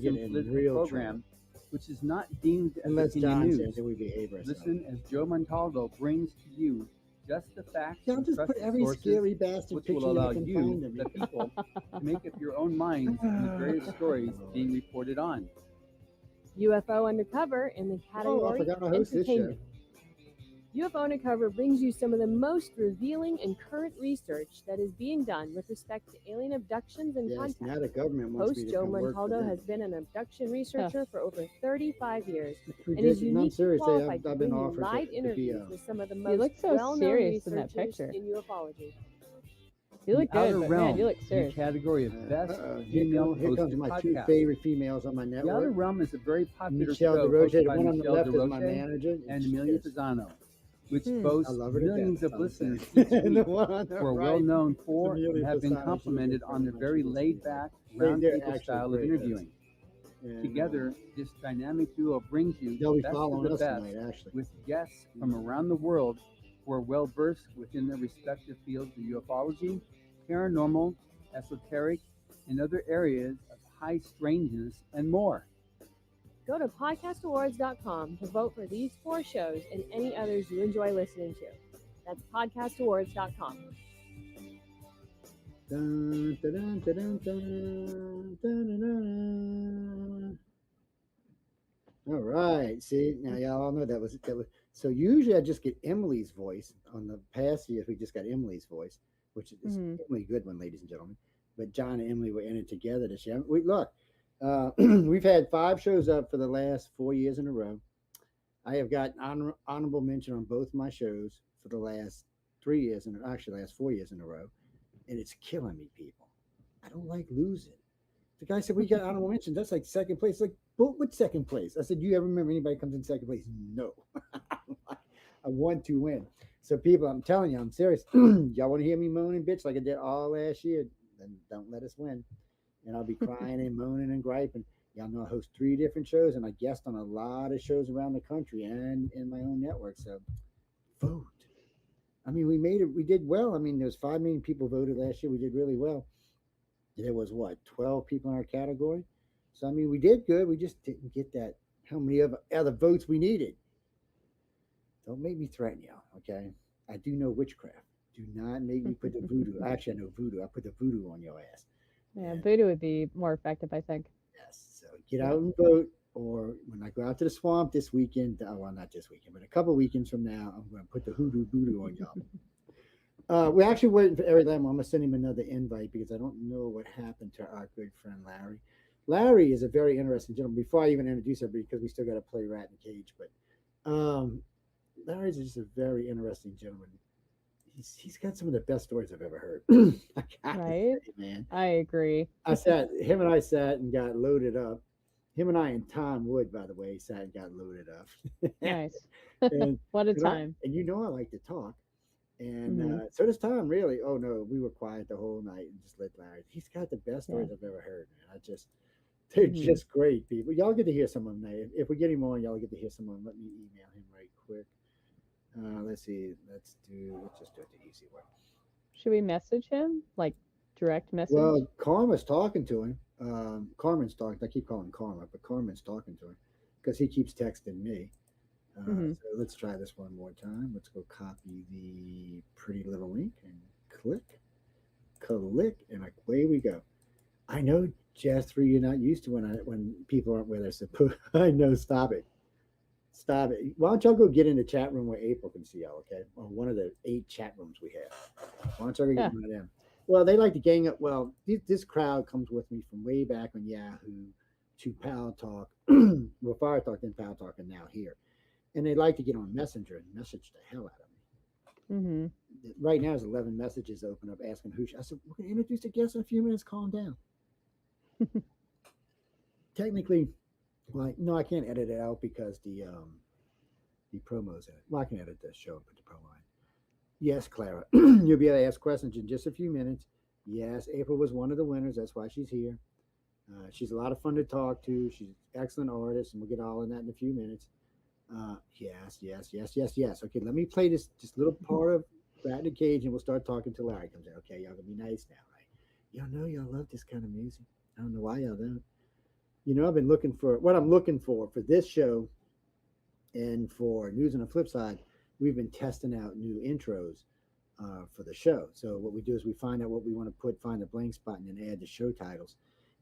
get in real program, which is not deemed as Unless opinion John news. says that we behave ourselves. Listen as Joe Montaldo brings to you just the facts Y'all and just put trusted every sources, scary bastard which picture will you allow can you, find of me. the people, to make up your own minds on the various stories being reported on. UFO Undercover in the Oh, I category forgot to of host this show. entertainment. UFO Undercover brings you some of the most revealing and current research that is being done with respect to alien abductions and Yes, contact. now the government wants me Host to Joe come work for Montaldo them. has been an abduction researcher for over 35 years It's and is ridiculous. No, I'm uniquely serious. qualified to I've bring been you offered live to be interviews with some of the You most look so well-known serious in that researchers picture. in ufology. You look The Outer good, but Realm, man, you look in the serious. category of best Here female comes hosted my two podcast. favorite females on my The Outer network. Realm is a very popular Michelle show DeRoche, hosted the by one on the Michelle left is my DeRoche manager. and she Amelia goes, Pisano, which I boasts love her to death. millions That's of all I'm saying. listeners each And the week, one on the who are right well known is for and Amelia have been Pisano. She complimented gets on their very very much laid into back, they're roundtable actually style of great interviewing. And, Together, this dynamic duo brings you they'll the be best of following the us best tonight, actually. with guests from around the world who are well versed within their respective fields of ufology, paranormal, esoteric, and other areas of high strangeness and more. Go to podcastawards.com to vote for these 4 shows and any others you enjoy listening to. That's podcastawards.com. Dun, dun, dun, dun, dun, dun, dun, dun. All right. See, now y'all all know that was. So usually I just get Emily's voice. On the past years, we just got Emily's voice, which is Emily Goodwin, ladies and gentlemen. But John and Emily were in it together this year. Look, we've had 5 shows up for the last 4 years in a row. I have got honorable mention on both my shows for the last 3 years, and actually last 4 years in a row, and it's killing me, people. I don't like losing. The guy said, "We got honorable mention. That's like second place." Like, but what second place? I said, "You ever remember anybody comes in second place?" No, I want to win. So, people, I'm telling you, I'm serious. Y'all want to hear me moaning, bitch, like I did all last year? Then don't let us win. And I'll be crying and moaning and griping. Y'all know I host 3 different shows, and I guest on a lot of shows around the country and in my own network. So, vote. I mean, we made it. We did well. I mean, there was 5 million people voted last year. We did really well. There was what 12 people in our category. So I mean, we did good. We just didn't get that how many other votes we needed. Don't make me threaten y'all, okay? I do know witchcraft. Do not make me put the voodoo. Actually, I know voodoo. I put the voodoo on your ass. Yeah, voodoo would be more effective, I think. Yes. So get out and vote. Or when I go out to the swamp this weekend, well, not this weekend, but a couple weekends from now, I'm going to put the hoodoo voodoo on y'all. We're actually waiting for Eric Lamb. I'm going to send him another invite because I don't know what happened to our good friend Larry. Larry is a very interesting gentleman. Before I even introduce everybody, because we still got to play Rat in the Cage, but Larry's just a very interesting gentleman. He's got some of the best stories I've ever heard. I gotta Right? say, man. I agree. Him and I sat and got loaded up. Him and I and Tom Wood, by the way, sat and got loaded up. Nice. And, What a and time. and you know I like to talk. And Mhm. so does Tom, really. Oh, no, we were quiet the whole night and just let Larry. He's got the best stories I've ever heard, man. They're just great people. Y'all get to hear some of them. If we get him on, y'all get to hear some of them. Let me email him right quick. Let's see. Let's just do it the easy way. Should we message him? Like direct message? Well, Karma's talking to him. Carmen's talking. I keep calling Karma, but Carmen's talking to him because he keeps texting me. So let's try this one more time. Let's go copy the pretty little link and click, and away we go. I know, Jess, you're not used to when people aren't where they're supposed. I know. Stop it. Why don't y'all go get in the chat room where April can see y'all? Okay, or one of the 8 chat rooms we have. Why don't y'all go get one of them? Well, they like to gang up. Well, this crowd comes with me from way back on Yahoo to Pal Talk, well, Fire Talk, then Pal Talk, and now here. And they like to get on Messenger and message the hell out of me. Right now, there's 11 messages open up asking who. I said, we're going to introduce the guest in a few minutes. Calm down. Technically, well, no, I can't edit it out because the promos in it. Well, I can edit this show and put the promo in. Yes, Clara, you'll be able to ask questions in just a few minutes. Yes, April was one of the winners. That's why she's here. She's a lot of fun to talk to. She's an excellent artist, and we'll get all in that in a few minutes. Yes. Okay, let me play this little part of Rat in the Cage, and we'll start talking till Larry comes in. Okay, y'all gonna be nice now, right? Y'all know y'all love this kind of music. I don't know why y'all don't. I've been looking for what I'm looking for this show and for News on the Flip Side. We've been testing out new intros for the show. So what we do is we find out what we want to put, find a blank spot, and then add the show titles.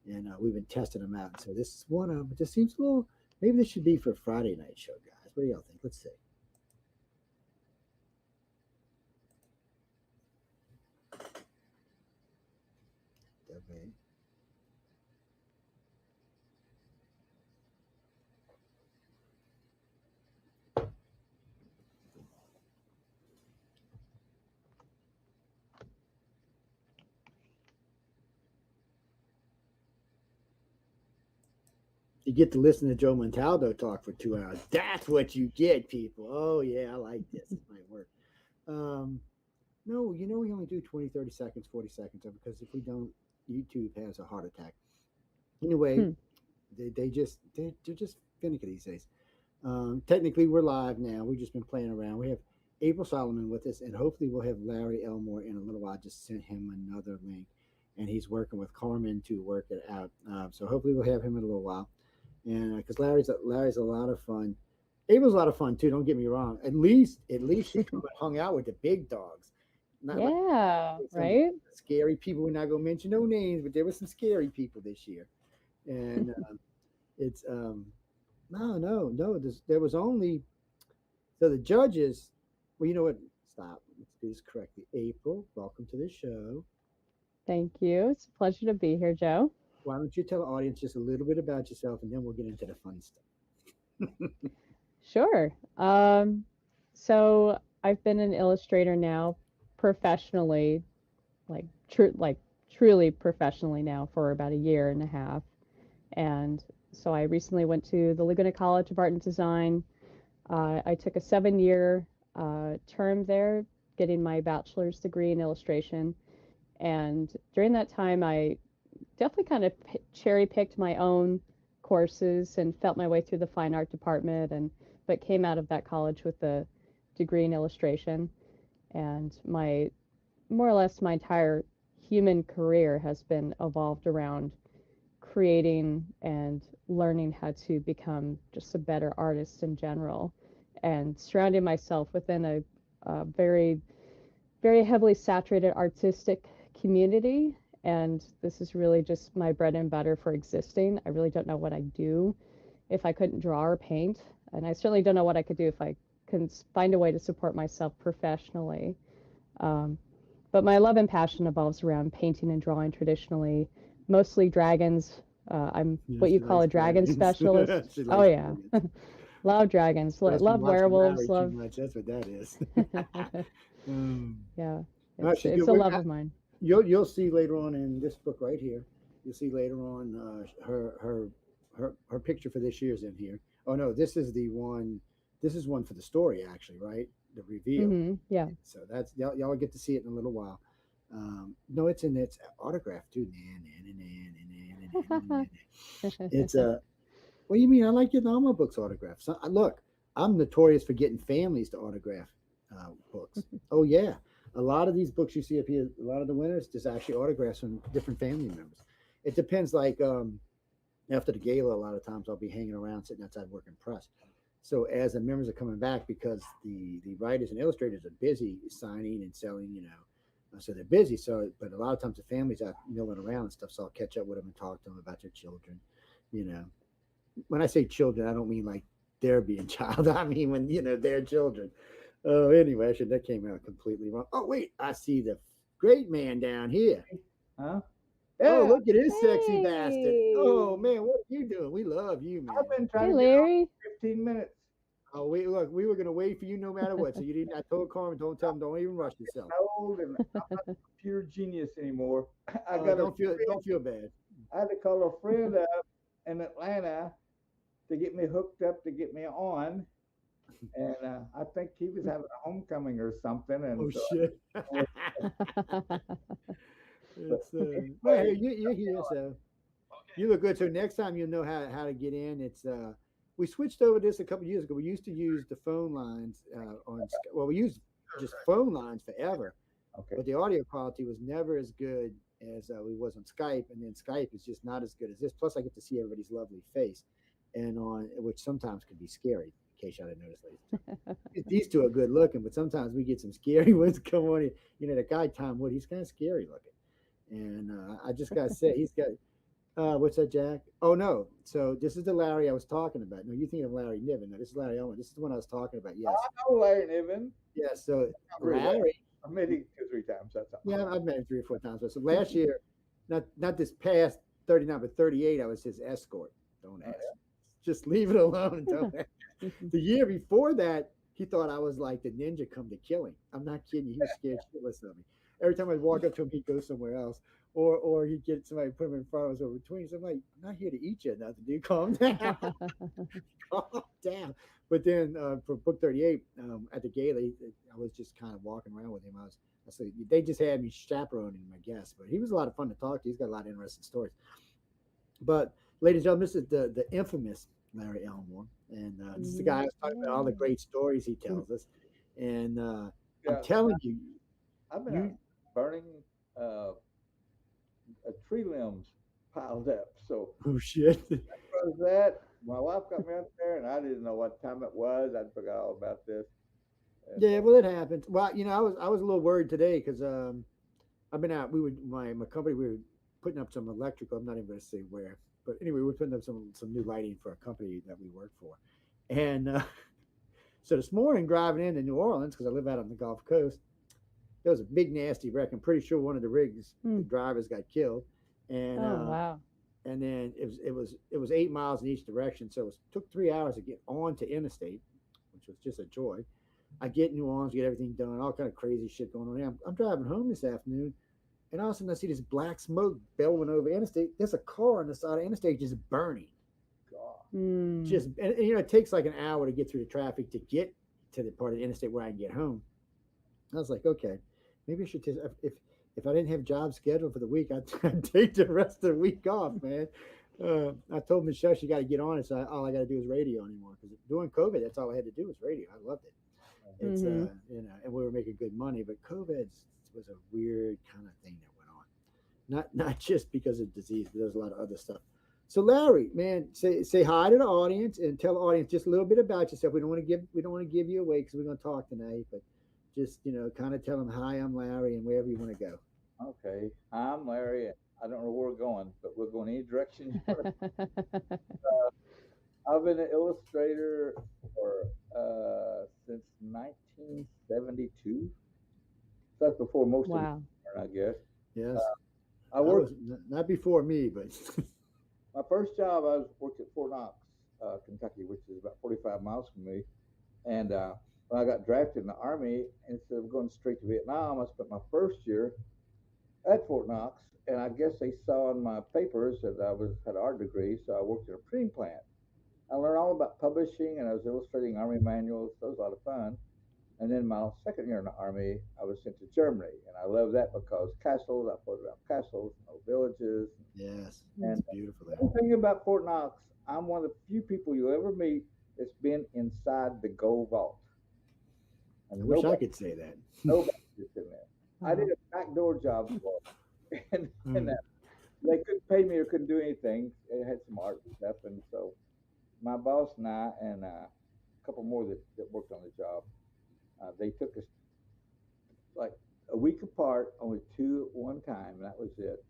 And we've been testing them out. So this is one of them. It just seems a little. Maybe this should be for Friday night show, guys. What do y'all think? Let's see. Okay. You get to listen to Joe Montaldo talk for 2 hours. That's what you get, people. Oh, yeah, I like this. This might work. Um, no, we only do 20, 30 seconds, 40 seconds because if we don't, YouTube has a heart attack. Anyway, Hmm. they're just finicky these days. Technically, we're live now. We've just been playing around. We have April Solomon with us, and hopefully, we'll have Larry Elmore in a little while. I just sent him another link, and he's working with Carmen to work it out. So hopefully, we'll have him in a little while. And because Larry's a lot of fun. April's a lot of fun too. Don't get me wrong. At least she hung out with the big dogs, not like Yeah, some right? scary people. We're not going to mention no names, but there were some scary people this year, and it's no. There was only so the judges. Well, you know what? Stop. Let's do this correctly. April, welcome to the show. Thank you. It's a pleasure to be here, Joe. Why don't you tell the audience just a little bit about yourself, and then we'll get into the fun stuff. Sure. So I've been an illustrator now professionally, like truly professionally now for about a year and a half. And so I recently went to the Laguna College of Art and Design. I took a 7 year term there, getting my bachelor's degree in illustration. And during that time, I definitely kind of cherry picked my own courses and felt my way through the fine art department, and but came out of that college with a degree in illustration. And my more or less my entire human career has been evolved around creating and learning how to become just a better artist in general, and surrounding myself within a very, very heavily saturated artistic community. And this is really just my bread and butter for existing. I really don't know what I'd do if I couldn't draw or paint. And I certainly don't know what I could do if I couldn't find a way to support myself professionally. Um, but my love and passion evolves around painting and drawing traditionally, mostly dragons. I'm Yeah, what she you call likes a dragon dragons. specialist. She Oh, likes yeah. dragons. Love dragons, Must be love watching werewolves, Larry too love. much. That's what that is. um, Yeah, no, she's it's good. a love of mine. You'll see later on in this book right here. You'll see later on her picture for this year's in here. Oh no, this is the one. This is one for the story actually, right? The reveal. Yeah. So that's y'all will get to see it in a little while. No, it's autograph too. It's a. What do you mean? I like getting all my books autographed. So, look, I'm notorious for getting families to autograph books. Oh yeah, a lot of these books you see up here, a lot of the winners, there's actually autographs from different family members. It depends. Like after the gala, a lot of times I'll be hanging around, sitting outside working press. So as the members are coming back, because the writers and illustrators are busy signing and selling, so they're busy. So, but a lot of times the families are milling around and stuff. So I'll catch up with them and talk to them about their children, you know when I say children, I don't mean like they're being child. I mean when they're children. Oh, anyway, actually that came out completely wrong. Oh wait, I see the great man down here. Huh? Oh, Yeah, look at this sexy bastard. Oh Hey, man, what are you doing? We love you, I've man. been hey, trying to get on Larry. for 15 minutes. Oh wait, look, we were gonna wait for you no matter what. So you didn't. I told Carmen, don't even rush yourself. Old and I'm not a computer genius anymore. I Uh, got a don't feel friend, don't feel bad. I had to call a friend up in Atlanta to get me hooked up to get me on, and I think he was having a homecoming or something, and Oh so shit. I, but It's well, hey, anyway, you're here, so you look good. So next time you'll know how to get in. It's we switched over this a couple years ago. We used to use the phone lines well, we used just phone lines forever, okay, but the audio quality was never as good as we was on Skype, and then Skype is just not as good as this. Plus, I get to see everybody's lovely face, and on which sometimes can be scary. In case y'all didn't notice, ladies, these two are good looking, but sometimes we get some scary ones come on. You know, the guy Tom Wood, he's kind of scary looking, and I just gotta say, he's got. What's that, Jack? Oh no! So this is the Larry I was talking about. No, you think of Larry Niven. No, this is Larry Owen. This is the one I was talking about. Yes, I know Larry Niven. yes. So Not very well. Larry, I met him 2 or 3 times. That's all. yeah, I've met him 3 or 4 times. But so last year, not this past 39, but 38, I was his escort. Don't ask. Just leave it alone and don't ask. The year before that, he thought I was like the ninja come to kill him. I'm not kidding you. He was scared shitless of me. Every time I'd walk up to him, he'd go somewhere else. Or he'd get somebody to put him in front of us or between us. I'm like, I'm not here to eat you, nothing, dude. Calm down. Calm down. But then for book 38, at the gala, I was just kind of walking around with him. I said, they just had me chaperoning him, I guess. But he was a lot of fun to talk to. He's got a lot of interesting stories. But, ladies and gentlemen, this is the infamous Larry Elmore. And this is the guy I was talking about, all the great stories he tells us. And Yeah, I'm telling you, I've been out burning tree limbs piled up. So oh shit. was that. My wife got me out there, and I didn't know what time it was. I'd forgot all about this. And, Yeah, well, it happens. Well, you know, I was a little worried today because I've been out. My company, we were putting up some electrical. I'm not even going to say where, but anyway, we're putting up some new lighting for a company that we work for, and so this morning driving into New Orleans because I live out on the Gulf Coast, there was a big nasty wreck. I'm pretty sure one of the rigs the drivers got killed, and wow. and then it was 8 miles in each direction, so it took 3 hours to get onto interstate, which was just a joy. I get in New Orleans, get everything done, all kind of crazy shit going on. I'm driving home this afternoon, and all of a sudden I see this black smoke bellowing over interstate. There's a car on the side of interstate just burning. God. Just and, you know, it takes like an hour to get through the traffic to get to the part of the interstate where I can get home. I was like, okay, maybe I should just if I didn't have jobs scheduled for the week, I'd take the rest of the week off, man. I told Michelle she got to get on it, so all I got to do is radio anymore because during COVID, that's all I had to do was radio. I loved it. It's you know, and we were making good money, but COVID was a weird kind of thing that went on. Not just because of disease, but there's a lot of other stuff. So Larry, man, say hi to the audience and tell the audience just a little bit about yourself. We don't want to give you away because we're going to talk tonight, but just kind of tell them hi, I'm Larry, and wherever you want to go. Okay, I'm Larry. I don't know where we're going, but we're going any direction. I've been an illustrator for since 1972. So that's before most of Wow. them, I guess. Yes, I worked. not before me, but My first job, I worked at Fort Knox, Kentucky, which is about 45 miles from me. And when I got drafted in the Army, instead of going straight to Vietnam, I spent my first year at Fort Knox. And I guess they saw in my papers that I had an art degree, so I worked in a printing plant. I learned all about publishing, and I was illustrating Army manuals. So it was a lot of fun. And then my second year in the Army, I was sent to Germany, and I love that because castles, I photographed castles, villages. yes, And it's beautiful there. the thing about Fort Knox, I'm one of the few people you'll ever meet that's been inside the gold vault. And I wish I could say that. Nobody gets in there. I did a backdoor job for them, and they couldn't pay me or couldn't do anything. It had some art and stuff, and so my boss and I and a couple more that worked on the job, they took us like a week apart, only two at one time, and that was it.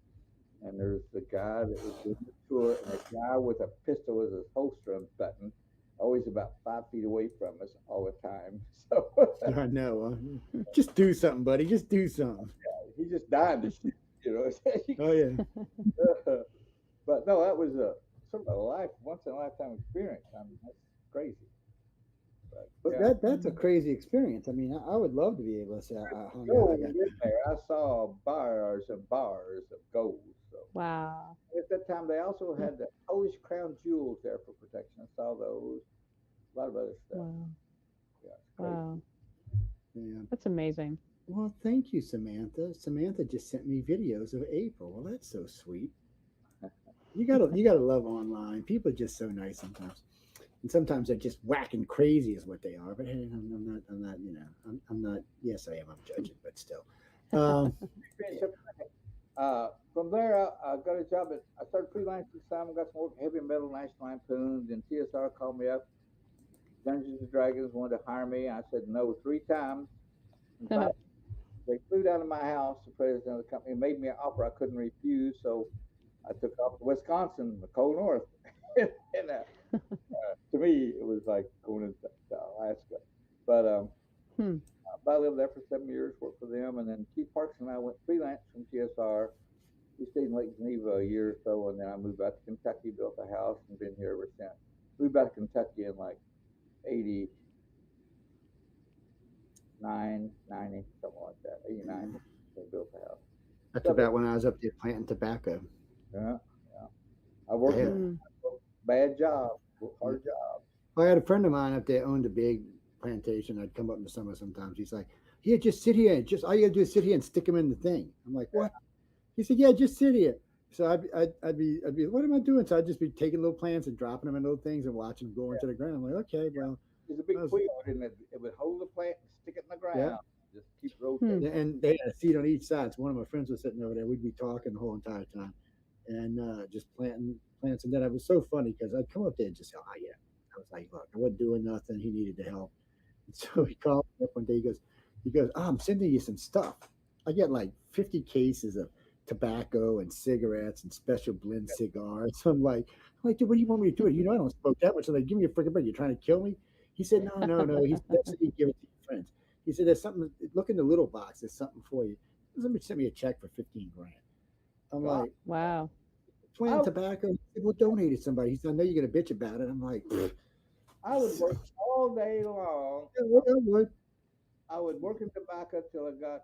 And there's the guy that was doing the tour, and a guy with a pistol as his holster unbuttoned, always about 5 feet away from us all the time. So I know. Just do something, buddy. Just do something. he just died to shoot, you know. Oh yeah. But no, that was a sort of a once in a lifetime experience. I mean, that's crazy. But yeah. that's a crazy experience. I mean, I would love to be able to say I hung out. In there, I saw bars and bars of gold. So. Wow. At that time, they also had the Polish crown jewels there for protection. I saw those. A lot of other stuff. Wow. Yeah, it's crazy. Wow. Yeah. That's amazing. Well, thank you, Samantha. Samantha just sent me videos of April. Well, that's so sweet. You gotta love online. People are just so nice sometimes, and sometimes they're just whacking crazy is what they are. But hey, I'm not. You know, I'm not. Yes, I am. I'm judging, but still. From there, I got a job at. I started freelancing some. Got some work at Heavy Metal, National Lampoon. Then TSR called me up. Dungeons and Dragons wanted to hire me. I said no 3 times. In fact, they flew down to my house. The president of the company made me an offer I couldn't refuse. So I took off to Wisconsin, the cold north. And to me, it was like going to Alaska. But Hmm. I lived there for 7 years, worked for them, and then Keith Parks and I went freelance from TSR. We stayed in Lake Geneva a year or so, and then I moved out to Kentucky, built a house, and been here ever since. Moved back to Kentucky in like 89, 90, something like that. 89, they built a house. That's So, about when I was up there planting tobacco. yeah, yeah. I I worked had, a Hmm. bad job, hard job. I had a friend of mine up there owned a big plantation. I'd come up in the summer sometimes. He's like, "Yeah, just sit here. Just all you gotta do is sit here and stick them in the thing." I'm like, Yeah, "What?" He said, "Yeah, just sit here." So I'd be, what am I doing? So I'd just be taking little plants and dropping them in little things and watching them go into the ground. I'm like, okay, yeah. well, There's a that big was, quill, and it would hold the plant and stick it in the yeah. ground. Just keep Hmm. rotating. Yeah, and they had a seat on each side. So one of my friends was sitting over there. We'd be talking the whole entire time and just planting plants. And then it was so funny because I'd come up there and just say, "Oh yeah." I was like, "Look, I wasn't doing nothing. He needed the help." And so he called me up one day. He goes, "Oh, I'm sending you some stuff. I get like 50 cases of tobacco and cigarettes and special blend cigars." I'm like, dude, what do you want me to do? You know, I don't smoke that much. I'm like, give me a freaking break. You're trying to kill me? He said, no, no, no. He said, that's what you give it to your friends. He said, there's something, look in the little box. There's something for you. Somebody sent me a check for 15 grand. I'm God, like, Wow. I, plant tobacco. He said, well, donate it to somebody. He said, I know you're going to bitch about it. I'm like, I would work all day long. yeah, what I would. I would work in tobacco till it got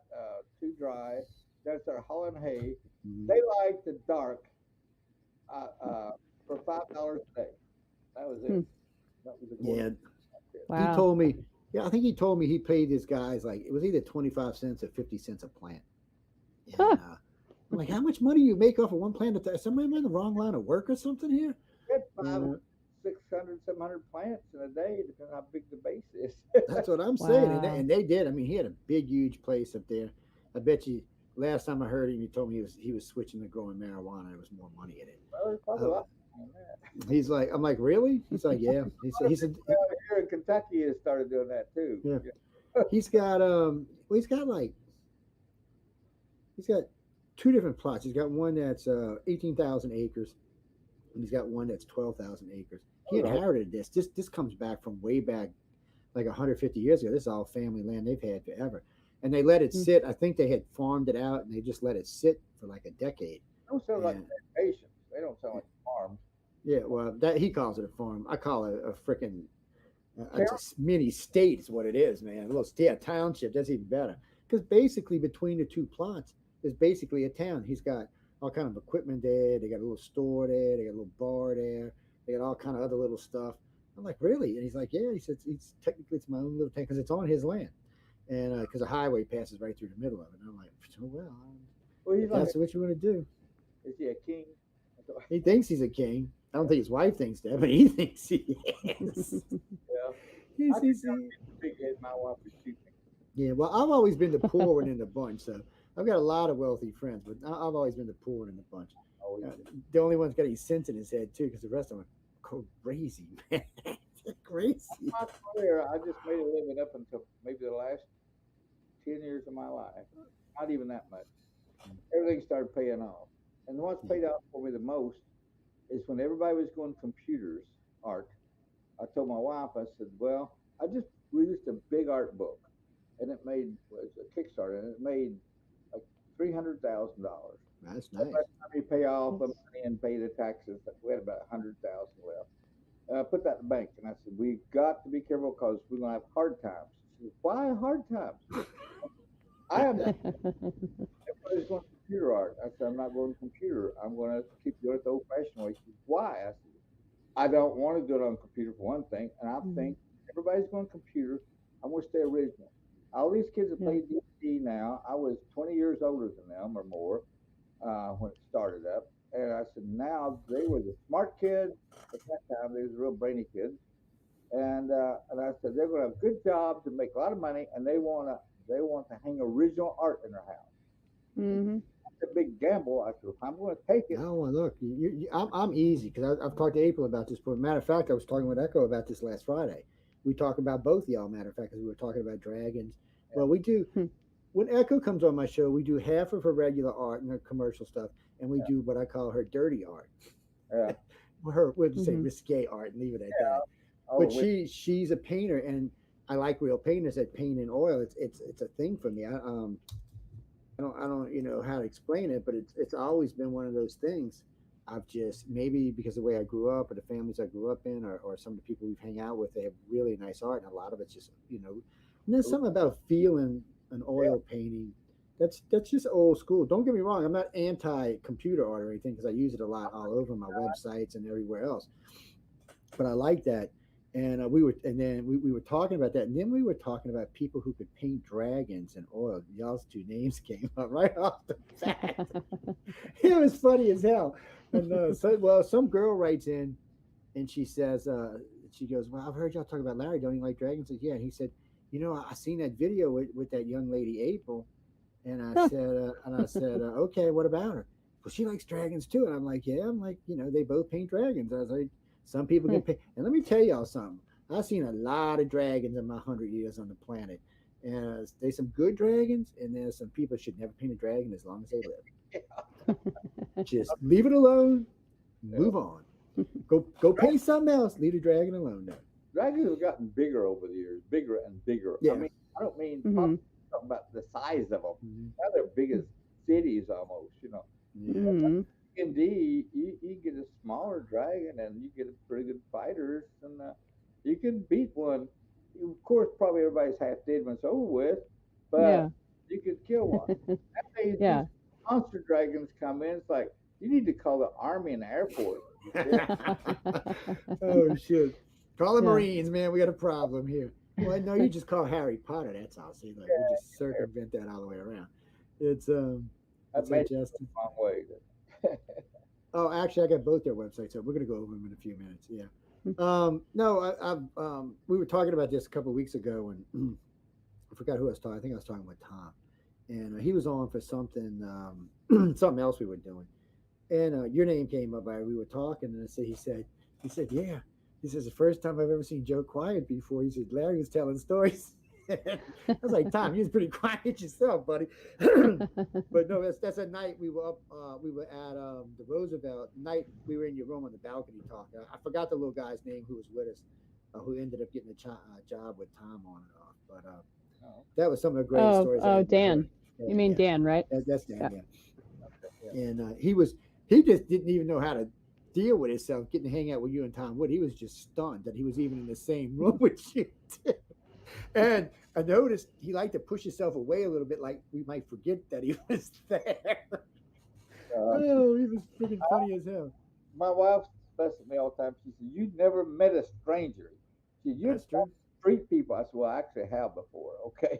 too dry. Then start hauling hay. Mhm. They liked the dark uh, uh, for $5 a day. That was Hmm. it. That was the going. Yeah, he Wow. told me, yeah, I think he told me he paid his guys like it was either 25 cents or 50 cents a plant. Huh. And I'm like, how much money you make off of one plant? Is somebody in the wrong line of work or something here? We had five, Uh, 600, 700 plants in a day, depending on how big the base is. that's what I'm saying. Wow. And they did. I mean, he had a big, huge place up there. I bet you. Last time I heard him, he told me he was switching to growing marijuana. There was more money in it. Well, there's probably a Uh, lot on that. he's like, I'm like, really? He's like, yeah. He said, Here in Kentucky has started doing that too. yeah. Yeah. Well, he's got two different plots. He's got one that's 18,000 acres, and he's got one that's 12,000 acres. He All right. inherited this. This comes back from way back, like 150 years ago. This is all family land they've had forever, and they let it Hmm. sit. I think they had farmed it out, and they just let it sit for like a decade. They don't sound like And plantations. They don't sound like farms. yeah, well, that he calls it a farm. I call it a freaking. It's Carol, a mini state, is what it is, man. A little yeah, township. That's even better. Because basically, between the two plots, there's basically a town. He's got all kind of equipment there. They got a little store there. They got a little bar there. They got all kind of other little stuff. I'm like, really? And he's like, yeah. He said, it's technically it's my own little town because it's on his land, and because the highway passes right through the middle of it. And I'm like, oh well, well, he's if like, that's what you want to do. is he a king? He thinks he's a king. I don't think his wife thinks that, but he thinks he is. Yeah. He's, I think he's, I'm he, a big head. My wife would shoot me. Yeah, well, I've always been the poor one in the bunch, so I've got a lot of wealthy friends, but I've always been the poor one in the bunch. Always. Uh, the only one's got any sense in his head too, because the rest of them are crazy, man. Crazy. My career, I just made a living up until maybe the last 10 years of my life. Not even that much. Everything started paying off. And what's paid off for me the most is when everybody was going computers, art. I told my wife, I said, well, I just released a big art book, and it made was a Kickstarter, and it made like $300,000. That's By the nice. time you pay off the money and pay the taxes, we had about 100,000 left. And I put that in the bank, and I said, we got to be careful because we're gonna have hard times. She said, why hard times? I am not. Everybody's going computer art. I said, I'm not going computer. I'm going to keep doing it the old-fashioned way. She said, why? I said, I don't want to do it on computer for one thing, and I Mhm. think everybody's going computer. I'm going to stay original. All these kids that Yeah. play D&D now, I was 20 years older than them or more when it started up, and I said now they were the smart kids at that time. They was the real brainy kids, and I said they're going to have good jobs and make a lot of money, and they want to hang original art in their house. Mhm. a big gamble. I said, I'm going to take it. No, well, look, I'm easy because I've talked to April about this. But matter of fact, I was talking with Echo about this last Friday. We talked about both of y'all. Matter of fact, because we were talking about dragons. Well, we do. Hmm. When Echo comes on my show, we do half of her regular art and her commercial stuff, and we do what I call her dirty art. Yeah. We'll just say Mhm. risque art and leave it at Yeah. that. Oh, But with, she's a painter, and I like real painters that paint in oil. It's a thing for me. I don't how to explain it, but it's always been one of those things. I've just maybe because of the way I grew up or the families I grew up in or some of the people we've hang out with, they have really nice art, and a lot of it's just and there's something about feeling an yeah. oil painting. That's just old school. Don't get me wrong. I'm not anti computer art or anything because I use it a lot all over my websites and everywhere else. But I like that. And we were talking about that, and then we were talking about people who could paint dragons in oil. Y'all's two names came up right off the bat. It was funny as hell. And some girl writes in and she says, she goes, "Well, I've heard y'all talk about Larry. Don't you like dragons?" I said, "Yeah." And he said, I seen that video with that young lady April, and I said, okay, what about her? Well, she likes dragons too. And I'm like, yeah. I'm like, they both paint dragons. I was like, some people Hmm. can paint. And let me tell y'all something. I've seen a lot of dragons in my 100 years on the planet. And there's some good dragons, and there's some people should never paint a dragon as long as they live. Just leave it alone. Yeah. Move on. Go paint something else. Leave the dragon alone now. Dragons have gotten bigger over the years, bigger and bigger. Yeah. I mean, I don't mean Mhm. talking about the size of them. Mhm. Now they're big as cities almost. Yeah. Mhm. Indeed, you get a smaller dragon and you get a pretty good fighters, and you can beat one. Of course, probably everybody's half dead when it's over with, but Yeah. you could kill one. Nowadays, these Yeah. monster dragons come in. It's like you need to call the army and the air force. Yeah. Oh shit! Call the Yeah. Marines, man. We got a problem here. Well, no, you just call Harry Potter. That's all. See, like we just circumvent that all the way around. It's I've what's that, made it Justin? a long way. Oh, actually, I got both their websites up. We're gonna go over them in a few minutes. Yeah. No, I've we were talking about this a couple of weeks ago, and I forgot who I was talking. I think I was talking with Tom, and he was on for something something else we were doing, and your name came up. We were talking, and he said, yeah. He says the first time I've ever seen Joe quiet before. He said Larry was telling stories. I was like, Tom, you was pretty quiet yourself, buddy. But no, that's a night we were up. We were at the Roosevelt night. We were in your room on the balcony talking. I forgot the little guy's name who was with us, who ended up getting a job with Tom on and off. But Oh, that was some of the greatest stories I ever Dan. heard. You mean Yeah, Dan, right? that's Dan. Yeah. Yeah, yeah. and he just didn't even know how to deal with himself getting to hang out with you and Tom Wood. He was just stunned that he was even in the same room with you. And I noticed he liked to push himself away a little bit, like we might forget that he was there. Uh, Oh, he was freaking funny as hell. my wife says to me all the time. She said, "You never met a stranger." She said, "You That's true. treat people." I said, "Well, I actually have before." Okay.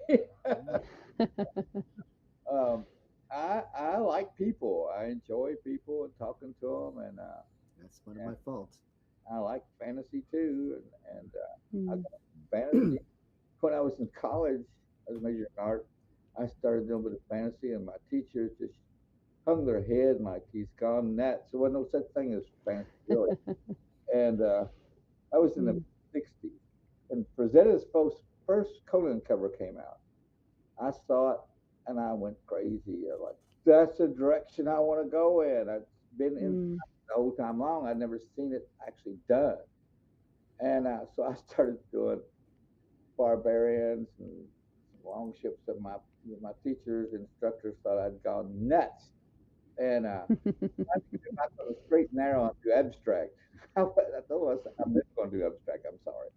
um, I like people. I enjoy people and talking to them, and That's one of and my faults. I like fantasy too. And I Mm. got fantasy when I was in college as a major in art. I started doing a bit of fantasy, and my teachers just hung their head like he's gone nuts. There wasn't no such thing as fantasy really. And I was in the Mm. '60s, and Frazetta's first Conan cover came out. I saw it, and I went crazy. I like, that's the direction I want to go in. I've been in Mm. the whole time long. I'd never seen it actually done, and so I started doing barbarians and long ships. And my teachers, instructors thought I'd gone nuts, and I think I'm not going to straight and narrow and do abstract. I told us I'm never going to do abstract. I'm sorry.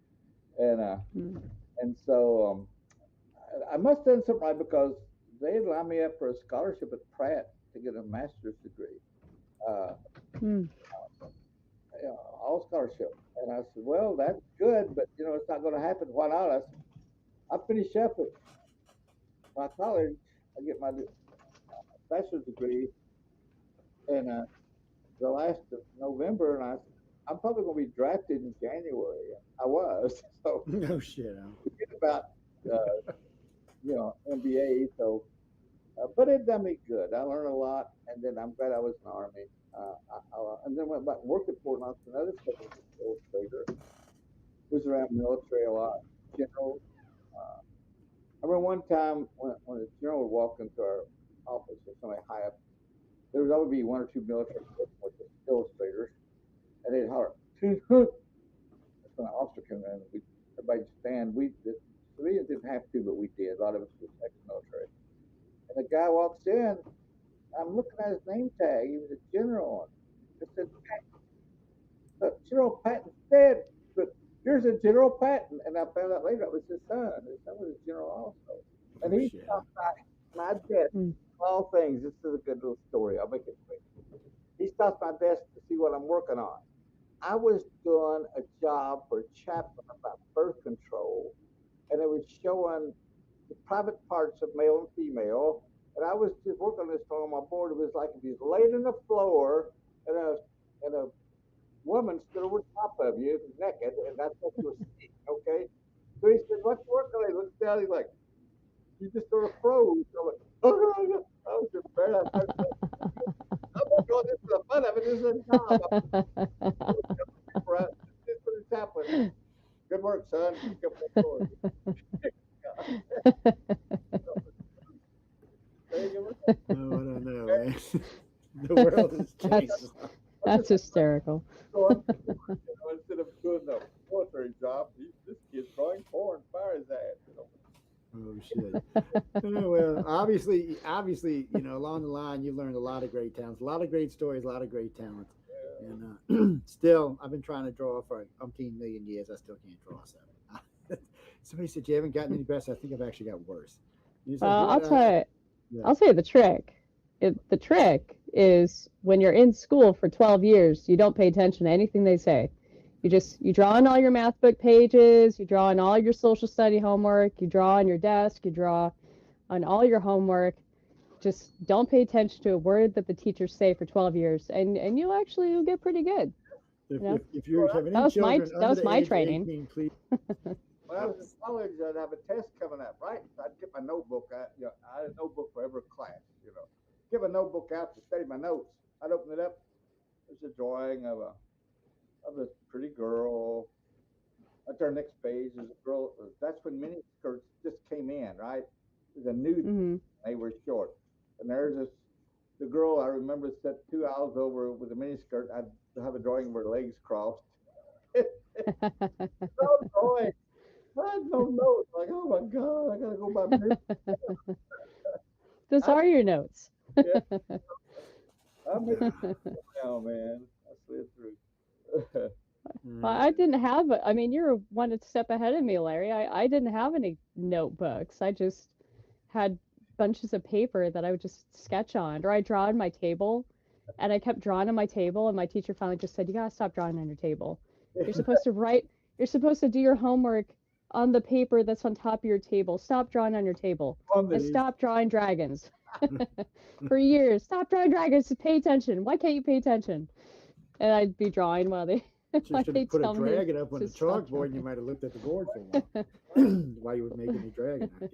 And Mm. so I must have done something right because they lined me up for a scholarship at Pratt to get a master's degree, uh, Mm. all scholarship. And I said, well, that's good, but it's not going to happen. Why not? I said, I finish up at my college. I get my bachelor's degree in the last of November, and I'm probably going to be drafted in January. I was. So No shit. Huh? forget about NBA. So But it done me good. I learned a lot, and then I'm glad I was in the army. And then went back and worked at Fort Knox. Another stuff as an illustrator. Was around military a lot. General. I remember one time when a general would walk into our office or somebody high up, there would always be one or two military working with the illustrators, and they'd holler, "Tune hook." That's when an officer came in. Everybody stand. The civilians didn't have to, but we did. A lot of us was ex-military. And the guy walks in. I'm looking at his name tag. He was a general on it. It said, "Look, General Patton's dead, but here's a General Patton." And I found out later it was his son. His son was a general also. And Oh he shit. stopped by my desk. Mm. All things. This is a good little story. I'll make it quick. He stopped my desk to see what I'm working on. I was doing a job for a chaplain about birth control, and it was showing the private parts of male and female. And I was just working on this on my board. It was like if he's laid on the floor and a woman stood over top of you naked, and that's what you were seeing. Okay. So he said, "What's you working on?" He looks down. He's like, "You just sort of froze." I'm like, "Oh no, I was embarrassed. I'm not doing this for the fun of it. This is a job. This is what's happening. Good work, son. Keep up that story." Oh, I don't know, man. The world has changed. That's that's hysterical. So instead of doing the military job, this kid's drawing porn, fire his ass. Oh shit. Oh, well, obviously, along the line, you've learned a lot of great talents, a lot of great stories, a lot of great talents. And still, I've been trying to draw for umpteen million years. I still can't draw. So somebody said you haven't gotten any better. I think I've actually got worse. He's like, I'll what? tell you. Yeah. I'll tell you the trick. The trick is when you're in school for 12 years, you don't pay attention to anything they say. You draw on all your math book pages, you draw on all your social study homework, you draw on your desk, you draw on all your homework. Just don't pay attention to a word that the teachers say for 12 years, and you'll get pretty good. If, You know, if, if you have any that was my children that under was the my age of training. 18, please. When I was in college, I'd have a test coming up, right? So I'd get my notebook out. I had a notebook for every class. Give a notebook out to study my notes. I'd open it up. There's a drawing of a pretty girl. At our next page, there's a girl. That's when mini skirts just came in, right? There's a nude. Hmm. They were short, and there's the girl I remember sat 2 aisles over with a mini skirt. I'd have a drawing of her legs crossed. No drawing. I had no notes. Like, oh my god, I gotta go by minute. Those I, are your notes. yeah, I'm now, man. I slid through. Well, I didn't have, I mean, you're one step ahead of me, Larry. I didn't have any notebooks. I just had bunches of paper that I would just sketch on, or I draw on my table, and I kept drawing on my table, and my teacher finally just said, "You gotta stop drawing on your table. You're supposed to write, you're supposed to do your homework on the paper that's on top of your table. Stop drawing on your table. And stop drawing dragons." For years, stop drawing dragons, pay attention. Why can't you pay attention? And I'd be drawing while they So you should have put a tell me dragon up on to the stop chalkboard, and you drawing. might have looked at the board for a while while you were making the dragon. I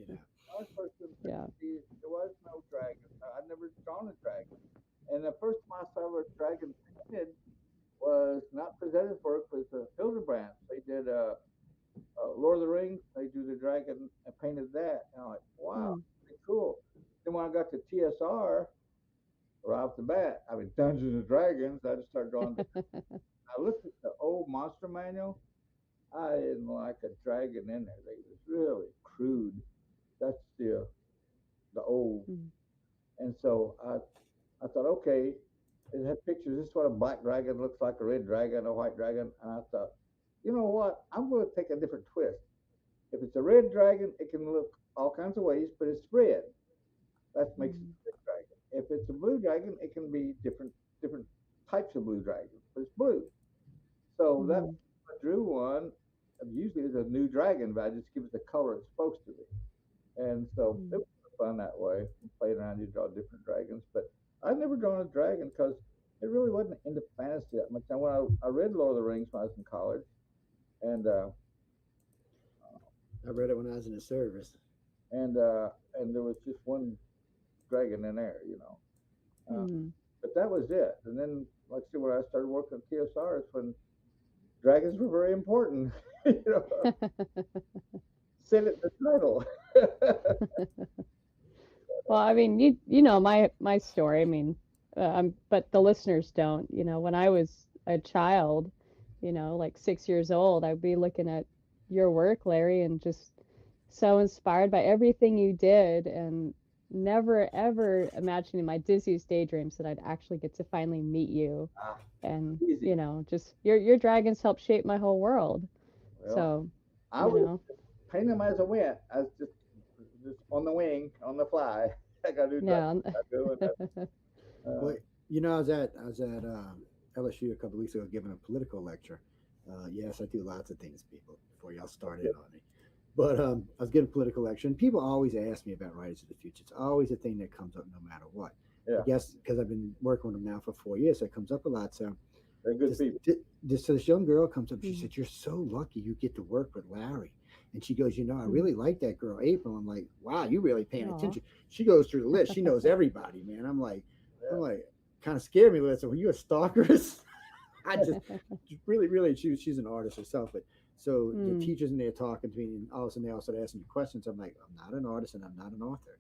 was first in Yeah. there was no dragon. I'd never drawn a dragon. And the first time I saw a dragon painted was not presented for it, was Hildebrand. They did Lord of the Rings. They do the dragon and painted that. And I'm like, wow, Hmm. pretty cool. Then when I got to TSR, right off the bat, I mean Dungeons and Dragons. I just started drawing. I looked at the old monster manual. I didn't like a dragon in there. They was really crude. That's the old. Hmm. And so I thought, okay, it had pictures. This is what a black dragon looks like, a red dragon, a white dragon. And I thought, you know what? I'm going to take a different twist. If it's a red dragon, it can look all kinds of ways, but it's red. That makes it Hmm. a red dragon. If it's a blue dragon, it can be different types of blue dragons, but it's blue. So that Hmm. I drew one. Usually it's a new dragon, but I just give it the color it's supposed to be. And so it Hmm. was fun that way. Playing around, you draw different dragons. But I've never drawn a dragon because it really wasn't into fantasy that much. And when I read Lord of the Rings when I was in college, and I read it when I was in the service. and and there was just one. dragon in there, you know. Uh, Mm. but that was it. And then, like I said, when I started working at TSR, it's when dragons were very important. You know, said it in the title. Well, I mean, you know my story. I mean, but the listeners don't. You know, when I was a child, you know, like 6 years old, I'd be looking at your work, Larry, and just so inspired by everything you did, and never ever imagining my dizziest daydreams that I'd actually get to finally meet you. Ah, And easy. you know, just your dragons helped shape my whole world. Well, So, I you was know, painting them as I went. I was just on the wing, on the fly. I got to do dragon. yeah. I do it. Well, I was at LSU a couple of weeks ago giving a political lecture. Yes, I do lots of things, people. Before y'all start in on me, but I was giving a political lecture, and people always ask me about Writers of the Future. It's always a thing that comes up no matter what. I Yeah, guess because I've been working with them now for 4 years, so it comes up a lot. So they're good this people. this young girl comes up. She Mhm. said, "You're so lucky you get to work with Larry." And she goes, "I Mhm. really like that girl, April." I'm like, "Wow, you really paying Aw. attention." She goes through the list. She knows everybody, man. I'm Yeah. like, kind of scared me. Listen, were you a stalker? I just really, really, she's an artist herself. But so the Mm. teachers in there talking to me, and all of a sudden they all start asking me questions. I'm like, I'm not an artist and I'm not an author.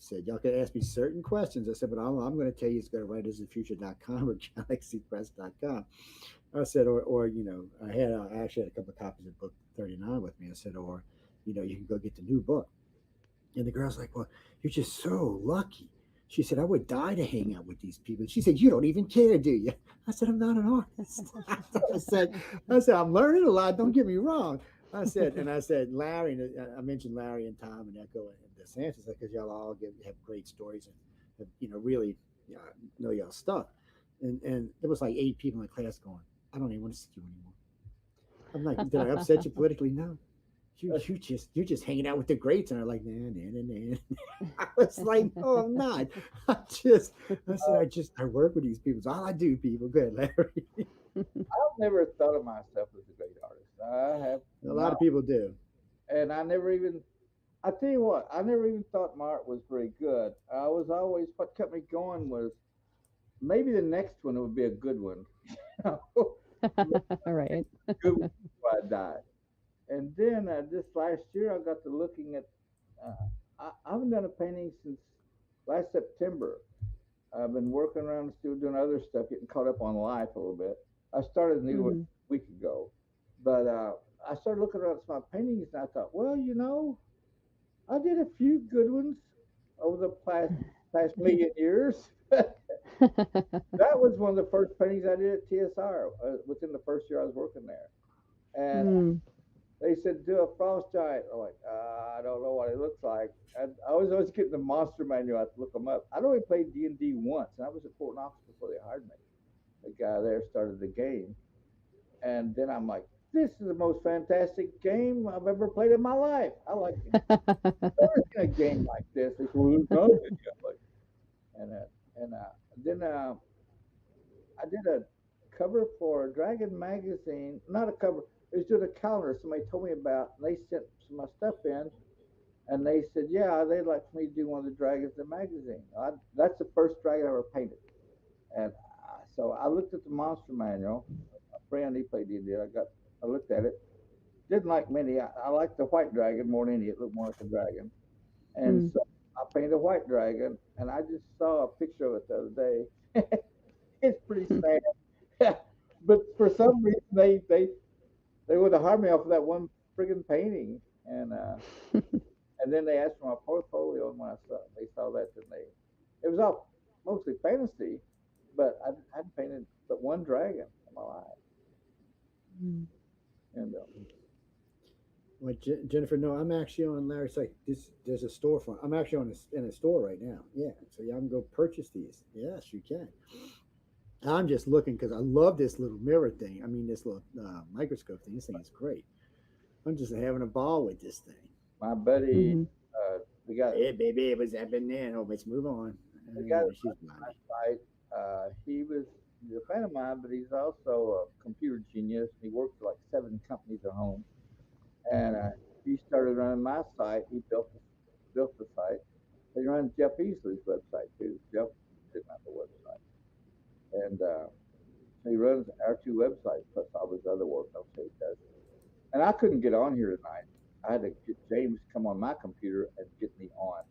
Said y'all can ask me certain questions. I said, but I'm going to tell you, it's go to writersofthefuture.com or galaxypress.com. I said, I actually had a couple of copies of book 39 with me. I said, or, you can go get the new book. And the girl's like, well, you're just so lucky. She said, I would die to hang out with these people. She said, you don't even care, do you? I said, I'm not an artist. I said, I'm learning a lot. Don't get me wrong. I said, Larry, and I mentioned Larry and Tom and Echo and DeSantis because y'all all have great stories and really uh, know y'all stuff. And there was like 8 people in the class going, I don't even want to see you anymore. I'm like, did I upset you politically? No. You're just hanging out with the greats, and I'm like, nah, nah, nah, nah. I was like, no, I'm not. I said I work with these people. It's all I do, people. Good, Larry. I've never thought of myself as a great artist. I have A lot not, of people do. and I never even. I tell you what, I never even thought my art was very good. I was always what kept me going was maybe the next one would be a good one. Maybe Right. a good one before I die. And then this last year, I got to looking at. Uh, I haven't done a painting since last September. I've been working around the studio doing other stuff, getting caught up on life a little bit. I started a new one Mhm. a week ago, but I started looking around at my paintings, and I thought, well, I did a few good ones over the past million years. That was one of the first paintings I did at TSR within the first year I was working there, and Mm. they said do a frost giant. I'm like, I don't know what it looks like. And I was always getting the monster manual. I had to look them up. I'd only played D&D once, and I was at Fort Knox before they hired me. The guy there started the game, and then I'm like, this is the most fantastic game I've ever played in my life. I like it. I've never seen a game like this. They said, well, it's not. Like, and then I did a cover for Dragon magazine. Not a cover. It was just a calendar somebody told me about. And they sent some of my stuff in, and they said, yeah, they'd like for me to do one of the dragons in the magazine. That's the first dragon I ever painted. And so I looked at the monster manual. A friend, he played D&D. I looked at it. Didn't like many. I liked the white dragon more than any. It looked more like a dragon. And Mm. so I painted a white dragon, and I just saw a picture of it the other day. It's pretty sad. But for some reason, they would have hired me off of that one friggin' painting. And then they asked for my portfolio, and when they saw that, then it was all mostly fantasy, but I hadn't painted but one dragon in my life. Mm. And Well, Jennifer, no, I'm actually on Larry's site. There's a storefront. I'm actually in a store right now. Yeah, so y'all can go purchase these. Yes, you can. I'm just looking because I love this little mirror thing. I mean, this little microscope thing. This thing is great. I'm just having a ball with this thing. my buddy, Mhm. the guy, Hey, baby, what's happening? Oh, let's move on. the guy that She's runs my blondie. site, he's a friend of mine, but he's also a computer genius. He works for like 7 companies at home, and he started running my site. He built the site, He runs Jeff Easley's website too. Jeff didn't have a website, and he runs our two websites plus all his other work. I'll say he does. And I couldn't get on here tonight. I had to get James to come on my computer and get me on.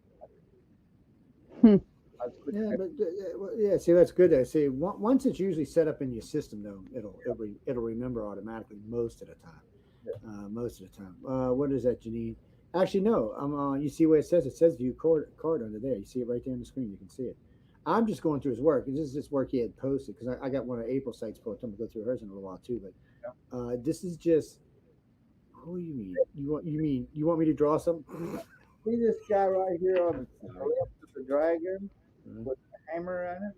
Hmm. I was quick. Yeah, but yeah, see, that's good. See, once it's usually set up in your system, though, it'll remember automatically most of the time. Yeah. Most of the time. What is that, Janine? Actually, no. You see where it says? It says view card under there. You see it right there on the screen. You can see it. I'm just going through his work. This is just work he had posted because I got one of April's sites posted. I'm gonna go through hers in a little while too. But this is just. Who you mean? You want me to draw some? See this guy right here on the left with the dragon Mhm. with the hammer on it?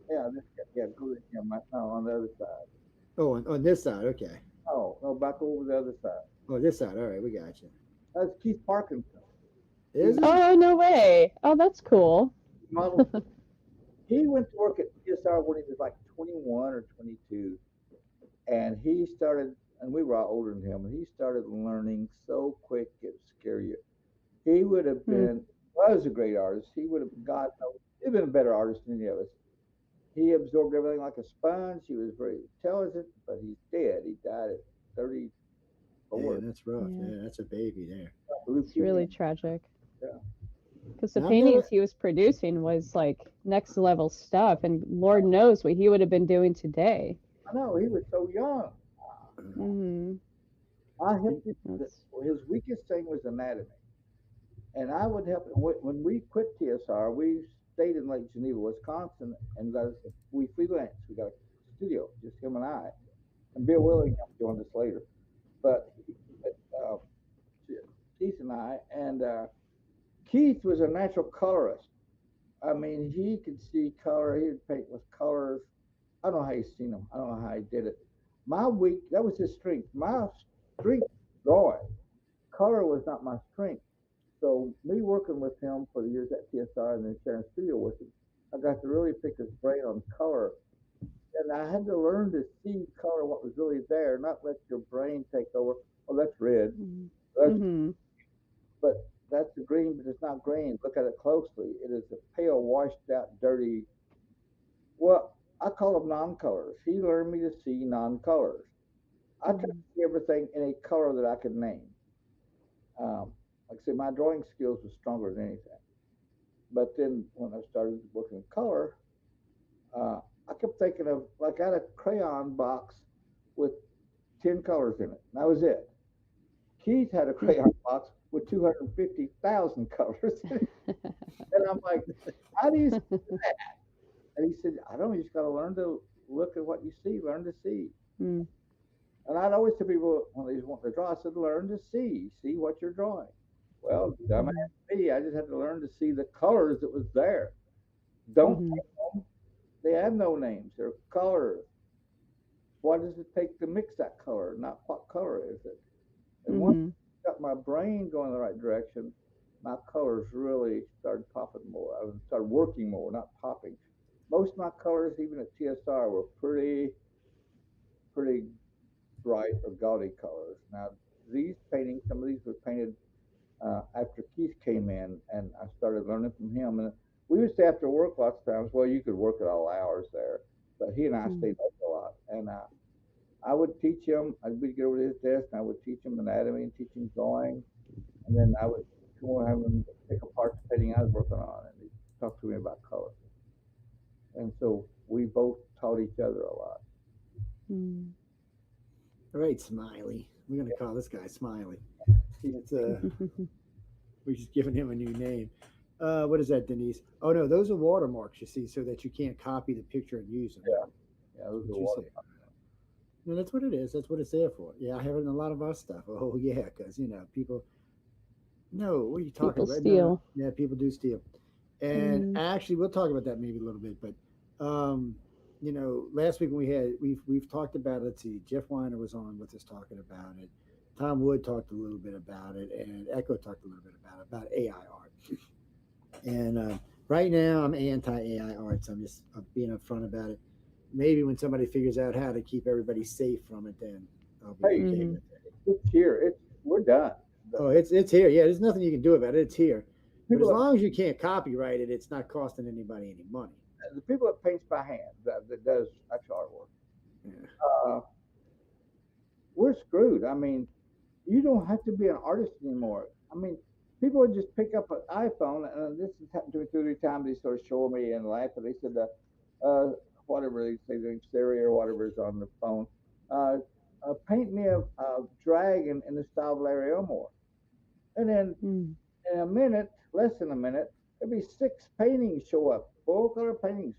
Yeah, this guy. Yeah, go to him. No, on the other side. Oh, on this side. Okay. No, no, back over the other side. Oh, this side. All right, we got you. That's Keith Parkinson. Is it? Oh, no way. Oh, that's cool. Model. He went to work at PSR when he was like 21 or 22, and he started. And we were all older than him, and he started learning so quick it would scare you. He would have been was a great artist. He would have God knows he'd been a better artist than any of us. He absorbed everything like a sponge. He was very intelligent, but he's dead. He died at 34. Man, that's rough. Yeah. Yeah, that's a baby there. It's really tragic. Yeah. Because the Now, paintings he was producing was like next level stuff, and Lord knows what he would have been doing today. I know he was so young. Hmm. I helped him. That's His weakest thing was anatomy, and I would help him. When we quit TSR, we stayed in Lake Geneva, Wisconsin, and we freelanced. We got a studio, just him and I, and Bill Willingham joined us later. But uh, Keith and I, and Keith was a natural colorist. I mean, he could see color. He would paint with colors. I don't know how he seen them. I don't know how he did it. That was his strength. My strength was drawing. Color was not my strength. So me working with him for the years at TSR and then sharing studio with him, I got to really pick his brain on color. And I had to learn to see color, what was really there, not let your brain take over. Oh, that's red. That's, hmm but that's the green, but it's not green. Look at it closely. It is a pale, washed out, dirty. Well, I call them non-colors. He learned me to see non-colors. I tried to see everything in a color that I could name. Like I said, my drawing skills were stronger than anything. But then when I started working in color, I kept thinking of like I had a crayon box with 10 colors in it. And that was it. Keith had a crayon box with 250,000 colors in it. And I'm like, how do you see that? And he said, I don't know, you just got to learn to look at what you see, learn to see. Mm. And I'd always tell people when they want to draw, I said, learn to see what you're drawing. Well, dumbass me, I just had to learn to see the colors that was there. Don't Mhm. name them. They have no names. They're colors. What does it take to mix that color? Not what color is it? And once Mhm. I got my brain going in the right direction, my colors really started popping more. I started working more, not popping. Most of my colors, even at TSR, were pretty bright or gaudy colors. Now, these paintings, some of these were painted after Keith came in, and I started learning from him. And we used to have to work lots of times. Well, you could work at all hours there, but he and I stayed up a lot. And I would teach him. I'd get over to his desk, and I would teach him anatomy and teach him drawing. And then I would go and have him pick apart the painting I was working on, and he'd talk to me about color. And so we both taught each other a lot. Mm. All right, Smiley. We're gonna call this guy Smiley. It's we're just giving him a new name. What is that, Denise? Oh no, those are watermarks. You see, so that you can't copy the picture and use them. Yeah, those What are you water. say. No, that's what it is. That's what it's there for. Yeah, I have it in a lot of our stuff. Oh yeah, because people. No, what are you talking People about? steal. No, yeah, people do steal. And Mm. actually, we'll talk about that maybe a little bit. But last week when we've talked about it. Let's see, Jeff Weiner was on with us talking about it. Tom Wood talked a little bit about it, and Echo talked a little bit about AI art. And right now, I'm anti AI art, so I'm being upfront about it. Maybe when somebody figures out how to keep everybody safe from it, then I'll be Hey, okay Mhm. with it. it's here. We're done. Oh, it's here. Yeah, there's nothing you can do about it. It's here. But as people long as you can't copyright it, it's not costing anybody any money. the people that paints by hand that does actual artwork, Yeah. uh, we're screwed. I mean, you don't have to be an artist anymore. I mean, people would just pick up an iPhone, and this has happened to me two or three times. They sort of show me and laugh, and they said, uh, whatever they say, Siri or whatever is on the phone, uh, paint me a dragon in the style of Larry Elmore. And then Mm. in a minute, less than a minute, there'd be six paintings show up, full color paintings.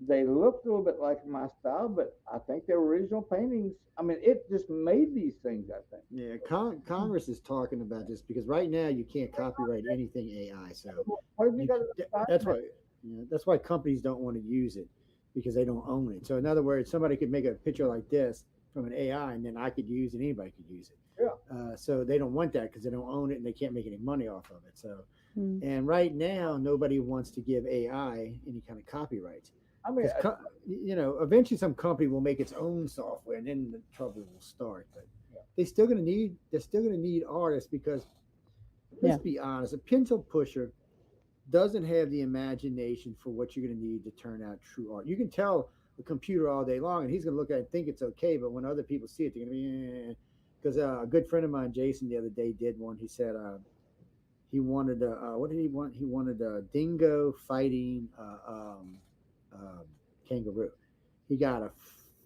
They looked a little bit like my style, but I think they're original paintings. I mean, it just made these things, I think. Yeah, Congress is talking about this because right now you can't copyright anything AI. So What have you you got c- to th- decide? that's why that's why companies don't want to use it because they don't own it. So in other words, somebody could make a picture like this from an AI, and then I could use it. Anybody could use it. Yeah. So they don't want that because they don't own it and they can't make any money off of it. So Mm. and right now nobody wants to give AI any kind of copyrights I mean, because eventually some company will make its own software and then the trouble will start. But yeah. they're still gonna need artists because let's Yeah. be honest, a pencil pusher doesn't have the imagination for what you're going to need to turn out true art. You can tell the computer all day long, and he's going to look at it and think it's okay, but when other people see it, they're going to be. Because a good friend of mine, Jason, the other day did one. He said he wanted what did he want? He wanted a dingo fighting um, kangaroo. He got a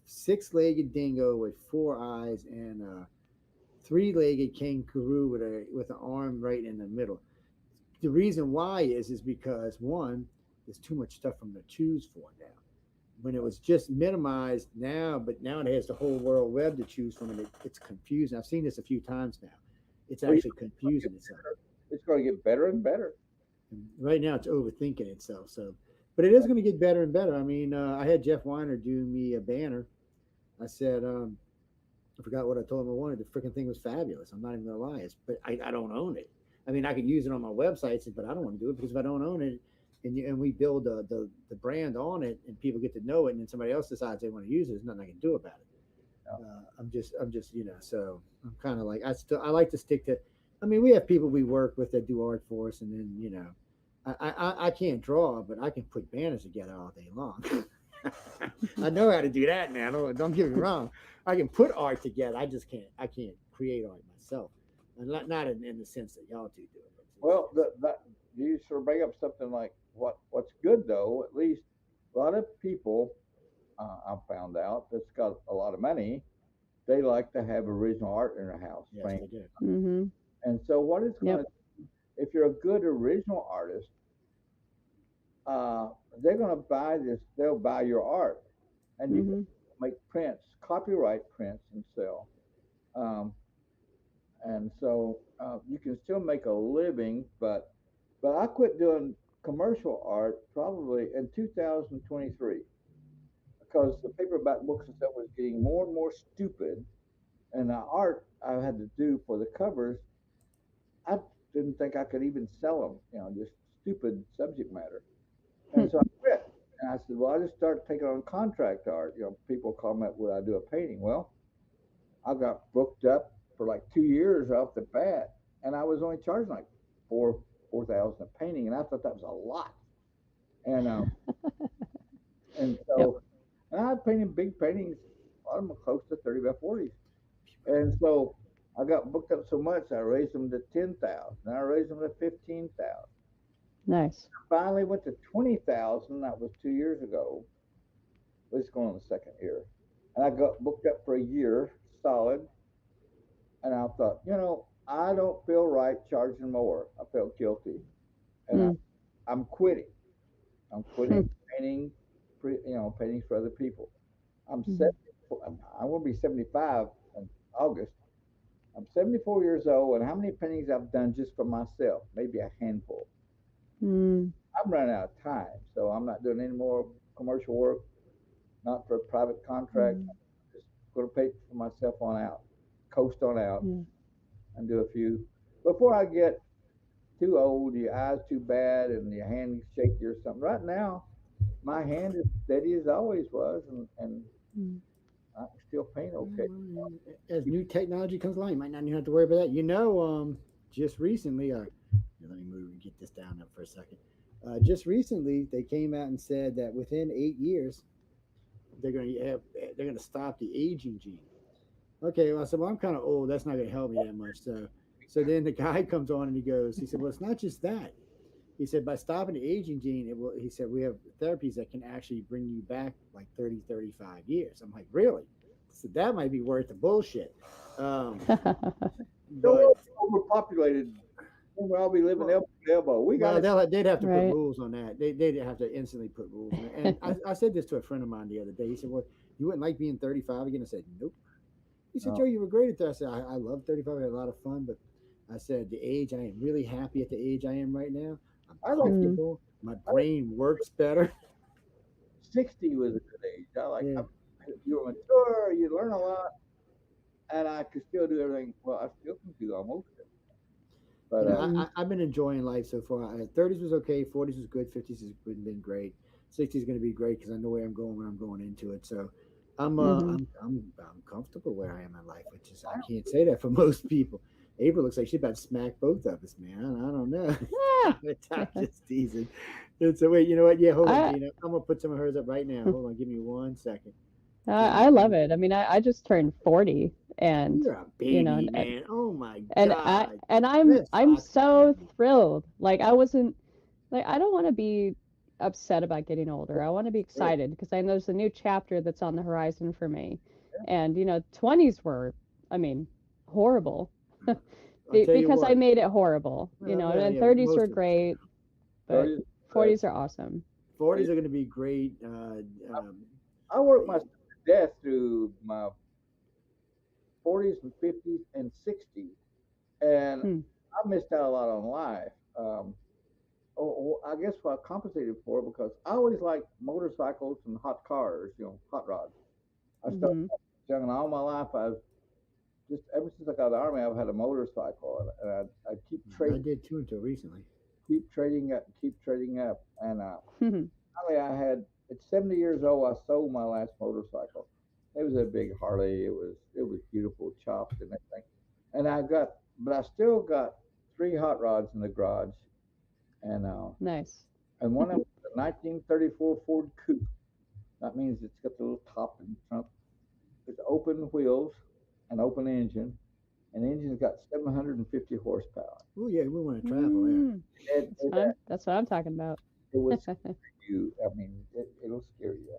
six-legged dingo with four eyes and a three-legged kangaroo with an arm right in the middle. The reason why is because one, there's too much stuff from to choose for now. When it was just minimized now, but now it has the whole world web to choose from, and it's confusing. I've seen this a few times now. It's well, actually confusing itself. it's going to get better and better. And right now, it's overthinking itself. So, but it is going to get better and better. I mean, I had Jeff Weiner do me a banner. I said, I forgot what I told him I wanted. The freaking thing was fabulous. I'm not even gonna lie. But I don't own it. I mean, I could use it on my websites, but I don't want to do it because if I don't own it, and we build the brand on it, and people get to know it, and then somebody else decides they want to use it, there's nothing I can do about it. I'm just so I'm kind of like I like to stick to. I mean, we have people we work with that do art for us, and then I can't draw, but I can put banners together all day long. I know how to do that now. Don't get me wrong. I can put art together. I can't create art myself. And not in the sense that y'all two do it. Well, that you sort of bring up something like what's good though. At least a lot of people I've found out that's got a lot of money. They like to have original art in their house. Yes, Framed. they do. Mm-hmm. And so what it's going Yep. to, if you're a good original artist, they're going to buy this. They'll buy your art, and you Mm-hmm. can make prints, copyright prints, and sell. Um, and so you can still make a living, but I quit doing commercial art probably in 2023 because the paperback books and stuff was getting more and more stupid, and the art I had to do for the covers, I didn't think I could even sell them. Just stupid subject matter. And so I quit. And I said, well, I just started taking on contract art. People call me up, would I do a painting? Well, I got booked up for like 2 years off the bat, and I was only charging like four thousand a painting, and I thought that was a lot. And and Yep. so and I painted big paintings, a lot of them close to 30 by 40s. And so I got booked up so much, I raised them to 10,000. Then I raised them to 15,000. Nice. Finally went to 20,000. That was 2 years ago. It's going on the second year, and I got booked up for a year solid. And I thought, I don't feel right charging more. I felt guilty, and Mm. I'm quitting. I'm quitting Mm. painting, paintings for other people. I'm Mm. 70. I'm going to be 75 in August. I'm 74 years old, and how many paintings I've done just for myself? Maybe a handful. Mm. I'm running out of time, so I'm not doing any more commercial work, not for a private contract. Mm. Just going to paint for myself on out, coast on out, Yeah. and do a few. Before I get too old, your eyes too bad, and your hand shaky or something. Right now, my hand is steady as always was, and Mm. I can still paint okay. As new technology comes along, you might not even have to worry about that. Just recently, let me move me get this down for a second. Just recently, they came out and said that within 8 years, they're going to stop the aging gene. Okay, well, I said, well, I'm kind of old. That's not going to help me that much. So then the guy comes on and he said, well, it's not just that. He said, by stopping the aging gene, he said, we have therapies that can actually bring you back like 30, 35 years. I'm like, really? So that might be worth the bullshit. So But overpopulated. I'll be living elbow to elbow. We got they'd have to put Right. rules on that. They'd have to instantly put rules on it. And I said this to a friend of mine the other day. He said, well, you wouldn't like being 35 again? I said, nope. He said, No. Joe, you were great at that. I said, I love 35. I had a lot of fun. But I said, the age, I am really happy at the age I am right now. I I'm like comfortable. My brain works better. 60 was a good age. Yeah. You were mature, you learn a lot, and I could still do everything. Well, I still can do almost it. But You know, I've been enjoying life so far. 30s was okay, 40s was good, 50s has been great, 60s is going to be great because I know where I'm going when I'm going into it. So I'm comfortable where I am in life, which is I can't say that for most people. April looks like she's about to smack both of us, man. I don't know. I'm just teasing. And so wait, you know what? Yeah, hold on, Gina. I'm gonna put some of hers up right now. Hold on, give me 1 second. I love it. I mean, I just turned 40, and You're a baby, you know, man. Oh my and god. I'm That's so awesome. thrilled. Like I wasn't like I don't want to be upset about getting older. I want to be excited because I know there's a new chapter that's on the horizon for me. And 20s were, I mean, horrible. I'll tell you Because I what. made it horrible, and Yeah, 30s were most of us. great, but 40s are awesome. 40s are going to be great. I worked myself to death through my 40s and 50s and 60s, and Hmm. I missed out a lot on life. I guess what I compensated for because I always liked motorcycles and hot cars, hot rods. I started Hmm. young, and all my life I've just ever since I got out of the army, I've had a motorcycle, and I I did too until recently. keep trading up, keep trading up, and Hmm. finally I had at 70 years old, I sold my last motorcycle. It was a big Harley. It was beautiful, chopped and everything, and but I still got three hot rods in the garage, and Nice. one of them was a 1934 Ford Coupe. That means it's got the little top and trunk. It's open wheels, an open engine. And the engine's got 750 horsepower. Oh yeah, we want to travel there. Mm, that's fun. That's what I'm talking about. It will scare you. I mean, it'll scare you.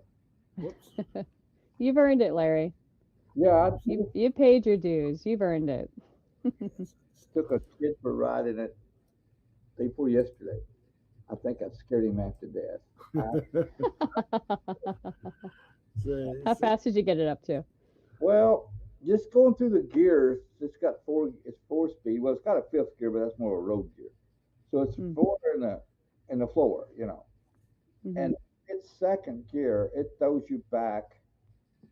Whoops. You've earned it, Larry. Yeah, You paid your dues. You've earned it. took a kid for a ride in it day before yesterday. I think I scared him half to death. How fast did you get it up to? Well, just going through the gears, it's four speed. Well, it's got a fifth gear, but that's more a road gear. So it's four in the floor, Mhm. And its second gear, it throws you back.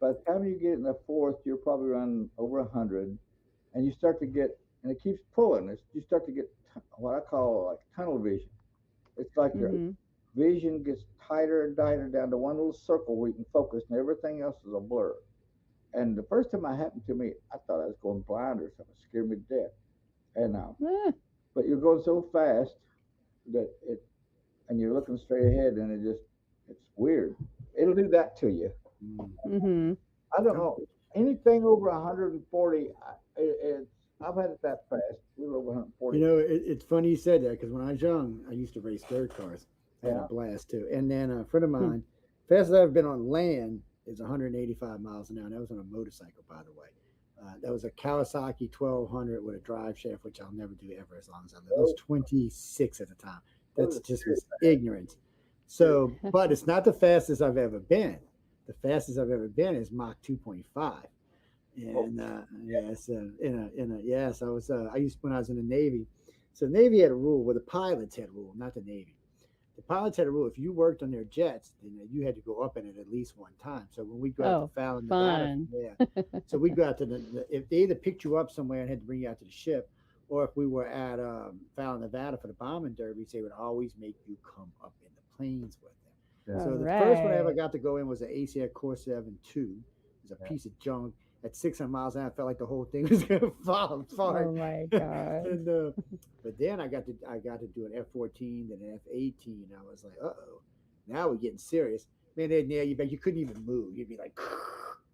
By the time you get in the fourth, you're probably running over 100, and you start to get, and it keeps pulling. You start to get what I call like tunnel vision. It's like your Mhm. vision gets tighter and tighter down to one little circle where you can focus, and everything else is a blur. And the first time it happened to me, I thought I was going blind or something. It scared me to death. And Ah, but you're going so fast that and you're looking straight ahead, and it's weird. It'll do that to you. mhm. I don't know anything over 140. I've had it that fast, a little over 140. It's funny you said that because when I was young, I used to race dirt cars. I had a blast too. And then a friend of mine, fastest I've ever been on land is 185 miles an hour. That was on a motorcycle, by the way. That was a Kawasaki 1200 with a drive shaft, which I'll never do ever as long as I live. I was 26 at the time. That's just was ignorance. So, but it's not the fastest I've ever been. The fastest I've ever been is Mach 2.5. And yes, yes, I used when I was in the Navy. So the Navy had a rule, well, the pilots had a rule, not the Navy. The pilots had a rule: if you worked on their jets, then you had to go up in it at least one time. So when we go out to Fallon, Nevada, Fun. so we go out to if they either picked you up somewhere and had to bring you out to the ship, or if we were at Fallon, Nevada for the bombing derbies, they would always make you come up in the planes with them. So the first one I ever got to go in was the ACF Core 7 2. It was a piece of junk. at 600 miles an hour. I felt like the whole thing was going to fall apart. Oh my god. And but then I got to do an F-14, then an F-18. I was like, uh-oh, now we're getting serious. Man, they'd nail you back. You couldn't even move. You'd be like,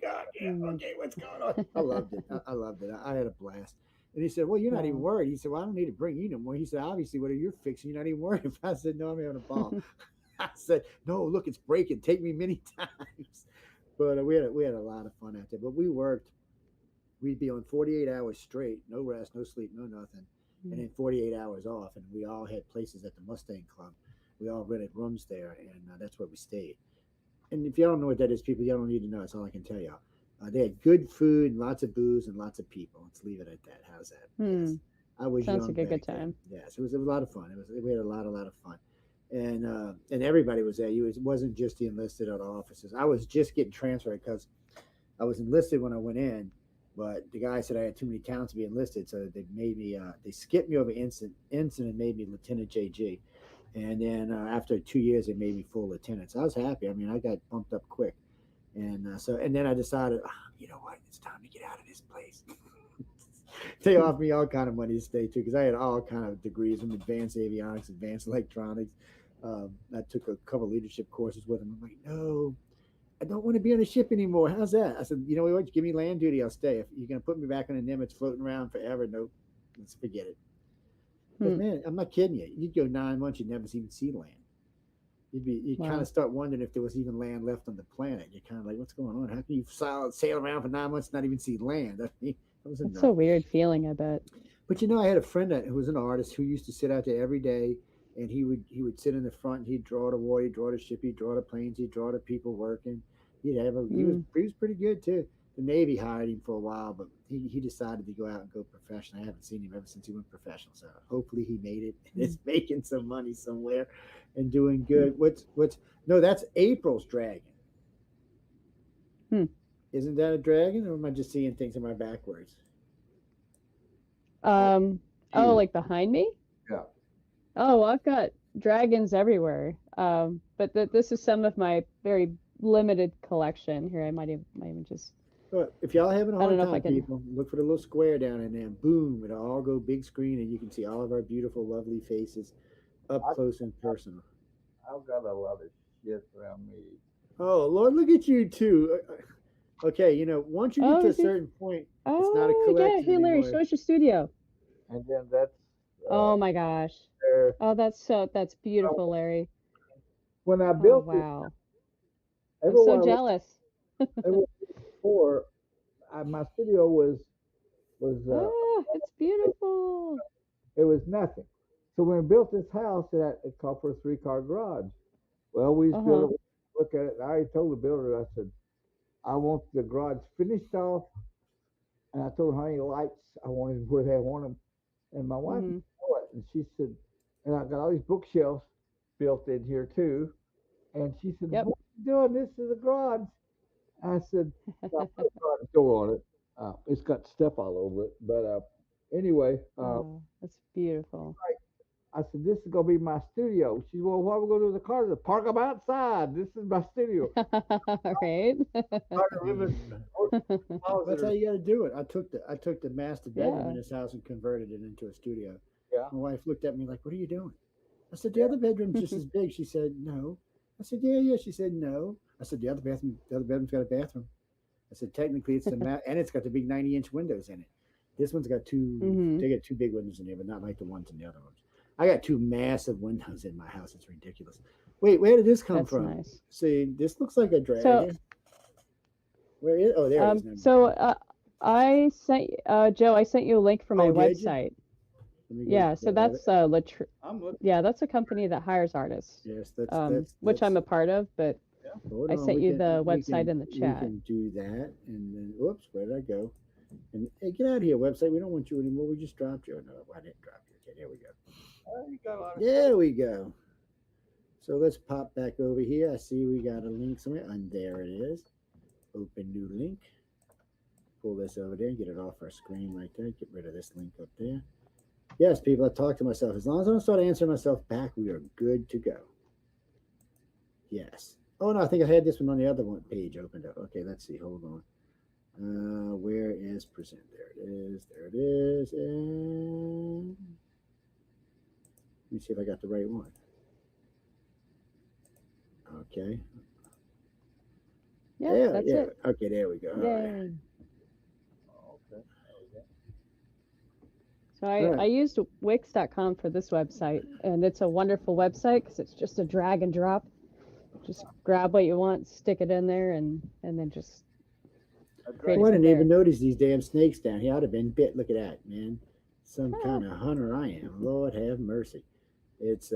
God, yeah, okay, what's going on? I loved it. I loved it. I had a blast. And he said, well, you're not even worried. He said, well, I don't need to bring you no more. He said, obviously, whatever you're fixing, you're not even worried. I said, no, I'm having a ball. I said, no, look, it's breaking. Take me many times. But we had a lot of fun out there. But we worked. We'd be on 48 hours straight, no rest, no sleep, no nothing, and then 48 hours off. And we all had places at the Mustang Club. We all rented rooms there, and that's where we stayed. And if you don't know what that is, people, you don't need to know. That's all I can tell y'all. They had good food and lots of booze and lots of people. Let's leave it at that. How's that? Yes. I was Sounds young like a good back then. time. Yes, it was a lot of fun. We had a lot of fun, and everybody was there. It wasn't just the enlisted or the officers. I was just getting transferred because I was enlisted when I went in, but the guy said I had too many talents to be enlisted, so they made me. They skipped me over instant and made me Lieutenant JG, and then after 2 years, they made me full lieutenant. So I was happy. I mean, I got bumped up quick. And then I decided, you know what? It's time to get out of this place. They offered me all kind of money to stay too, because I had all kind of degrees from advanced avionics, advanced electronics. I took a couple leadership courses with them. I'm like, no, I don't want to be on a ship anymore. How's that? I said, you know what? Give me land duty. I'll stay. If you're going to put me back on a Nimitz floating around forever, nope. Let's forget it. But man, I'm not kidding you. You'd go 9 months, you'd never even see land. You'd kind of start wondering if there was even land left on the planet. You're kind of like, what's going on? How can you sail around for 9 months and not even see land? I mean, that was It's a weird feeling, I bet. But I had a friend who was an artist who used to sit out there every day, and he would sit in the front. And he'd draw the water, he'd draw the ship, he'd draw the planes, he'd draw the people working. He was pretty good too. The Navy hired him for a while, but he decided to go out and go professional. I haven't seen him ever since he went professional. So hopefully he made it and is making some money somewhere and doing good. No, that's April's dragon. Isn't that a dragon, or am I just seeing things in my backwards? Like behind me? Yeah. Oh, I've got dragons everywhere. But this is some of my very limited collection. Here, I might even just. Well, if y'all having a hard time, can... people, look for the little square down in there. Boom! It'll all go big screen, and you can see all of our beautiful, lovely faces up close and personal. I've got a lot of shit around me. Oh Lord, look at you too. Okay, once you get to a certain point, it's not a collection. Yeah. Hey, Larry, anymore. show us your studio. And then that's. Oh my gosh. Oh, that's beautiful, Larry. When I built wow. it, I'm so jealous. Before, my studio was. It's beautiful. It was nothing. So when we built this house, it called for a 3-car garage. Well, we built it. Look at it. I already told the builder. I said, I want the garage finished off, and I told her how many lights I wanted, where they want them. And my wife saw it, and she said, and I got all these bookshelves built in here too. And she said, what are you doing? This is a garage. I said, I put a garage door on it. It's got stuff all over it. But anyway. That's beautiful. I said, this is going to be my studio. She said, well, what are we going to do with the cars? Park them outside. This is my studio. Right. That's how you got to do it. I took the master bedroom in this house and converted it into a studio. Yeah. My wife looked at me like, what are you doing? I said, the other bedroom's just as big. She said, no. I said, yeah. She said, no. I said, the other bedroom's got a bathroom. I said, technically it's and it's got the big 90-inch windows in it. This one's got two, they got two big windows in there, but not like the ones in the other ones. I got two massive windows in my house. It's ridiculous. Wait, where did this come from? Nice. See, this looks like a dragon. Where is? Oh, there it is. So I sent Joe. I sent you a link for my website. Yeah, so that's that's a company that hires artists. Yes, which I'm a part of, but I sent you the website in the chat. We can do that, and then oops, where did I go? And hey, get out of here, website. We don't want you anymore. We just dropped you. No, I didn't drop you. Okay, there we go. There we go. So let's pop back over here. I see we got a link somewhere, and there it is. Open new link. Pull this over there and get it off our screen right there. Get rid of this link up there. Yes, people, I talk to myself. As long as I don't start answering myself back, we are good to go. Yes. Oh, no, I think I had this one on the other one page opened up. Okay, let's see. Hold on. Where is present? There it is. There it is. And let me see if I got the right one. Okay. Yeah, Yeah, that's yeah. it. Okay, there we go. All right. Yay. Oh, okay. There we go. So All I right. used Wix.com for this website, and it's a wonderful website because it's just a drag and drop. Just grab what you want, stick it in there, and then just That's create right. Well, it I from didn't even there. notice these damn snakes down here. I'd have been bit. Look at that, man. Some Ah, kind of hunter I am. Lord have mercy. It's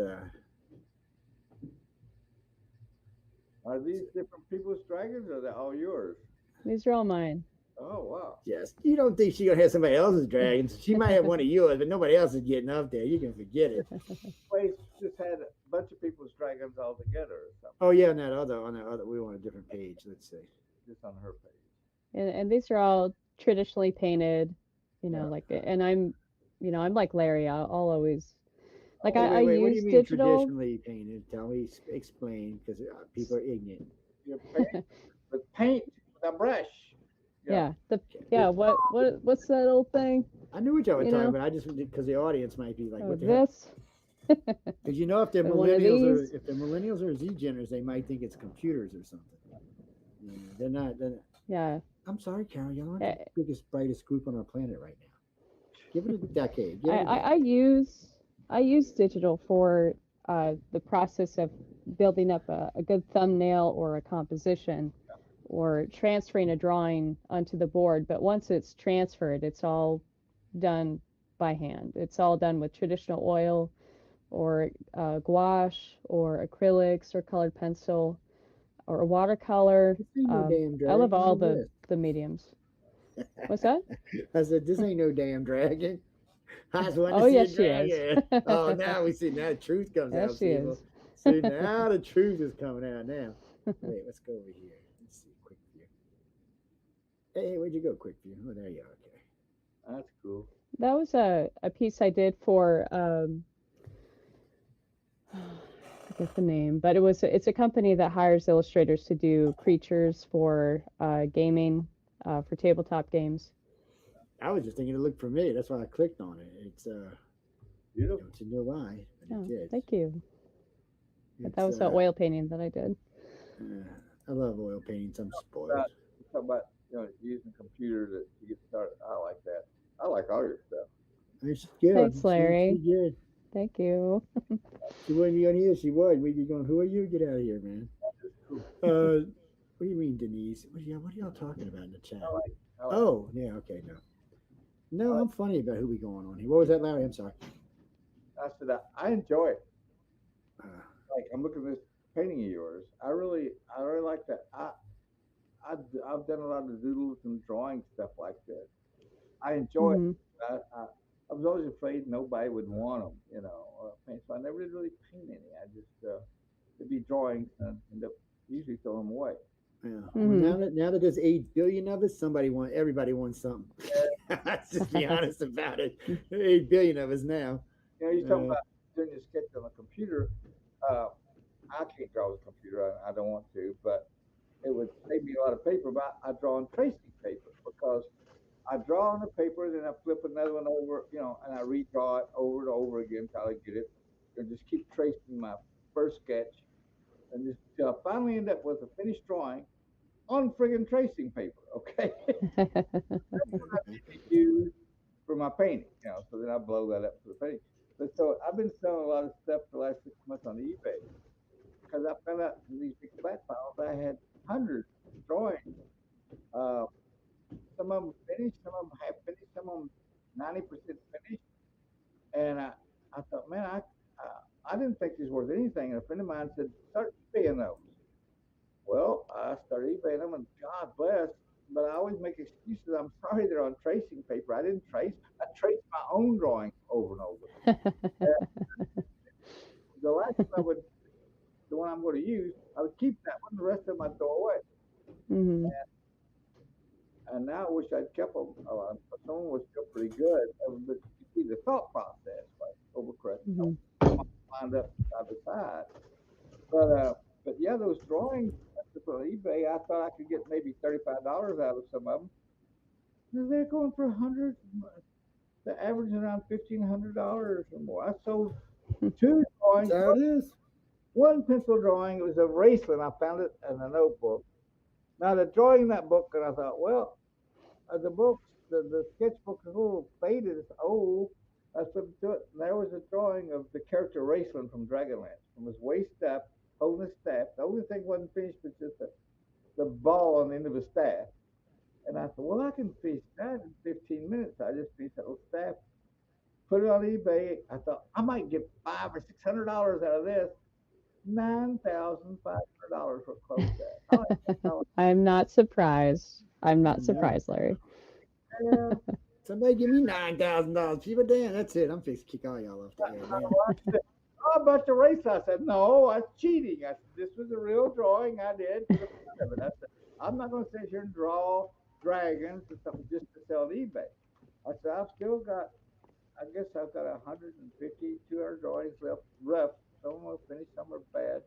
Are these different people's dragons, or are they all yours? these are all mine. Oh, wow. yes. You don't think she's gonna have somebody else's dragons? She might have one of yours, but nobody else is getting up there. You can forget it. Wait, just had a bunch of people's dragons all together or something, Oh yeah, on that other, we were on a different page. Let's see. just on her page. And these are all traditionally painted, Yeah. like, and I'm like Larry. I'll always like Wait, Oh, I wait, wait. What do you use mean digital. traditionally painted? Tell me, explain, because people are ignorant. you're painting with paint with a brush. You know, Yeah, the Okay. yeah. What's that old thing? I knew what y'all were You talking know, about. I just because the audience might be like, oh, "What the hell?" this Because you know, and one of these. if they're millennials or Z-Geners, they might think it's computers or something. You know, they're not. Yeah, I'm sorry, Carol. Y'all aren't the I, biggest, brightest group on our planet right now. Give it a decade. Give I it a I decade. use digital for the process of building up a good thumbnail or a composition or transferring a drawing onto the board. But once it's transferred, it's all done by hand. It's all done with traditional oil or gouache or acrylics or colored pencil or watercolor. This ain't no damn I love dragon. all What is the mediums. this? What's that? I said, "This ain't no damn dragon." I just wanted to Oh, see a yes, she is. dragon. Oh, now we see. Now the truth comes Yes, out, she people. is. See, now the truth is coming out now. Wait, let's go over here. Let's see. Quick view. Hey, where'd you go, quick view? Oh, there you are. Okay. that's cool. That was a piece I did for I forget the name, but it's a company that hires illustrators to do creatures for gaming, for tabletop games. I was just thinking it looked familiar. That's why I clicked on it. Beautiful. Don't you know why? But it Oh, did. thank you. That It's was an oil painting that I did. I love oil paintings. I'm spoiled. About, you talk about using computers that you get started. I like that. I like all your stuff. She's good. Thanks, She Larry. good. Thank you. She wouldn't be on here. She would. We'd be going. Who are you? Get out of here, man. It's cool. What do you mean, Denise? What are y'all talking about in the chat? I like. I like. Oh, yeah. Okay, no. I, No, like, I'm funny about who we going on here. What was that, Larry? I'm sorry. I said I enjoy it. Uh, Like I'm looking at this painting of yours. I really like that. I've done a lot of doodles and drawing stuff like this. I enjoy it. Hmm. I was always afraid nobody would want them, paint. So I never did really paint any. I just it'd be drawings and end up usually throwing them away. yeah. Well, Hmm. now that there's 8 billion of us, everybody wants something. Let's just be honest about it. 8 billion of us now. You talk Uh, about doing your sketch on a computer. Uh, I can't draw with a computer. I don't want to, but it would save me a lot of paper. But I draw on tracing paper because I draw on the paper, then I flip another one over, and I redraw it over and over again until I get it, and just keep tracing my first sketch, and just till I finally end up with a finished drawing on friggin' tracing paper. Okay, that's what I need to use for my painting. So then I blow that up for the painting. But so I've been selling a lot of stuff the last 6 months on eBay because I found out in these big flat files I had hundreds of drawings. Uh, some of them finished, some of them half finished, some of them 90% finished. And I thought, man, I didn't think these worth anything. And a friend of mine said, start eBaying those. Well, I started eBaying them, and God bless. But I always make excuses. I'm sorry they're on tracing paper. I didn't trace. I traced my own drawings over and over. Uh, the last one the one I'm going to use, I would keep that one. The rest of them I'd throw away. Hmm. And now I wish I'd kept them. Some of them were still pretty good. But you see the thought process, like overcorrect. Hmm. Lined up side by side. But yeah, those drawings I took on eBay, I thought I could get maybe $35 out of some of them. They're going for hundreds. The average around $1,500 or more. I sold two That's drawings. how it is. One pencil drawing, it was a Raceland. I found it in a notebook. Now the drawing in that book, and I thought, well, the books, the sketchbook is a little faded, it's old. I flipped to it, and there was a drawing of the character Raceland from Dragonlance, from his waist up, holding his staff. The only thing wasn't finished was just the ball on the end of his staff. And I thought, well, I can finish that in 15 minutes. I just finished that little staff, put it on eBay. I thought I might get $500 or $600 out of this. $9,500 for close that. Oh, I'm not surprised. I'm I not know. surprised, Larry. yeah. Somebody give me $9,000 cheaper. Damn, that's it. I'm fixing to kick all y'all off the air, man. Oh, about the race. I said, no, that's cheating. I said, this was a real drawing I did for the fun of it. I said, I'm not going to sit here and draw dragons or something just to sell on eBay. I said, I've still got, I guess I've got 150, 200 drawings left, rough. Some of them are finished, some are bad,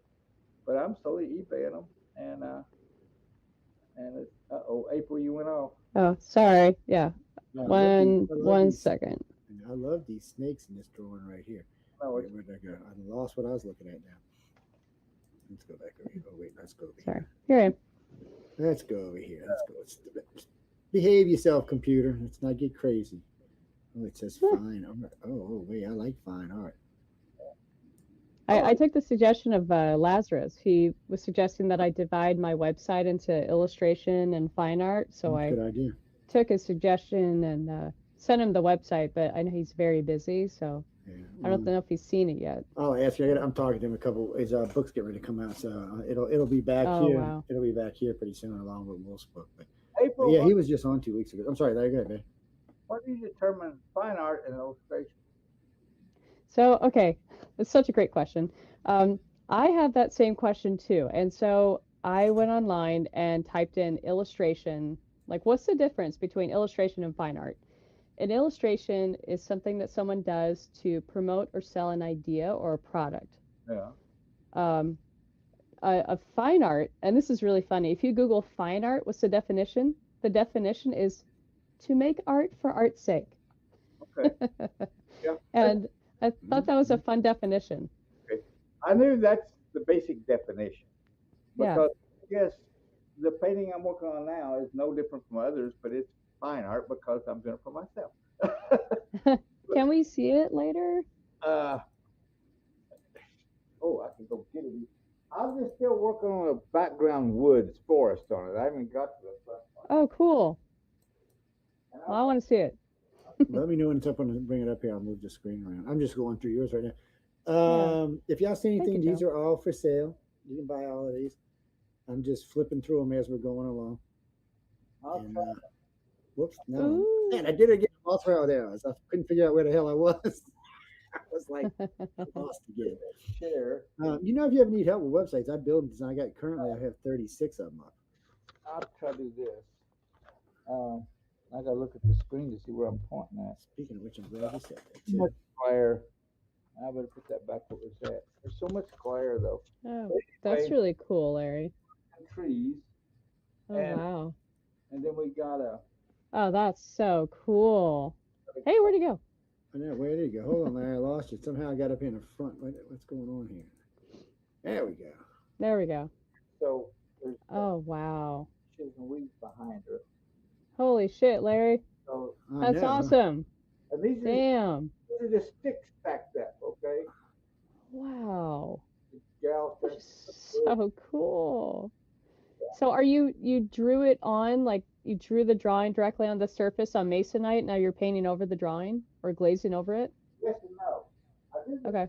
but I'm slowly eBaying them. And it's, uh-oh, April, you went off. Oh, sorry. Yeah. No, I love One I love one these. second. I love these snakes in this drawing right here. No, Wait, it's, where'd I go? I lost what I was looking at now. Let's go back over here. Oh wait, let's go over Sorry. here. Here I am. Let's go over here. Let's go. Behave yourself, computer. Let's not get crazy. Oh, it says Yeah. fine art. Oh, wait, I like fine art. I took the suggestion of Lazarus. He was suggesting that I divide my website into illustration and fine art. So I Good idea. took his suggestion and sent him the website, but I know he's very busy, so Yeah. I don't know if he's seen it yet. I'll ask you. I'm talking to him a couple. His books get ready to come out, so it'll be back Oh, here. wow. It'll be back here pretty soon, along with Wolf's book. But April, yeah, he was just on 2 weeks ago. I'm sorry. There you go, man. what do you determine fine art and illustration? So, okay, it's such a great question. I had that same question too. And so I went online and typed in illustration. Like, what's the difference between illustration and fine art? An illustration is something that someone does to promote or sell an idea or a product. Yeah. Um, a fine art, and this is really funny. If you Google fine art, what's the definition? The definition is to make art for art's sake. Okay. Yeah. And I thought that was a fun definition. Okay. I knew that's the basic definition. Yeah. Because yes, the painting I'm working on now is no different from others, but it's fine art because I'm doing it for myself. Can we see it later? uh, oh, I can go get it. I'm just still working on a background woods forest on it. I haven't got to the front part. Oh, cool. And Well, I want to see it. Let me know when it's up. When I bring it up here, I'll move the screen around. I'm just going through yours right now. If y'all see Thank anything, you, these Joe. are all for sale. You can buy all of these. I'm just flipping through them as we're going along. I'll And, try. whoops, no, Ooh. man, I did it again. I lost where there I was. I couldn't figure out where the hell I was. I was like lost again. Share. You know, if you ever need help with websites, I build and design. I have 36 of them up. I'll try to do this. I gotta look at the screen to see where I'm pointing at. Speaking of which, I'm glad you said that Too too. much glare. I better put that back where it was at. There's so much glare though. Oh, that's Anyway, really cool, Larry. and trees, Oh, And- wow. and then we got a. Oh, that's so cool. Hey, where'd he go? I know, where did you go? Hold on, Larry, I lost you. Somehow I got up here in the front. What's going on here? There we go. There we go. So there's Oh, wow. bushes and weeds behind her. Holy shit, Larry. So I That's know, huh? awesome. and these Damn. are the sticks stacked up. Okay. Wow. Gal, That's so cool. So are you drew it on, like you drew the drawing directly on the surface on masonite, now you're painting over the drawing or glazing over it? yes and no. I did. Okay.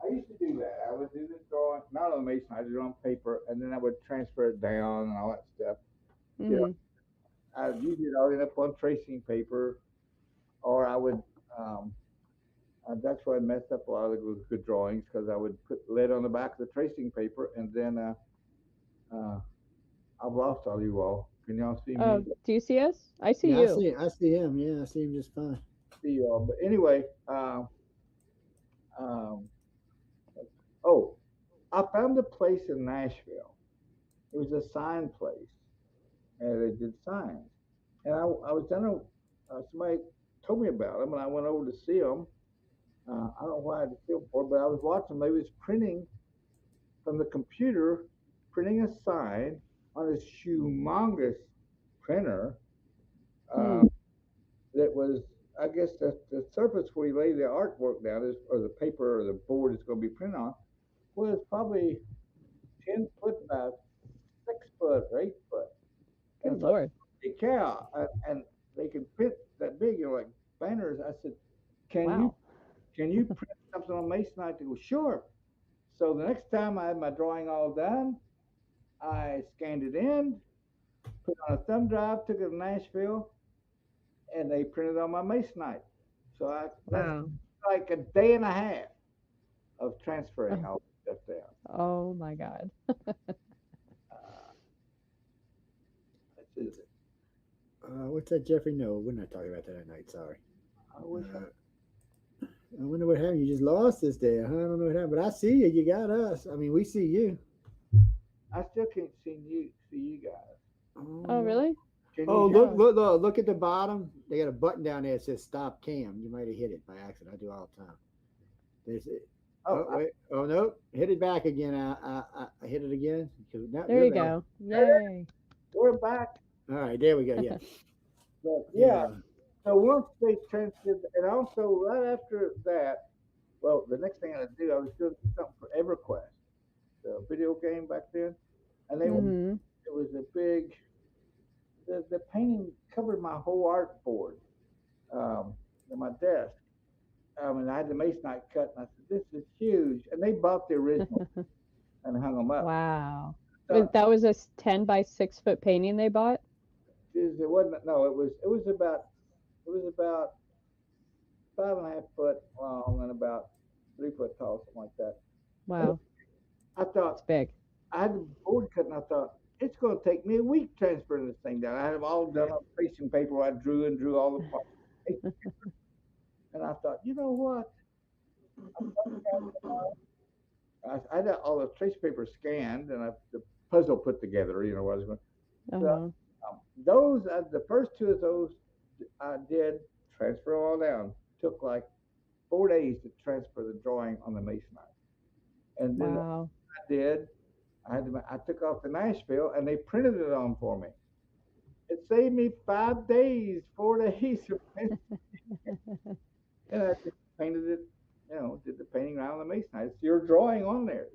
I used to do that. I would do the drawing, not on mason. I did it on paper, and then I would transfer it down and all that stuff. Hmm. I'd usually all end up on tracing paper, or I would. That's why I messed up a lot of the good drawings because I would put lead on the back of the tracing paper, and then I've lost all you all. Can y'all see me? Oh, do you see us? I see Yeah, you. I see him. Yeah, I see him just fine. See you all. But anyway, oh, I found a place in Nashville. It was a sign place, and they did signs. And I was down there, somebody told me about them, and I went over to see them. I don't know why I had to see them for, but I was watching. They was printing from the computer, printing a sign on this humongous printer uh, Hmm. that was, I guess, the surface where you lay the artwork down is, or the paper or the board is going to be printed on, was probably 10 foot by 6 foot or 8 foot. And Good so, Lord. holy cow, and they can print that big, like banners. I said, can you Wow. can you print something on masonite? They go, sure. So the next time I had my drawing all done, I scanned it in, put it on a thumb drive, took it to Nashville, and they printed on my masonite. So that's Wow. like a day and a half of transferring Oh, all that stuff down. oh my God. Uh, that's it. What's that, Jeffrey? No, we're not talking about that at night. Sorry. I wish Uh, I wonder what happened. You just lost us there, huh? I don't know what happened, but I see you. You got us. I mean, we see you. I still can't see you guys. Oh Oh, no. really? Can Oh, you hear? look, Oh, look, look, look at the bottom. They got a button down there that says "Stop Cam." You might have hit it by accident. I do all the time. There's it. Oh, Oh wait. Oh no. Hit it back again. I hit it again. No, there you're you back. go. Yay. we're back. All right. There we go. Yeah. But yeah, Yeah. so once they transferred, and also right after that, well, the next thing I had to do, I was doing something for EverQuest, the video game back then, and they Mm-hmm. it was a big. The painting covered my whole artboard, on my desk. And I had the masonite cut, and I said, "This is huge." And they bought the original and hung them up. Wow. So That was a 10 by 6 foot painting they bought? it wasn't. No, it was about 5.5 foot long and about 3 foot tall, something like that. And Wow. I thought It's big. I had the board cut, and I thought it's going to take me a week transferring this thing down. I had them all done on tracing paper. I drew and drew all the parts, and I thought, you know what? I had all the trace paper scanned and the puzzle put together. What I was going. So, Uh-huh. those the first two of those I did transfer all down. Took like 4 days to transfer the drawing on the masonite, and then Wow. I did. I took off to Nashville and they printed it on for me. It saved me 5 days, 4 days of print, and I just painted it. Did the painting around the masonite. It's your drawing on there.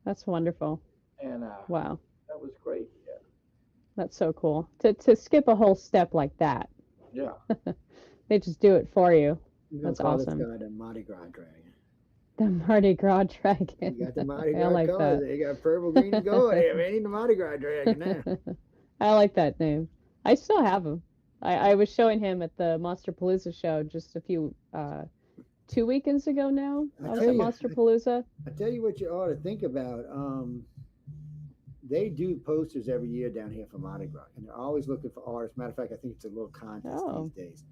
That's wonderful. And Wow. that was great. Yeah, That's so cool. To skip a whole step like that. yeah. They just do it for you. We're gonna That's call this awesome. guy the Mardi Gras Dragon. The Mardi Gras You dragon. got the Mardi I Gras like colors. that. You got purple, green, and gold. Hey, man, he's the Mardi Gras Dragon now. I like that name. I still have him. I was showing him at the Monsterpalooza show just a few 2 weekends ago now. I I was tell at you, Monsterpalooza. I tell you what you ought to think about. They do posters every year down here for Mardi Gras, and they're always looking for artists. Matter of fact, I think it's a little contest Oh. these days.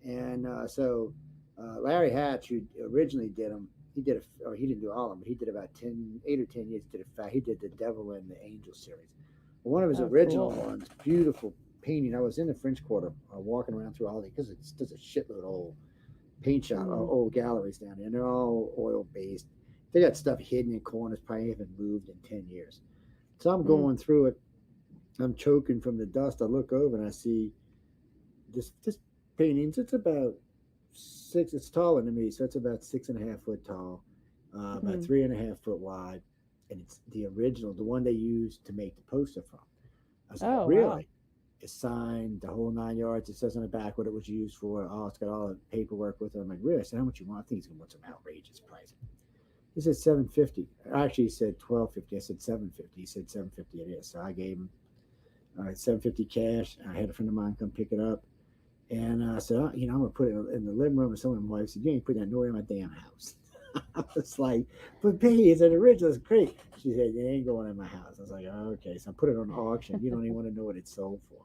And so Larry Hatch, who originally did them, he did or he didn't do all of them, but he did about 8 or 10 years. He did the Devil and the Angel series. One of his Oh, original cool. ones, beautiful painting. I was in the French Quarter walking around through all these because it's just a shitload of old paint shop, Mm. old galleries down there, and they're all oil based. They got stuff hidden in corners, probably haven't moved in 10 years. So I'm Mm. going through it. I'm choking from the dust. I look over and I see this paintings. It's about six. It's taller than me, so it's about 6.5 foot tall, about Mhm. 3.5 foot wide, and it's the original, the one they used to make the poster from. I was like, Oh, wow. really? It's signed, the whole 9 yards. It says on the back what it was used for. Oh, it's got all the paperwork with it. I'm like, really? I said, how much you want? I think he's gonna want some outrageous price. He said $750. Actually, he said $1250. I said $750. He said $750 it is. So I gave him $750 cash. I had a friend of mine come pick it up, and I said, I'm gonna put it in the living room. And someone, my wife said, you ain't putting that nowhere in my damn house. I was like, but babe, it's an original. It's great. She said, it ain't going in my house. I was like, oh, okay. So I put it on auction. You don't even want to know what it sold for.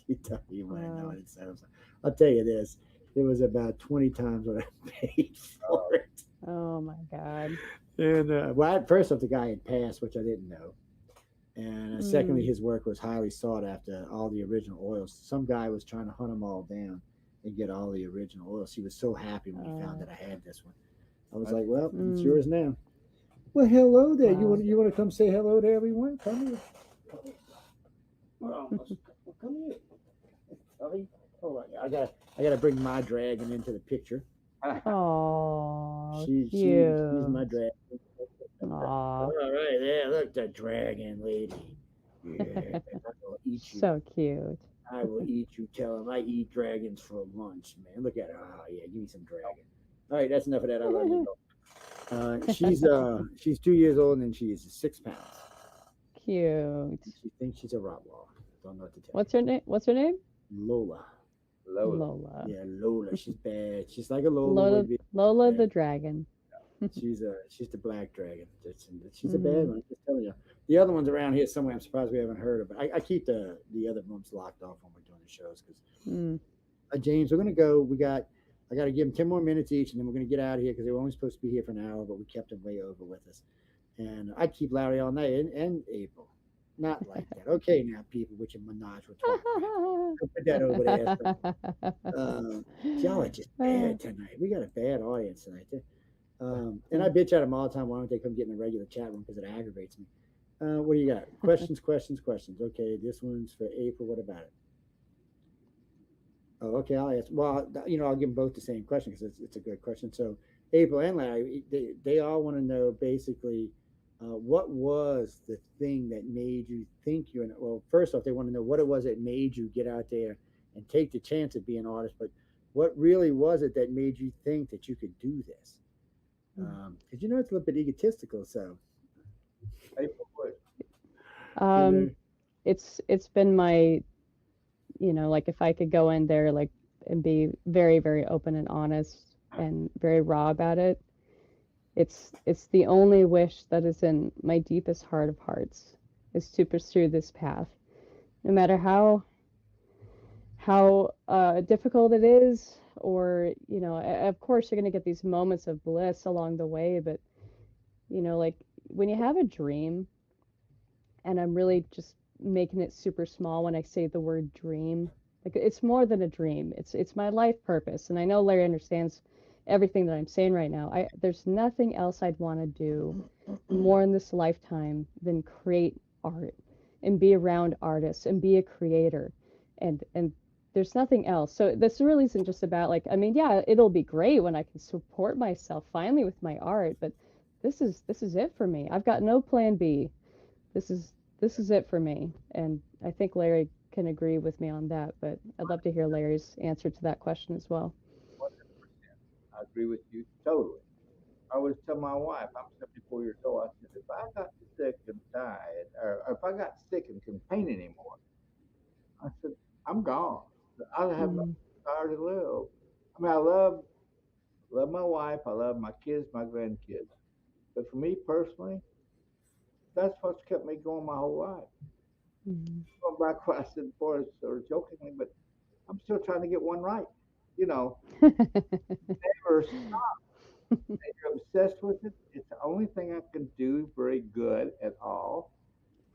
You tell me you want to know Wow. what it sold for. I'll tell you this. It was about 20 times what I paid for it. Oh my God. And well, at first off, the guy had passed, which I didn't know. And secondly, Mm. his work was highly sought after. All the original oils. Some guy was trying to hunt them all down and get all the original oils. He was so happy when he found Uh, that I had this one. I was That's like, "Well, it's mm. yours now." Well, hello there. Wow. You want to come say hello to everyone? Come here. We're almost. Well, come here, Ellie. Hold on. I gotta bring my dragon into the picture. Oh, She's my cute. dragon. Aw. All right, there. Look, the dragon lady. Yeah, I will eat you. So cute. I will eat you. Tell him I eat dragons for lunch, man. Look at her. Oh yeah, give me some dragon. All right, that's enough of that. I love you. She's 2 years old and she's 6 pounds. Cute. She thinks she's a Rottweiler. Don't know what to tell you. What's her name? What's her name? Lola. Lola. Lola. Yeah, Lola. She's bad. She's like a Lola Lola. would be. Lola Bad. the dragon. She's the black dragon. She's a bad Hmm. one. I'm just telling you. The other ones around here somewhere. I'm surprised we haven't heard of. But I keep the other rooms locked off when we're doing the shows because Mm. James, we're gonna go. I got to give them 10 more minutes each, and then we're gonna get out of here because they were only supposed to be here for an hour, but we kept them way over with us. And I keep Larry all night and April. Not like that. Okay, now people with your menage with 12 crap. Don't put that over there. Um, y'all are just bad tonight. We got a bad audience tonight. And I bitch at them all the time. Why don't they come get in the regular chat room because it aggravates me. What do you got? Questions, questions, questions. Okay, this one's for April. What about it? Oh, okay. I'll ask. Well, I'll give them both the same question because it's a good question. So, April and Larry, they all want to know basically what was the thing that made you think you're. Well, first off, they want to know what it was that made you get out there and take the chance of being an artist. But what really was it that made you think that you could do this? Because it's a little bit egotistical. So, April Bush. you um, know, it's been my, like if I could go in there like and be very, very open and honest and very raw about it, it's the only wish that is in my deepest heart of hearts is to pursue this path. No matter how difficult it is, or of course you're going to get these moments of bliss along the way, but like when you have a dream, and I'm really just making it super small when I say the word dream. Like it's more than a dream. It's my life purpose. And I know Larry understands everything that I'm saying right now. There's nothing else I'd want to do more in this lifetime than create art and be around artists and be a creator. And there's nothing else. So this really isn't just about like, I mean, yeah, it'll be great when I can support myself finally with my art, but this is it for me. I've got no plan B. This is it for me. And I think Larry can agree with me on that, but I'd love to hear Larry's answer to that question as well. 100%. I agree with you totally. I always tell my wife, I'm 74 years old. I said, if I got sick and died, or if I got sick and couldn't paint anymore, I said, I'm gone. I have no Mm, desire to live. I mean, I love my wife. I love my kids, my grandkids. But for me personally, that's what's kept me going my whole life. mm. Going back to what I said before, sort of jokingly, but I'm still trying to get one right. You know, never you're obsessed with it. It's the only thing I can do very good at all.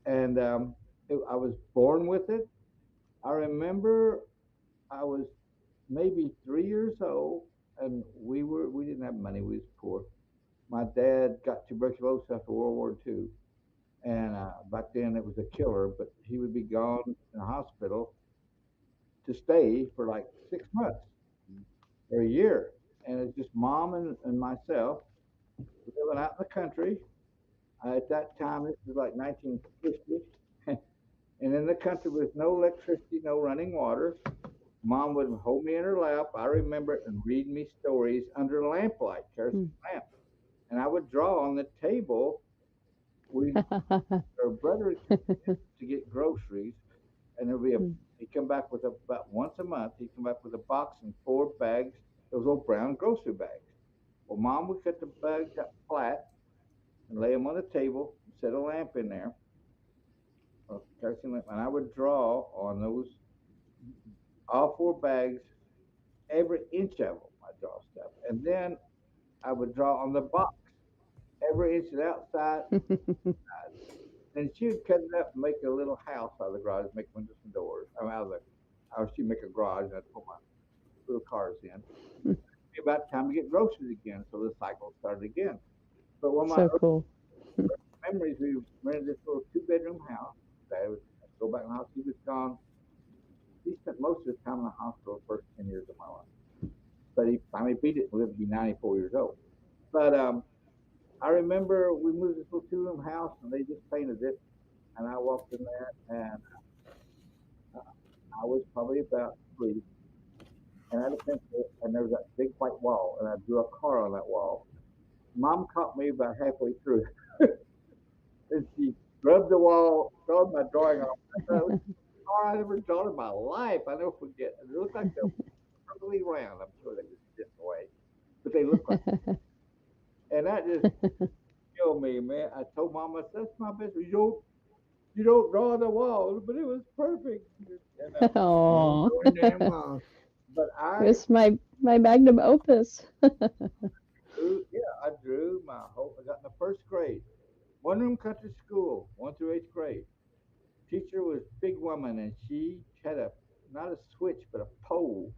And I was born with it. I remember I was maybe 3 years old, and we didn't have money. We was poor. My dad got tuberculosis after World War II, and back then it was a killer. But he would be gone in the hospital to stay for like 6 months or a year, and it's just mom and myself living out in the country. At that time, this was like 1950, and in the country with no electricity, no running water. Mom would hold me in her lap. I remember it and read me stories under a lamplight, kerosene Mm. lamp, and I would draw on the table. We Her brother would come to get groceries, and there'd be a. Mm. He'd come back with about once a month. He'd come back with a box and 4 bags, those old brown grocery bags. Well, Mom would cut the bags up flat and lay them on the table, and set a lamp in there, a kerosene lamp, and I would draw on those all 4 bags, every inch of them. I draw stuff, and then I would draw on the box, every inch of the outside. And she would cut it up and make a little house out of the garage, make windows and doors. I mean, or she'd make a garage and I'd put my little cars in. It'd be about time to get groceries again, so the cycle started again. But one of my So cool. memories, we rented this little 2-bedroom house. Dad would go back in the house. He was gone. He spent most of his time in the hospital the first 10 years of my life. But he finally beat it and lived to be 94 years old. But I remember we moved this little 2-room house and they just painted it. And I walked in there and I was probably about 3. And I had a pencil and there was that big white wall and I drew a car on that wall. Mom caught me about halfway through. And she rubbed the wall, throwing my drawing off. I thought it was car I never drawn in my life. I never forget. It looked like they were perfectly round. I'm sure they were this way, but they looked like. And that just killed me, man. I told Mom, I said, "That's my best. You don't draw on the wall, but it was perfect." And Oh, Going damn well. but I it's my magnum opus. I drew my whole. I got in the first grade, 1-room country school, 1 through 8th grade. Teacher was a big woman, and she had a not a switch but a pole,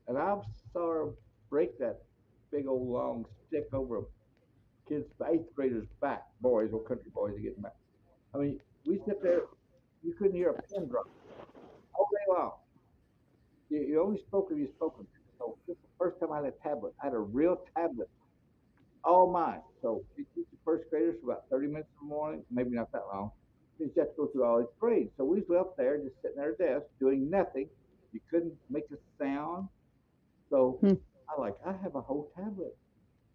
and I saw her break that big old long stick over a kid's 8th grader's back. Boys, or country boys, are getting back. I mean, we sit there, you couldn't hear a pin drop all day long. You only spoke if you spoke. So this is the first time I had a tablet. I had a real tablet, all mine. So she teach the first graders for about 30 minutes in the morning, maybe not that long. You just have to go through all these grades. So we was up there just sitting at our desk doing nothing. You couldn't make a sound. So I have a whole tablet.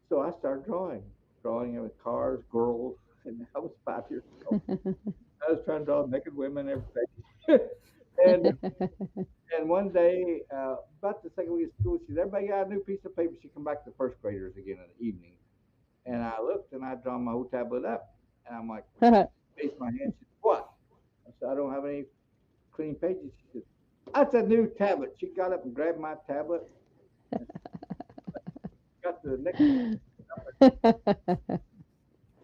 So I started drawing with cars, girls, and I was 5 years old. I was trying to draw naked women every day. and and one day, about the second week of school, she said, "Everybody got a new piece of paper." She come back to first graders again in the evening. And I looked and I drawn my whole tablet up. And I'm like, raised my hand. She said, "What?" I said, "I don't have any clean pages." She said, "That's a new tablet." She got up and grabbed my tablet, got to the next.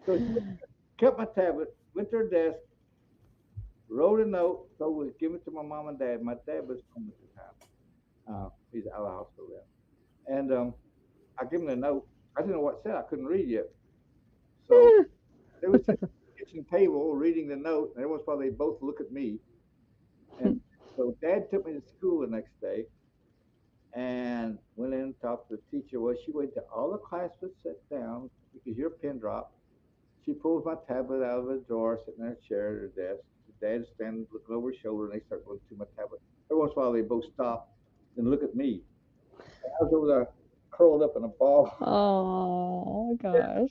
So she kept my tablet, went to her desk, wrote a note, so we give it to my mom and dad. My dad was home at the time. He's out of the hospital then. And I give him the note. I didn't know what it said. I couldn't read yet. So they was sitting at the kitchen table reading the note, and every once in a while they both look at me. And so Dad took me to school the next day and went in and talked to the teacher. Well, she waited till all the class was set down because your pin dropped. She pulls my tablet out of the drawer, sitting in her chair at her desk. Dad's standing looking over his shoulder, and they start going through my tablet. Every once in a while they both stop and look at me. And I was over there curled up in a ball. Oh gosh.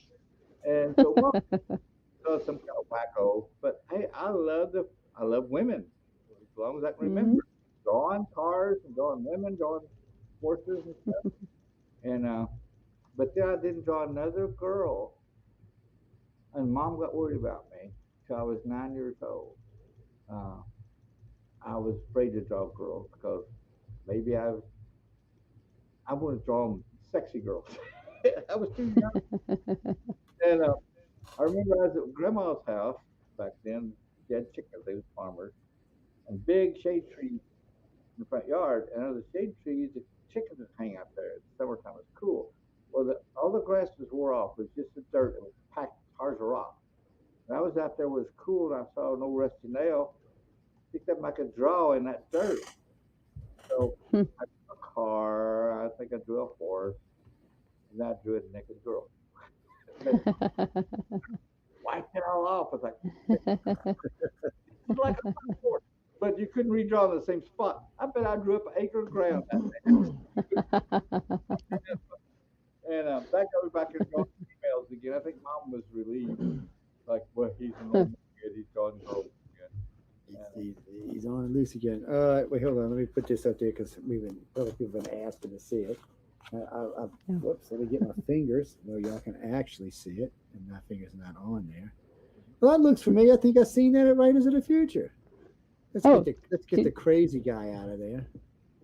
And so Mom does some kind of wacko. But hey, I love women as long as I can remember. Drawing cars and drawing women, drawing horses and stuff. And but then I didn't draw another girl. And Mom got worried about me till I was 9 years old. Uh, I was afraid to draw girls because maybe I want to draw them sexy girls. I was too young. And I remember I was at Grandma's house back then. She had chickens; they was farmers, and big shade trees in the front yard. And under the shade trees, the chickens would hang out there. It's summertime; it's cool. Well, all the grass was wore off. It was just the dirt. It was packed hard as a rock. And I was out there where it was cool, and I saw an old rusty nail. Picked up and I could draw in that dirt. So I drew a car. I think I drew a horse, and I drew a naked girl. Wiped it all off. I was like a horse, but you couldn't redraw in the same spot. I bet I drew up an acre of ground that day. And that goes back to drawing females again. I think Mom was relieved. Like, well, he's a normal kid. He's drawing girls again. He's on and loose again. Wait, hold on. Let me put this up there because other people have been asking to see it. Whoops, let me get my fingers. Well, y'all can actually see it, and my finger's not on there. Well, that looks familiar. I think I've seen that at Writers of the Future. Let's get the crazy guy out of there.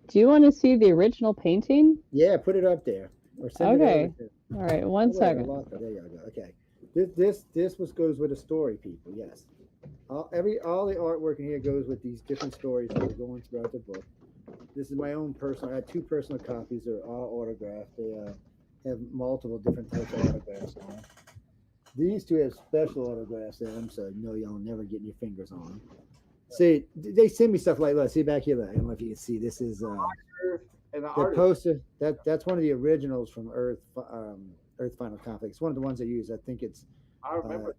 Do you want to see the original painting? Yeah, put it up there. Or send Okay. It over to, All right, one second. there you go. Okay. This goes with a story, people. Yes. all the artwork in here goes with these different stories that are going throughout the book. This is my own personal. I have two personal copies. They're all autographed. They have multiple different types of autographs on them. These two have special autographs in them, so no, y'all never get your fingers on them. See, they send me stuff like, look, see back here. I don't know if you can see. This is And the the artist, poster. That's one of the originals from Earth Final Conflict. It's one of the ones I use. I think it's I remember.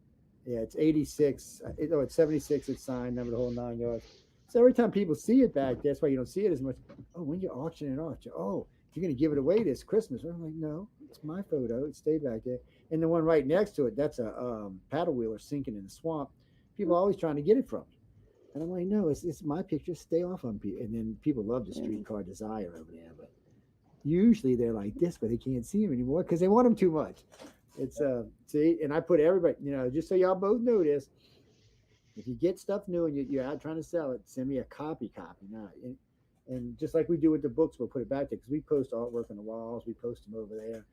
yeah, it's 86. It's 76. It's signed, number the whole 9 yards. So every time people see it back, that's why you don't see it as much. Oh, when you're auctioning it off, oh, you're going to give it away this Christmas. I'm like, no, it's my photo. It stayed back there. And the one right next to it, that's a paddle wheeler sinking in the swamp. People are always trying to get it from me. And I'm like, no, it's my picture. Stay off on people. And then people love the streetcar desire over there. But usually they're like this, but they can't see them anymore because they want them too much. It's see, and I put everybody, just so y'all both know this. If you get stuff new and you're out trying to sell it, send me a copy. Now, and just like we do with the books, we'll put it back there because we post artwork on the walls. We post them over there.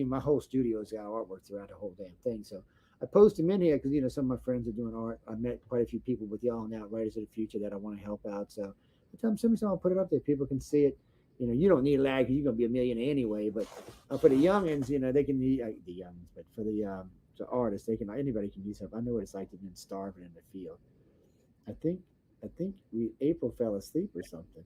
My whole studio's got artwork throughout the whole damn thing. So I post them in here because some of my friends are doing art. I met quite a few people with y'all now, Writers of the Future, that I want to help out. So I tell them, send me something, I'll put it up there. People can see it. You don't need a lag because you're gonna be a millionaire anyway. But for the youngins, they can need the youngins. But for the artists, anybody can use help. I know what it's like to be starving in the field. I think April fell asleep or something.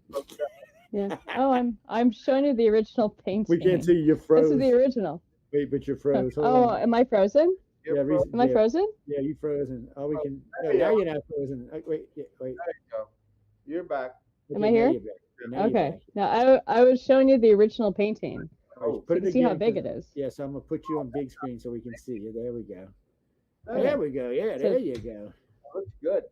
Yeah. Oh, I'm showing you the original painting. We can't see you froze. This is the original. Wait, but you're froze. Hold Oh, on. am I frozen? Yeah, Am I frozen? Yeah, you frozen. Oh, we can. There No, you now go. you're not frozen. Wait. There you go. You're back. Am I now here? you're back. Now you're Okay. back. Now I was showing you the original painting. All right, Oh, put You it can see how again, big 'cause- it is. Yeah, so I'm gonna put you on big screen so we can see you. There we go. Okay. There we go. Yeah, So- there you go. Looks good.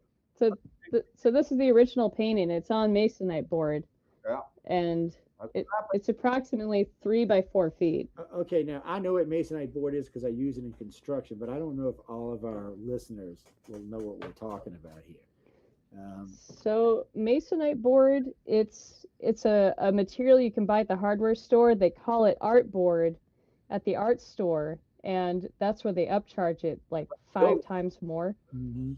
So this is the original painting. It's on masonite board, Yeah. and That's it's approximately 3 by 4 feet. Okay, now I know what masonite board is because I use it in construction, but I don't know if all of our listeners will know what we're talking about here. So masonite board, it's a material you can buy at the hardware store. They call it art board at the art store, and that's where they upcharge it like 5 times more. Mhm.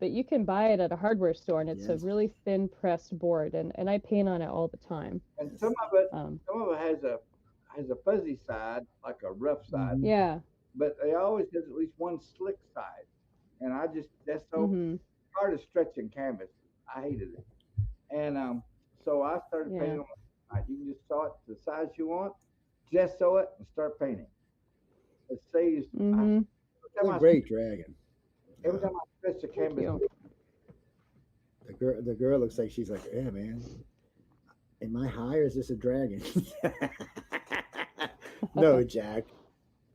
But you can buy it at a hardware store, and it's Yes. a really thin pressed board, and I paint on it all the time. And some of it Um, has a fuzzy side, like a rough side, Mhm. yeah. but it always has at least one slick side. And that's so hmm hard to stretch in canvas. I hated it. And so I started Yeah. painting on my side. You can just saw it to the size you want, just sew it and start painting. It saves. hmm What a great dragon. Every time I stretch the Thank canvas, you. The girl looks like she's like, yeah, man. Am I high or is this a dragon? No, Jack.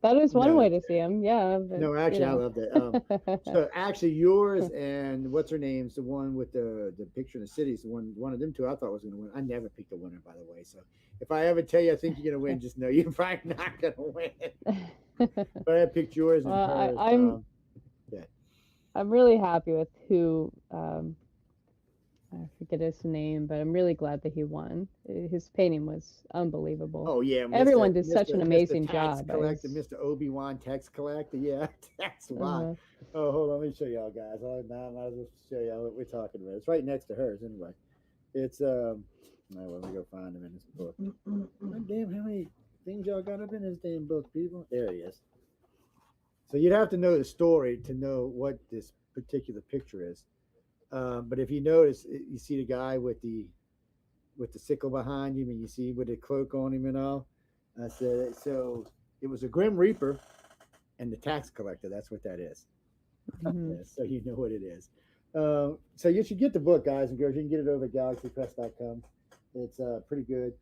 That is one No. way to see him. Yeah. But, No, actually, I love that. that. So actually, yours and what's her name's the one with the picture in the city is the one of them two I thought was going to win. I never picked a winner, by the way. So if I ever tell you I think you're going to win, just know you're probably not going to win. But I picked yours and Well, hers. I'm really happy with who I forget his name, but I'm really glad that he won. His painting was unbelievable. Oh yeah, Everyone did such an amazing tax job. Collector, Mr. Obi-Wan tax collector. Yeah, that's why. Uh, Oh, hold on, let me show y'all guys. Now I might as well show y'all what we're talking about. It's right next to hers anyway. It's no, let me go find him in this book. God damn, how many things y'all got up in this damn book, people? There he is. So you'd have to know the story to know what this particular picture is. But if you notice, you see the guy with the sickle behind him, and you see with the cloak on him and all. I said, so it was a Grim Reaper and the tax collector. That's what that is. mhm. Yeah, so you know what it is. So you should get the book, guys and girls. You can get it over at galaxypress.com. It's pretty good.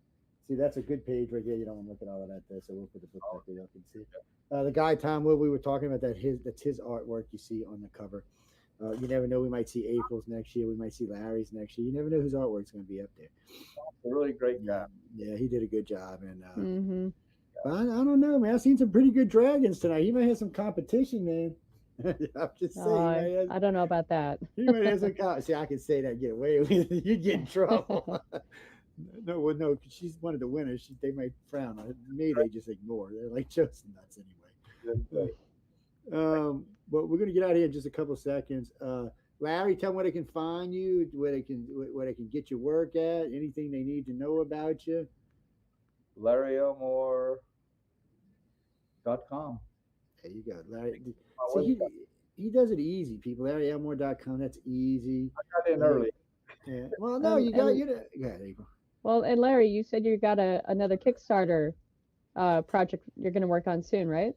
See, that's a good page right there. You don't want to look at all of that there, so we'll put the book back there. You can see. The guy Tom Wood we were talking about, that's his artwork you see on the cover. You never know. We might see April's next year. We might see Larry's next year. You never know whose artwork's going to be up there. a really great job. Yeah, he did a good job. And Mhm. I don't know, man. I've seen some pretty good dragons tonight. He might have some competition, man. I'm just saying. Oh, I don't know about that. He might have some competition. See, I can say that and get away with it. You get in trouble. No, 'cause she's one of the winners. They might frown on it. Me, they just ignore. They're like chosen nuts anyway. Good. But we're gonna get out of here in just a couple seconds. Larry, tell them where they can find you, where they can get your work at, anything they need to know about you. LarryElmore.com. There you go, Larry. My See, website. he does it easy, people. LarryElmore.com. That's easy. I got in Uh, early. yeah. Well, no, you got And you. Yeah, there you go. well, and Larry, you said you got another Kickstarter project you're going to work on soon, right?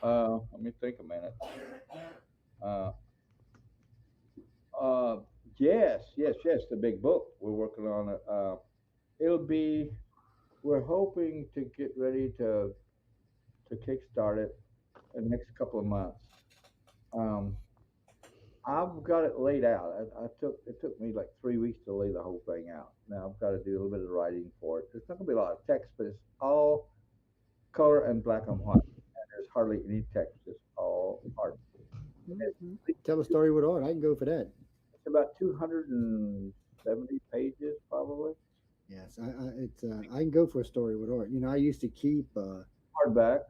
Let me think a minute. Uh, uh, yes, the big book. We're working on it. It'll be. We're hoping to get ready to kickstart it in the next couple of months. Um, I've got it laid out. It took me like 3 weeks to lay the whole thing out. Now I've got to do a little bit of writing for it. There's not gonna be a lot of text, but it's all color and black and white. And there's hardly any text. It's all art. Mhm. Tell a story with art. I can go for that. It's about 270 pages, probably. Yes, I can go for a story with art. I used to keep Hardback.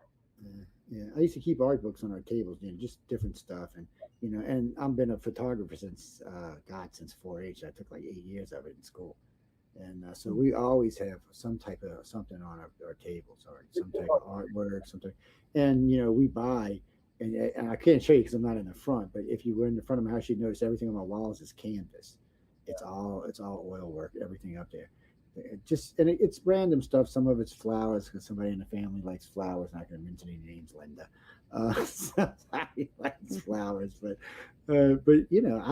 yeah, I used to keep art books on our tables, just different stuff, and and I've been a photographer since since 4-H. I took like 8 years of it in school, and so we always have some type of something on our tables, or some type of artwork, something, and we buy. And I can't show you because I'm not in the front. But if you were in the front of my house, you'd notice everything on my walls is canvas. It's all oil work, everything up there. It's random stuff. Some of it's flowers because somebody in the family likes flowers. Not going to mention any names, Linda. Somebody likes flowers, but I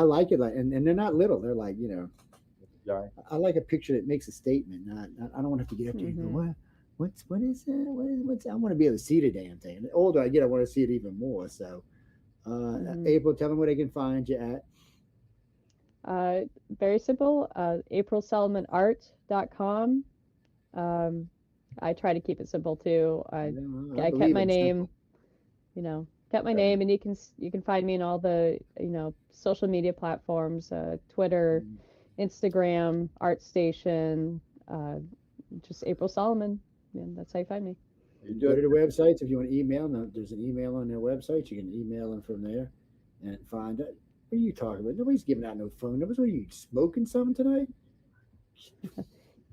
like it. Like, and they're not little. They're like Giant. I like a picture that makes a statement. I don't want to have to get up there and go, Mm-hmm. what is that? What's I want to be able to see the damn thing. And the older I get, I want to see it even more. So, Mm-hmm. April, tell them where they can find you at. Very simple. AprilSolomonArt.com. Um, I try to keep it simple too. I I kept believe my in name, simple. kept my Yeah. name, and you can find me in all the social media platforms, Twitter, Mm. Instagram, ArtStation, uh, just April Solomon. And that's how you find me. You do Go it. to the websites if you want to email. Now, there's an email on their website. You can email them from there and find it. What are you talking about? Nobody's giving out no phone numbers. What are you smoking something tonight?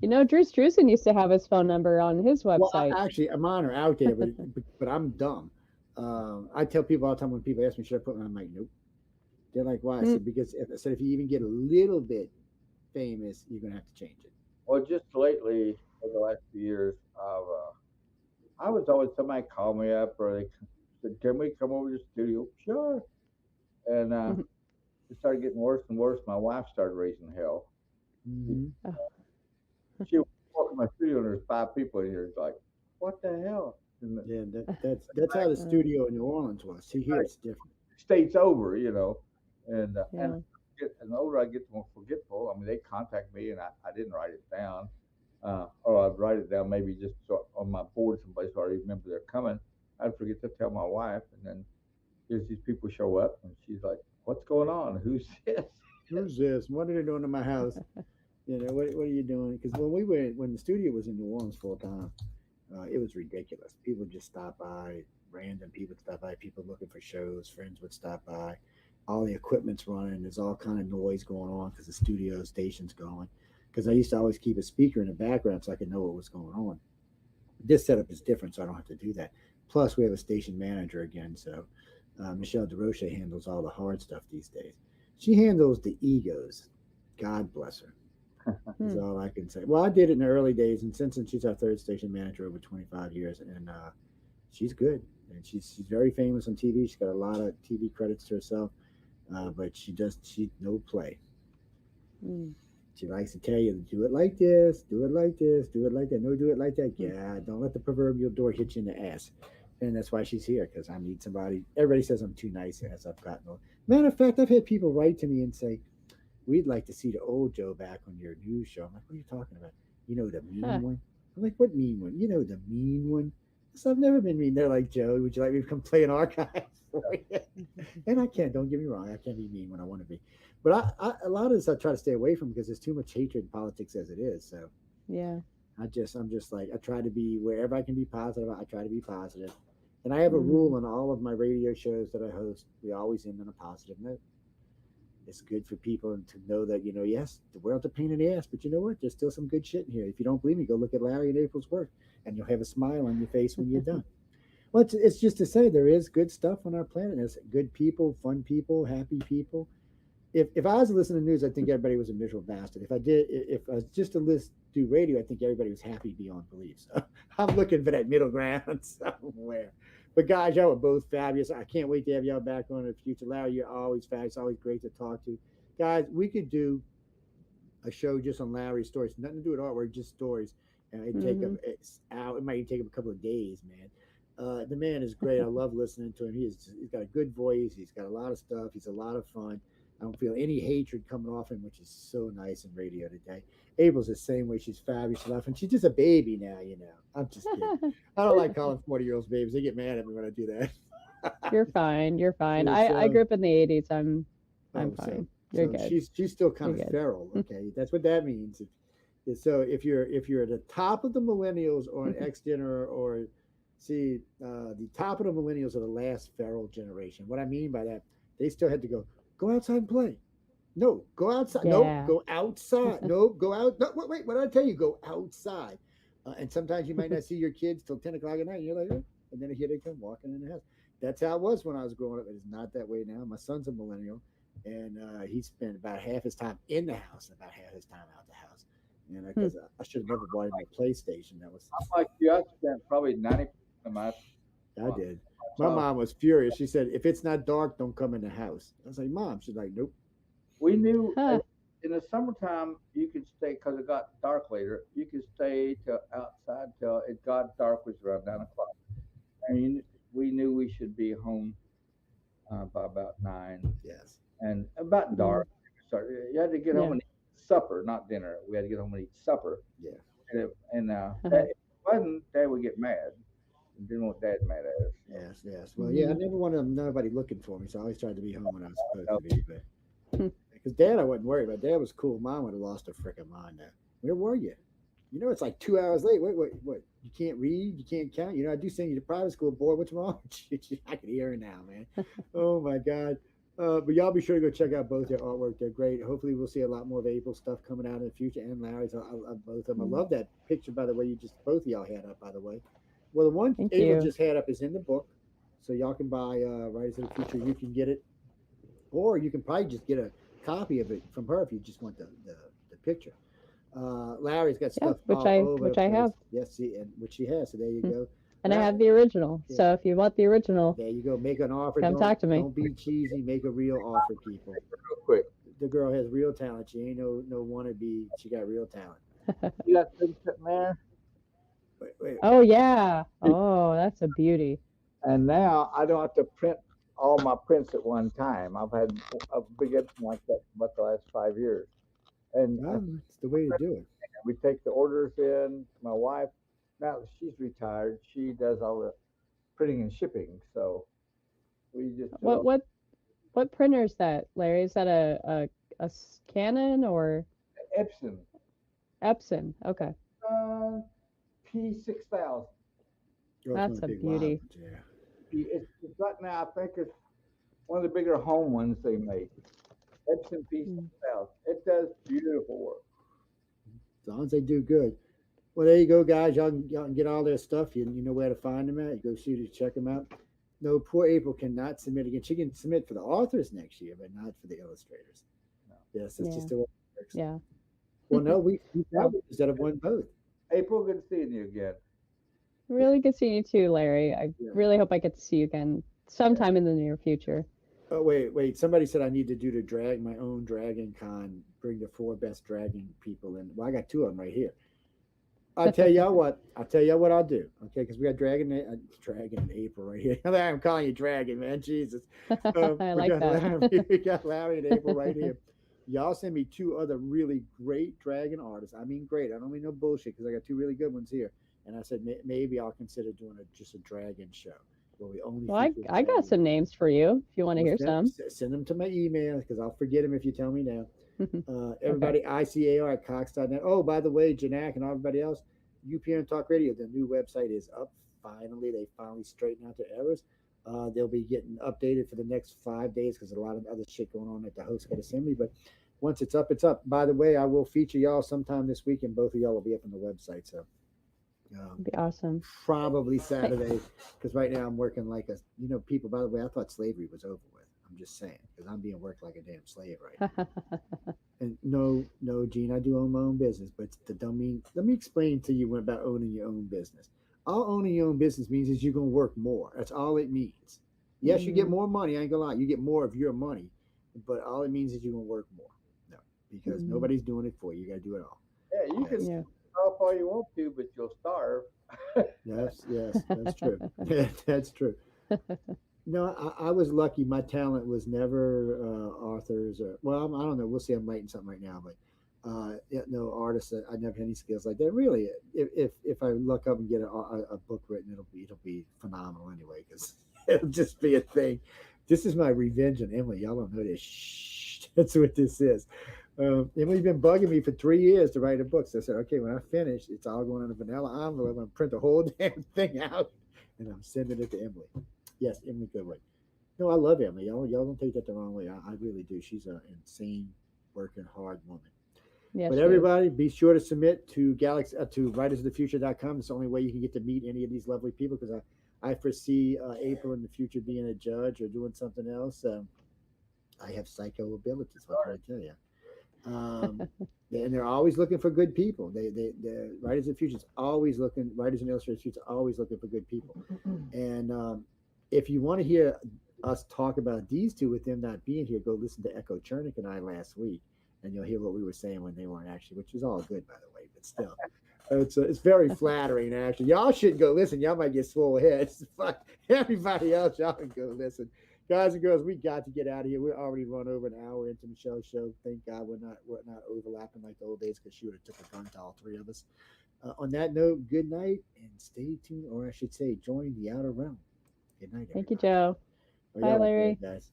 Drew Struzan used to have his phone number on his Well, website. actually, mine are out there, but I'm dumb. I tell people all the time when people ask me, should I put mine? I'm like, nope. They're like, why? I Mm, said, because if you even get a little bit famous, you're going to have to change it. Well, just lately, for the last few years, I was always somebody called me up or they said, "Can we come over to the studio?" Sure. And mhm. it started getting worse and worse. My wife started raising hell. She, Hmm. Oh, she walked in my studio and there's 5 people in here. It's like, what the hell? And the Yeah, that's how the uh, studio in New Orleans was. See, here it's different. state's over. And yeah. the older I get, the more forgetful. I mean, they contact me and I didn't write it down. Or I'd write it down maybe just on my board someplace so I remember they're coming. I'd forget to tell my wife, and then here's these people show up, and she's like, "What's going on? Who's this?" Who's this? What are they doing in my house? What are you doing? Because when the studio was in New Orleans full time, it was ridiculous. People just stop by, random people would stop by, people looking for shows, friends would stop by. All the equipment's running. There's all kind of noise going on because the studio station's going. Because I used to always keep a speaker in the background so I could know what was going on. This setup is different, so I don't have to do that. Plus, we have a station manager again, so Michelle DeRoche handles all the hard stuff these days. She handles the egos. God bless her. Is Hmm. all I can say. Well, I did it in the early days, and since then she's our third station manager over 25 years, and she's good. And she's very famous on TV. She's got a lot of TV credits to herself, but she no play. Mm. She likes to tell you, do it like this, do it like this, do it like that. No, do it like that. Hmm. Yeah, don't let the proverbial door hit you in the ass. And that's why she's here, because I need somebody. Everybody says I'm too nice as I've gotten old. Matter of fact, I've had people write to me and say, we'd like to see the old Joe back on your news show. I'm like, what are you talking about? The mean Huh. one? I'm like, what mean one? The mean one? So I've never been mean. They're like, Joe, would you like me to come play an archive for you? And I can't. Don't get me wrong. I can't be mean when I want to be. But a lot of this I try to stay away from because there's too much hatred in politics as it is. So Yeah. I'm just like I try to be wherever I can be positive. I try to be positive, And I have a Mm. rule on all of my radio shows that I host. We always end on a positive note. It's good for people to know that, yes, the world's a pain in the ass, but you know what? There's still some good shit in here. If you don't believe me, go look at Larry and April's work, and you'll have a smile on your face when you're done. Well, it's just to say there is good stuff on our planet. There's good people, fun people, happy people. If I was listening to news, I think everybody was a miserable bastard. If I was just to do radio, I think everybody was happy beyond belief. So I'm looking for that middle ground somewhere. But guys, y'all are both fabulous. I can't wait to have y'all back on in the future. Larry, you're always fabulous. Always great to talk to. Guys, we could do a show just on Larry's stories. Nothing to do with artwork, just stories. And it'd take up Mhm. it's out. It might even take up a couple of days, man. The man is great. I love listening to him. He's got a good voice. He's got a lot of stuff. He's a lot of fun. I don't feel any hatred coming off him, which is so nice in radio today. April's the same way. She's fabulous. She's laughing. She's just a baby now. I'm just kidding. I don't like calling 40-year-olds babies. They get mad at me when I do that. You're fine. You're fine. Yeah, I so grew up in the 80s. I'm oh, fine. You're good. she's still kind You're of good. feral. Okay, that's what that means. So if you're at the top of the millennials or an X Gen or see the top of the millennials are the last feral generation. What I mean by that, they still had to go outside and play. No, go outside. No, Yeah. go outside. No, go out. No, wait. What did I tell you? Go outside. And sometimes you might not see your kids till 10 o'clock at night. And you're like, oh. And then here they come walking in the house. That's how it was when I was growing up. It is not that way now. My son's a millennial, and he spent about half his time in the house and about half his time out the house. And Hmm. because I should have never bought him a PlayStation. That was I'm like you. I spent probably 90% of I did. My time. mom was furious. She said, "If it's not dark, don't come in the house." I was like, "Mom." She's like, "Nope." We knew Huh. in the summertime you could stay because it got dark later. You could stay till outside till it got dark, was around 9 o'clock, and we knew we should be home by about 9, Yes. and about Mm. dark. You had to get home Yeah. and eat supper, not dinner. We had to get home and eat supper, Yeah. and if it wasn't, Dad would get mad. And didn't want Dad mad at us. So. Yes. Yes. Well, yeah. I Mhm. never wanted nobody looking for me, so I always tried to be home when I was supposed to So, be. But Hmm. because Dad, I wasn't worried about. Dad was cool. Mom would have lost her freaking mind. Now, where were you? It's like 2 hours late. Wait. What? You can't read. You can't count. I do send you to private school, boy. What's wrong with you? I can hear her now, man. Oh my god. But y'all be sure to go check out both their artwork. They're great. Hopefully, we'll see a lot more of April stuff coming out in the future and Larry's. I both of them. I Mm. love that picture, by the way. You just both of y'all had up, by the way. Well, the one Thank April you. just had up is in the book, so y'all can buy Writers of the Future. You can get it, or you can probably just get a copy of it from her if you just want the picture. Larry's got Yeah, stuff all over the which I place. have. Yes, see, and which she has. So there you Mm. go. And I La- have the original. yeah, So if you want the original, there you go. Make an offer. come Don't talk to me. don't be cheesy. Make a real offer, people. real quick, The girl has real talent. She ain't no wannabe. She got real talent. you got things sitting there, Wait. Oh yeah. Oh, that's a beauty. and now I don't have to print all my prints at one time. I've had a big edition like that for about the last 5 years, and It's the way to do it. we take the orders in. My wife, now that she's retired, she does all the printing and shipping. So we just do What what what printer is that, Larry? Is that a Canon or Epson Epson? Okay. uh, P6000. Oh, it's one That's of the a big loud beauty. ones, yeah. It's right now. I think it's one of the bigger home ones they make. Epson Mm. P6000. It does beautiful work. As long as they do good. Well, there you go, guys. Y'all can get all their stuff. You know where to find them at. You go see to check them out. No, poor April cannot submit again. She can submit for the authors next year, but not for the illustrators. No. Yes, that's Yeah. just the way it works. Yeah. Well, no, we Well, instead of won both. April, good seeing you again. really good seeing you too, Larry. I Yeah. really hope I get to see you again sometime in the near future. Oh wait. Somebody said I need to do my own Dragon Con. Bring the 4 best dragon people in. Well, I got 2 of them right here. I'll tell y'all what. I'll do. Okay, because we got Dragon in April right here. I'm calling you Dragon, man. Jesus. I like that. We got Larry and April right here. Y'all send me 2 other really great dragon artists. I mean, great. I don't mean no bullshit because I got 2 really good ones here. And I said maybe I'll consider doing just a dragon show where we only Well, I feature I got dragon. some names for you if you want to Well, hear some. send them to my email because I'll forget them if you tell me now. Okay. Everybody, ICAR at Cox.net. Oh, by the way, Janak and everybody else, UPN Talk Radio, the new website is up. Finally, they finally straightened out their errors. They'll be getting updated for the next 5 days because a lot of other shit going on at the host assembly. But once it's up, it's up. By the way, I will feature y'all sometime this week, and both of y'all will be up on the website. So um, It'd be awesome. probably Saturday, because right now I'm working like a, people, by the way, I thought slavery was over with. I'm just saying, because I'm being worked like a damn slave right now. And no, no, Gene, I do own my own business, but the don't mean, let me explain to you about owning your own business. All owning your own business means is you're going to work more. That's all it means. Yes, you get Mhm. more money. I ain't going to lie. You get more of your money, but all it means is you're going to work more. No, because Mhm. nobody's doing it for you. You got to do it all. Yeah, you can Yes. Yeah. stop all you want to, but you'll starve. Yes, yes, that's true. That's true. No, I was lucky. My talent was never authors or well, I don't know. We'll see. I'm writing something right now, but yeah, no artists. I never had any skills like that. Really, if I look up and get a book written, it'll be phenomenal anyway because it'll just be a thing. This is my revenge on Emily. Y'all don't know this. Shh, that's what this is. Emily's been bugging me for 3 years to write a book. So I said, okay, when I finish, it's all going on a vanilla envelope. I'm going to print the whole damn thing out, and I'm sending it to Emily. Yes, Emily Goodwin. No, I love Emily. Y'all don't take that the wrong way. I really do. She's an insane, working hard woman. Yes, But she is. everybody, be sure to submit to to writersofthefuture.com. It's the only way you can get to meet any of these lovely people because I foresee April in the future being a judge or doing something else. I have psycho abilities. What can I tell you? Um, and they're always looking for good people. The writers of the future is always looking. Writers and illustrators of the future are always looking for good people. And if you want to hear us talk about these two with them not being here, go listen to Echo Chernick and I last week, and you'll hear what we were saying when they weren't actually, which is all good by the way, but still. It's very flattering actually. Y'all should go listen. Y'all might get swole heads. Fuck everybody else. Y'all can go listen. Guys and girls, we got to get out of here. We're already run over an hour into Michelle's show. Thank God we're not overlapping like the old days because she would have took a gun to all three of us. On that note, good night and stay tuned, or I should say, join the outer realm. Good night, Thank you, everybody. Joe. Oh, Bye, y'all are Larry. great, guys.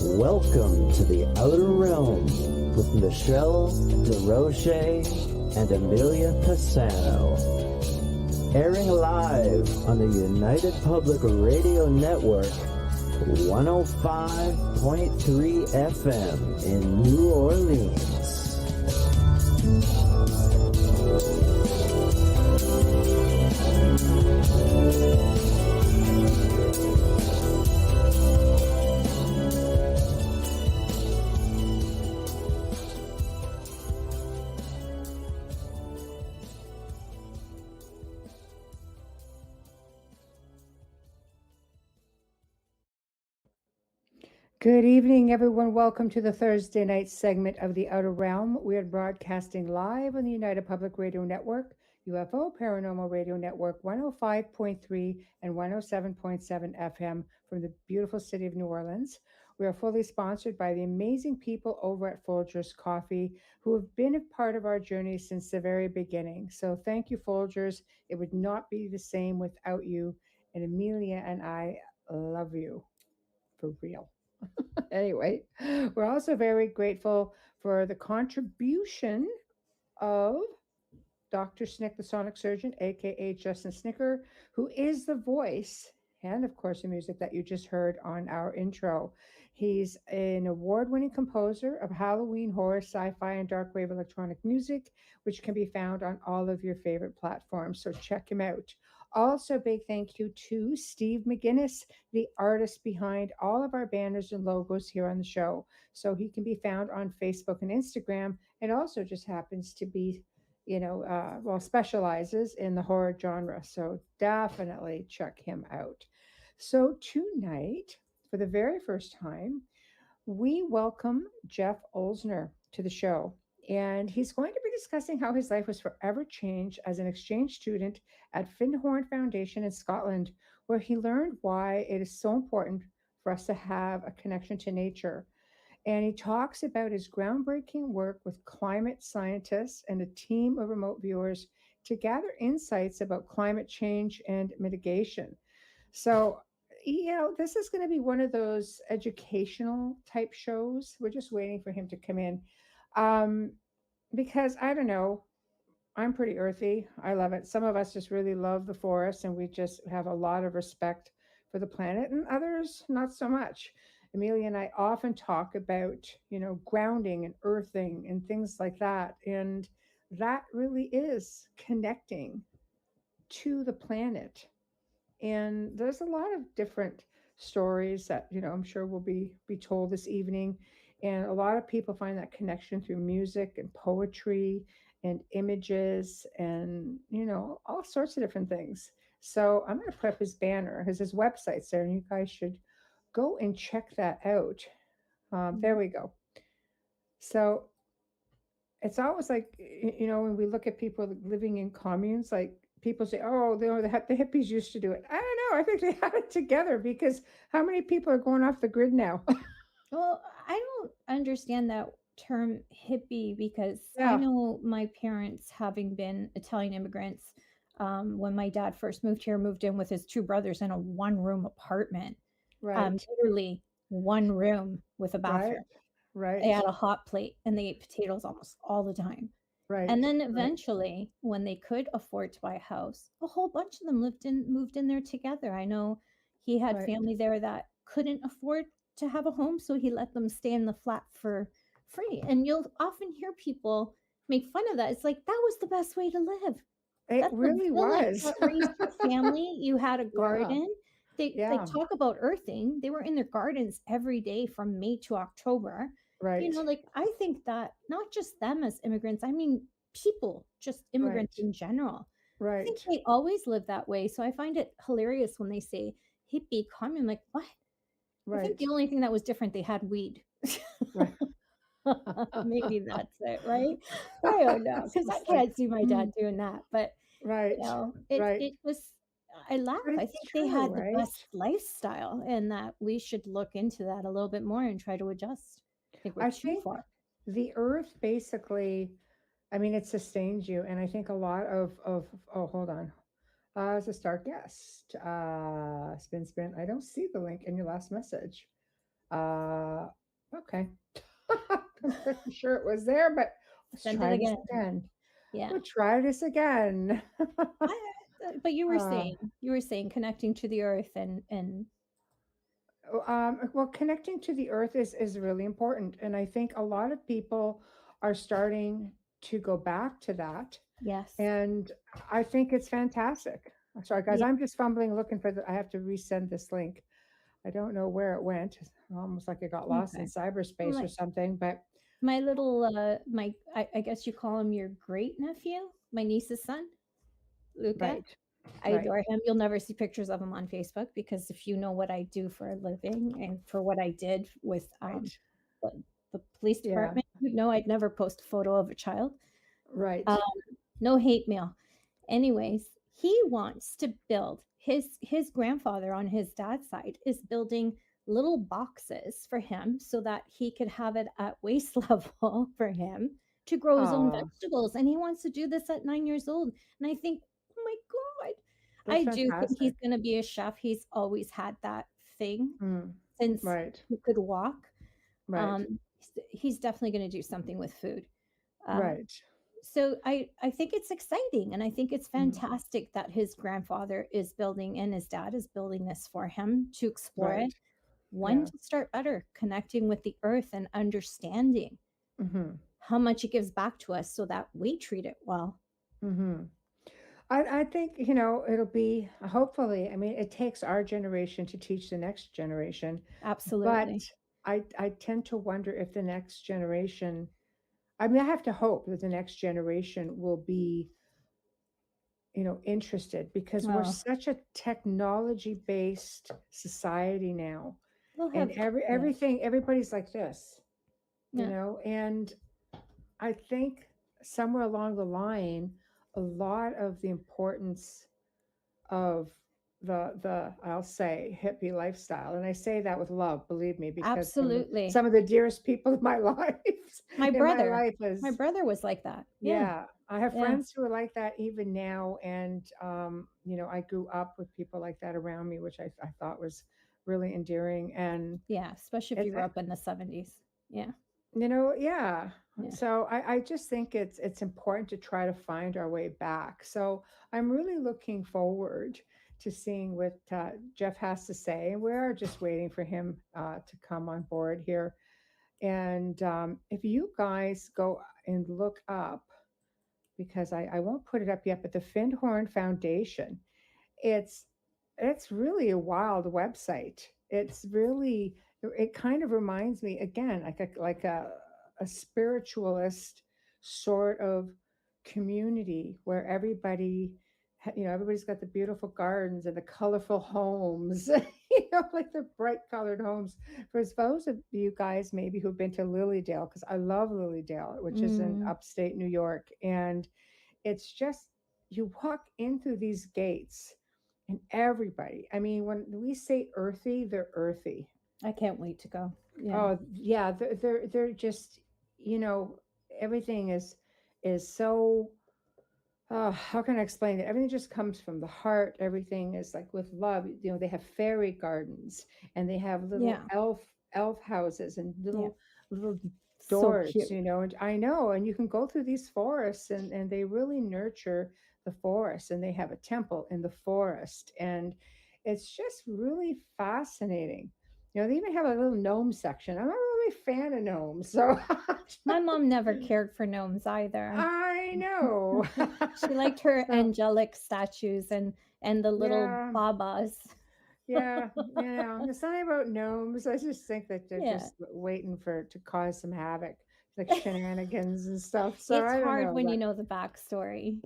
Welcome to the Outer Realm with Michelle DeRoche and Amelia Pisano. Airing live on the United Public Radio Network, 105.3 FM in New Orleans. Good evening, everyone. Welcome to the Thursday night segment of The Outer Realm. We are broadcasting live on the United Public Radio Network, UFO Paranormal Radio Network, 105.3 and 107.7 FM from the beautiful city of New Orleans. We are fully sponsored by the amazing people over at Folgers Coffee who have been a part of our journey since the very beginning. So thank you, Folgers. It would not be the same without you. And Amelia and I love you for real. Anyway, we're also very grateful for the contribution of Dr. Snick, the sonic surgeon, aka Justin Snicker, who is the voice and, of course, the music that you just heard on our intro. He's an award winning composer of Halloween, horror, sci fi, and dark wave electronic music, which can be found on all of your favorite platforms. So check him out. Also, big thank you to Steve McGinnis, the artist behind all of our banners and logos here on the show. So he can be found on Facebook and Instagram. It also just happens to be well, specializes in the horror genre. So definitely check him out. So tonight, for the very first time, we welcome Jeff Olsner to the show. And he's going to be discussing how his life was forever changed as an exchange student at Findhorn Foundation in Scotland, where he learned why it is so important for us to have a connection to nature. And he talks about his groundbreaking work with climate scientists and a team of remote viewers to gather insights about climate change and mitigation. So, this is going to be one of those educational type shows. We're just waiting for him to come in. Um, because I don't know, I'm pretty earthy. I love it. Some of us just really love the forest and we just have a lot of respect for the planet, and others not so much. Amelia and I often talk about, grounding and earthing and things like that. And that really is connecting to the planet. And there's a lot of different stories that, I'm sure will be told this evening. And a lot of people find that connection through music and poetry and images and, all sorts of different things. So I'm going to put up his banner, his website's there, and you guys should go and check that out. There we go. So it's always like, when we look at people living in communes, like people say, oh, the hippies used to do it. I don't know. I think they had it together, because how many people are going off the grid now? Well, I don't understand that term hippie, because I Yeah. know my parents, having been Italian immigrants, when my dad first moved here, moved in with his two brothers in a one-room apartment, Right. literally one room with a Right. bathroom. Right. They had a hot plate and they ate potatoes almost all the time. Right. And then Right. eventually, when they could afford to buy a house, a whole bunch of them moved in there together. I know he had Right. family there that couldn't afford to have a home, so he let them stay in the flat for free. And you'll often hear people make fun of that. It's like, that was the best way to live. It That's a really village was. that raised your family. You had a Yeah. garden. They Yeah. talk about earthing. They were in their gardens every day from May to October. Right. Like, I think that not just them as immigrants, I mean people, just immigrants Right. in general. I think Right. they always live that way. So I find it hilarious when they say hippie commune. Like, what? I think Right. the only thing that was different, they had weed. Right. Maybe that's it, right? I don't know, That's because so I funny. can't see my dad doing that. But Right. Right. it was. I laugh. But I it's think they true, had the right? best lifestyle, and that we should look into that a little bit more and try to adjust. I think we're I too think far. the earth basically, I mean, it sustains you. And I think a lot of oh, hold on. As a star guest, spin. I don't see the link in your last message. Okay. I'm pretty sure it was there, but let's Send it try this again. again. Yeah. We'll try this again. But you were Uh, saying connecting to the earth and well, connecting to the earth is really important, and I think a lot of people are starting to go back to that, yes. and I think it's fantastic. Sorry, guys, Yeah. I'm just fumbling looking for I have to resend this link. I don't know where it went. Almost like it got lost in Okay. cyberspace or My, something, but my little I guess you call him your great nephew, my niece's son, Luca. right, I right, adore him. You'll never see pictures of him on Facebook, because if you know what I do for a living and for what I did with right, the, the police yeah, department, you'd know I'd never post a photo of a child. right. No hate mail. Anyways, he wants to build his grandfather on his dad's side is building little boxes for him so that he could have it at waist level for him to grow his own Oh, vegetables. And he wants to do this at 9 years old. And I think, oh my God, that's I do think he's fantastic. going to be a chef. He's always had that thing Mm, since right, he could walk. right, He's definitely going to do something with food. Um, right, so I think it's exciting, and I think it's mm, fantastic that his grandfather is building and his dad is building this for him to explore right, it. One, yeah. to start better connecting with the earth and understanding Mm-hmm. how much it gives back to us so that we treat it well. Mm-hmm. I think, it'll be hopefully, I mean, it takes our generation to teach the next generation, but Absolutely. I tend to wonder if the next generation, I mean, I have to hope that the next generation will be, interested, because we're Well, such a technology based society now, we'll and have yeah, everybody's like this, yeah, and I think somewhere along the line, a lot of the importance of the I'll say hippie lifestyle, and I say that with love, believe me, because absolutely. some of the dearest people in my life My in my brother, life my is, brother was like that. Yeah, yeah. I have yeah, friends who are like that even now, and I grew up with people like that around me, which I thought was really endearing, and yeah. Especially if it, you grew up in the 70s. Yeah, yeah. yeah. So I just think it's important to try to find our way back. So I'm really looking forward to seeing what Jeff has to say. And we are just waiting for him to come on board here. And if you guys go and look up, because I won't put it up yet, but the Findhorn Foundation, it's it's really a wild website. It's really, it kind of reminds me again like a spiritualist sort of community where everybody's got the beautiful gardens and the colorful homes, like the bright colored homes. For those of you guys maybe who've been to Lilydale, because I love Lilydale, which is in Mm, upstate New York, and it's just, you walk in through these gates and everybody, I mean, when we say earthy, they're earthy. I can't wait to go. Yeah, Oh yeah, they're just, you know, everything is so, how can I explain it? Everything just comes from the heart. Everything is like with love. They have fairy gardens, and they have little yeah, elf houses and yeah. little So doors, cute. and I know, and you can go through these forests, and they really nurture the forest, and they have a temple in the forest, and it's just really fascinating. They even have a little gnome section. I'm not really a fan of gnomes, so My mom never cared for gnomes either. I know. She liked her So angelic statues and the little yeah, babas. yeah, there's something about gnomes. I just think that they're Yeah, just waiting to cause some havoc, like shenanigans and stuff. So it's I don't hard know, when you but know the backstory.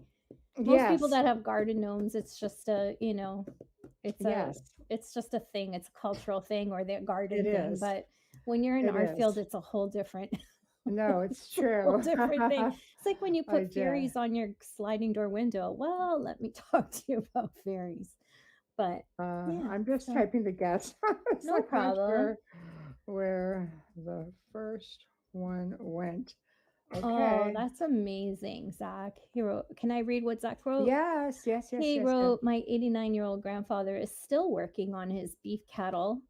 Most people yes, that have garden gnomes, it's just it's a yes, it's just a thing. It's a cultural thing or their it garden thing. is. But when you're in It our is. field, it's a whole different No, it's whole true. different thing. It's like when you I put just, fairies on your sliding door window. Well, let me talk to you about fairies. But yeah, I'm just so typing the guess. It's no like not problem. sure where the first one went. Oh, Okay. that's amazing, Zach. He wrote, can I read what Zach wrote? Yes, yes, yes, He yes, yes. wrote, my 89-year-old grandfather is still working on his beef cattle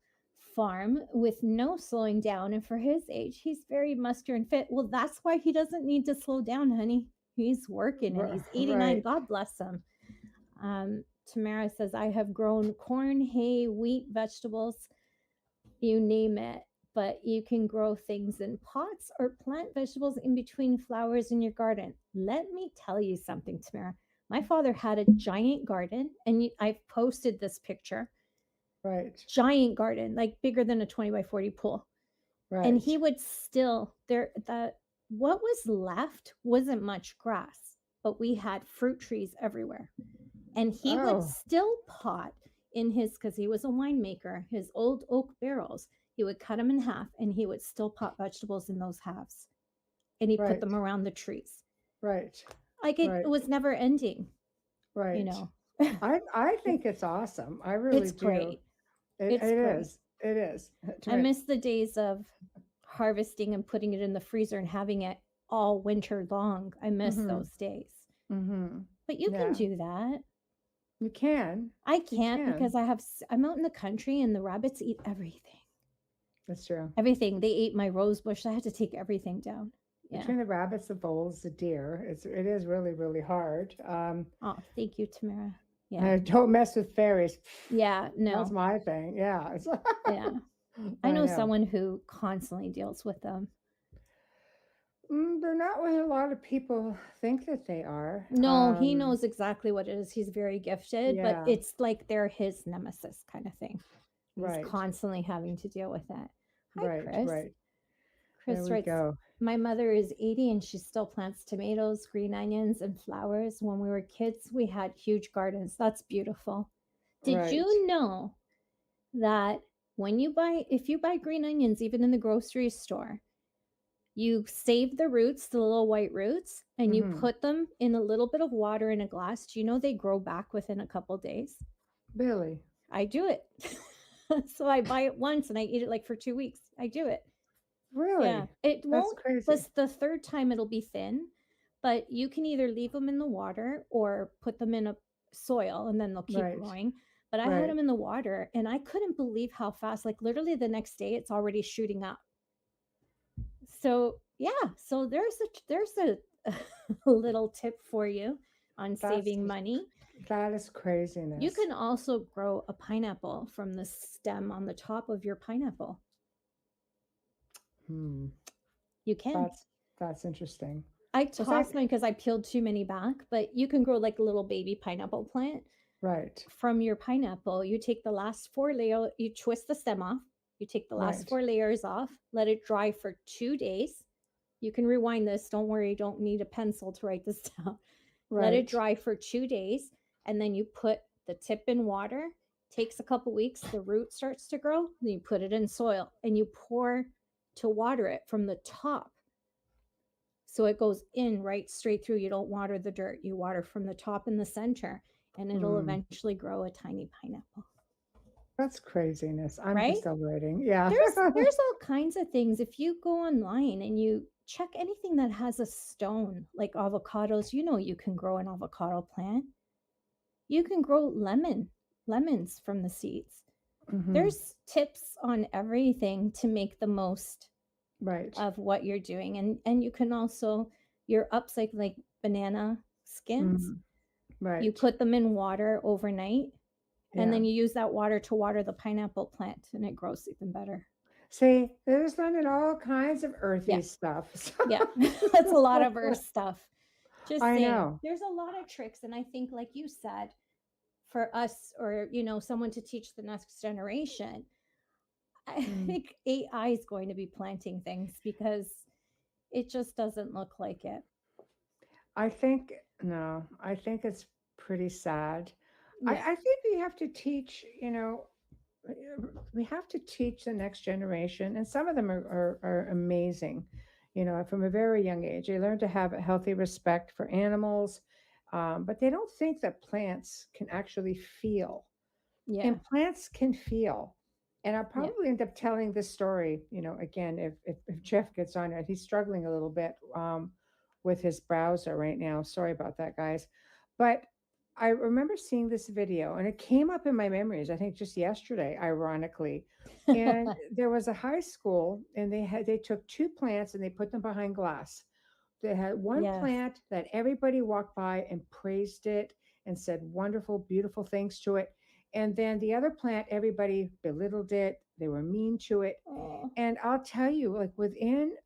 farm with no slowing down. And for his age, he's very muscular and fit. Well, that's why he doesn't need to slow down, honey. He's working and he's 89. Right. God bless him. Tamara says, I have grown corn, hay, wheat, vegetables, you name it. But you can grow things in pots or plant vegetables in between flowers in your garden. Let me tell you something, Tamara. My father had a giant garden, and I've posted this picture. Right. Giant garden, like bigger than a 20 by 40 pool. And he Right. would still, that what was left wasn't much grass, but we had fruit trees everywhere. And he would Oh, still pot in his, because he was a winemaker, his old oak barrels. He would cut them in half and he would still pot vegetables in those halves. And he put right. them around the trees. Right. Like it Right. was never ending, you Right. know. I think it's awesome. I really It's do. great. It It's it great. is. It is. I miss the days of harvesting and putting it in the freezer and having it all winter long. I miss Mm-hmm. those days. Mm-hmm. But you can Yeah. do that. You can. I You can't can. because I'm out in the country and the rabbits eat everything. That's true. Everything. They ate my rose bush. I had to take everything down. Yeah. Between the rabbits, the voles, the deer, it is really, really hard. Oh, thank you, Tamara. Yeah. Don't mess with fairies. Yeah. That's No. my thing. Yeah. Yeah. I know someone who constantly deals with them. They're not what a lot of people think that they are. No, he knows exactly what it is. He's very gifted, but Yeah. it's like they're his nemesis kind of thing. He's Right. constantly having to deal with that. Hi, Right. Chris. Right. There Chris we writes, go. my mother is 80 and she still plants tomatoes, green onions, and flowers. When we were kids, we had huge gardens. That's beautiful. Did Right. you know that if you buy green onions, even in the grocery store, you save the roots, the little white roots, and you Mhm. put them in a little bit of water in a glass? Do you know they grow back within a couple days? Billy. I do it. So I buy it once and I eat it like for 2 weeks. I do it. Yeah. Really? It That's won't, crazy. this the third time it'll be thin, but you can either leave them in the water or put them in a soil and then they'll keep Right. growing. But I had Right. them in the water and I couldn't believe how fast, like literally the next day it's already shooting up. So yeah, so there's a a little tip for you on That's saving money. that is You craziness. can also grow a pineapple from the stem on the top of your pineapple. Hmm. You can. That's interesting. I Was that tossed mine because I peeled too many back, but you can grow like a little baby pineapple plant right? from your pineapple. You take the last four layer, you twist the stem off, you take the last Right. 4 layers off, let it dry for 2 days. You can rewind this. Don't worry, you don't need a pencil to write this down. Let it Right. dry for 2 days, and then you put the tip in water. Takes a couple weeks, the root starts to grow, then you put it in soil and you pour to water it from the top. So it goes in right straight through. You don't water the dirt, you water from the top in the center, and it'll Hmm. eventually grow a tiny pineapple. That's craziness. I'm Right? just celebrating. Yeah. There's all kinds of things. If you go online and you check anything that has a stone, like avocados, you can grow an avocado plant. You can grow lemons from the seeds. Mhm. There's tips on everything to make the most Right. of what you're doing. And you can also, you're upcycling like banana skins. Mhm. Right. You put them in water overnight and Yeah. then you use that water to water the pineapple plant and it grows even better. See, there's learning all kinds of earthy Yeah. stuff. Yeah. That's a lot of earth stuff. Just I saying, know. there's a lot of tricks. And I think, like you said, for us or, someone to teach the next generation, I Mm. think AI is going to be planting things because it just doesn't look like it. I think no. I think it's pretty sad. Yeah. I think we have to teach. We have to teach the next generation, and some of them are amazing. From a very young age, they learn to have a healthy respect for animals, but they don't think that plants can actually feel. Yeah. And plants can feel. And I'll Yeah. probably end up telling this story, again, if Jeff gets on it. He's struggling a little bit with his browser right now. Sorry about that, guys. But I remember seeing this video and it came up in my memories, I think just yesterday, ironically. And there was a high school and they took two plants and they put them behind glass. They had one Yes. plant that everybody walked by and praised it and said wonderful, beautiful things to it. And then the other plant, everybody belittled it. They were mean to it. Oh, And I'll tell you, like within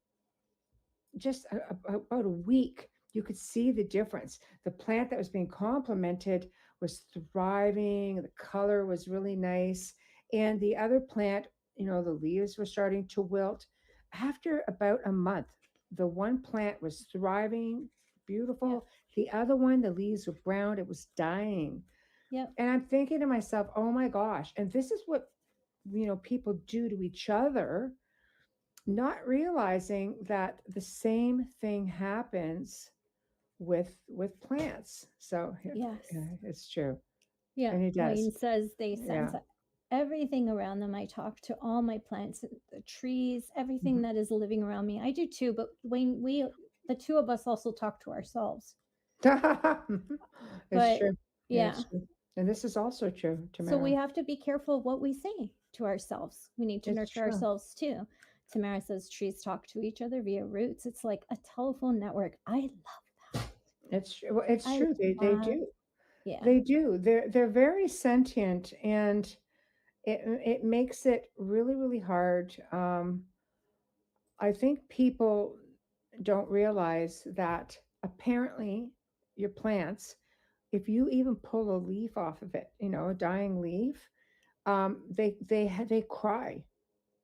just about a week, you could see the difference. The plant that was being complimented was thriving. The color was really nice. And the other plant, the leaves were starting to wilt. After about a month, the one plant was thriving, beautiful. The other one, the leaves were brown. It was dying. yep. And I'm thinking to myself, oh my gosh. And this is what, people do to each other, not realizing that the same thing happens with plants. So Yes. it's true. Yeah. And it does. Wayne says they sense Yeah. everything around them. I talk to all my plants, the trees, everything Mhm. that is living around me. I do too. But Wayne, the two of us also talk to ourselves. It's But true. yeah. It's true. And this is also true, So we Tamara. have to be careful of what we say to ourselves. We need to It's nurture true. ourselves too. Tamara says trees talk to each other via roots. It's like a telephone network. I love that. It's I true. They love, do. yeah. They do. They're very sentient, and it makes it really, really hard. I think people don't realize that apparently your plants, if you even pull a leaf off of it, a dying leaf, they cry,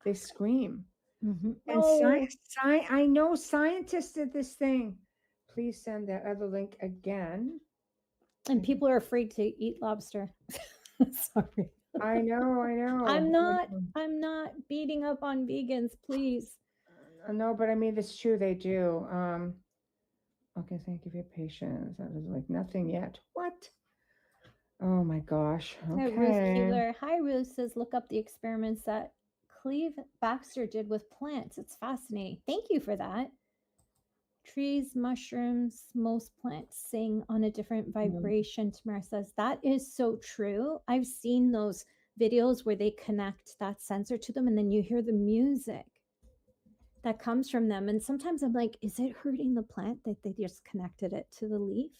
they scream. Mhm. And Oh, I know scientists did this thing. Please send that other link again. and people are afraid to eat lobster. Sorry. I know, I know. I'm not I'm not beating up on vegans, please. No, but I mean, it's true. They do. Okay, thank you for your patience. That was like nothing yet. What? Oh my gosh. Ruth Okay. Keeler. Hi, Ruth says, look up the experiments that Cleve Baxter did with plants. It's fascinating. Thank you for that. Trees, mushrooms, most plants sing on a different vibration. Tamara says, that is so true. I've seen those videos where they connect that sensor to them and then you hear the music that comes from them. And sometimes I'm like, is it hurting the plant that they just connected it to the leaf?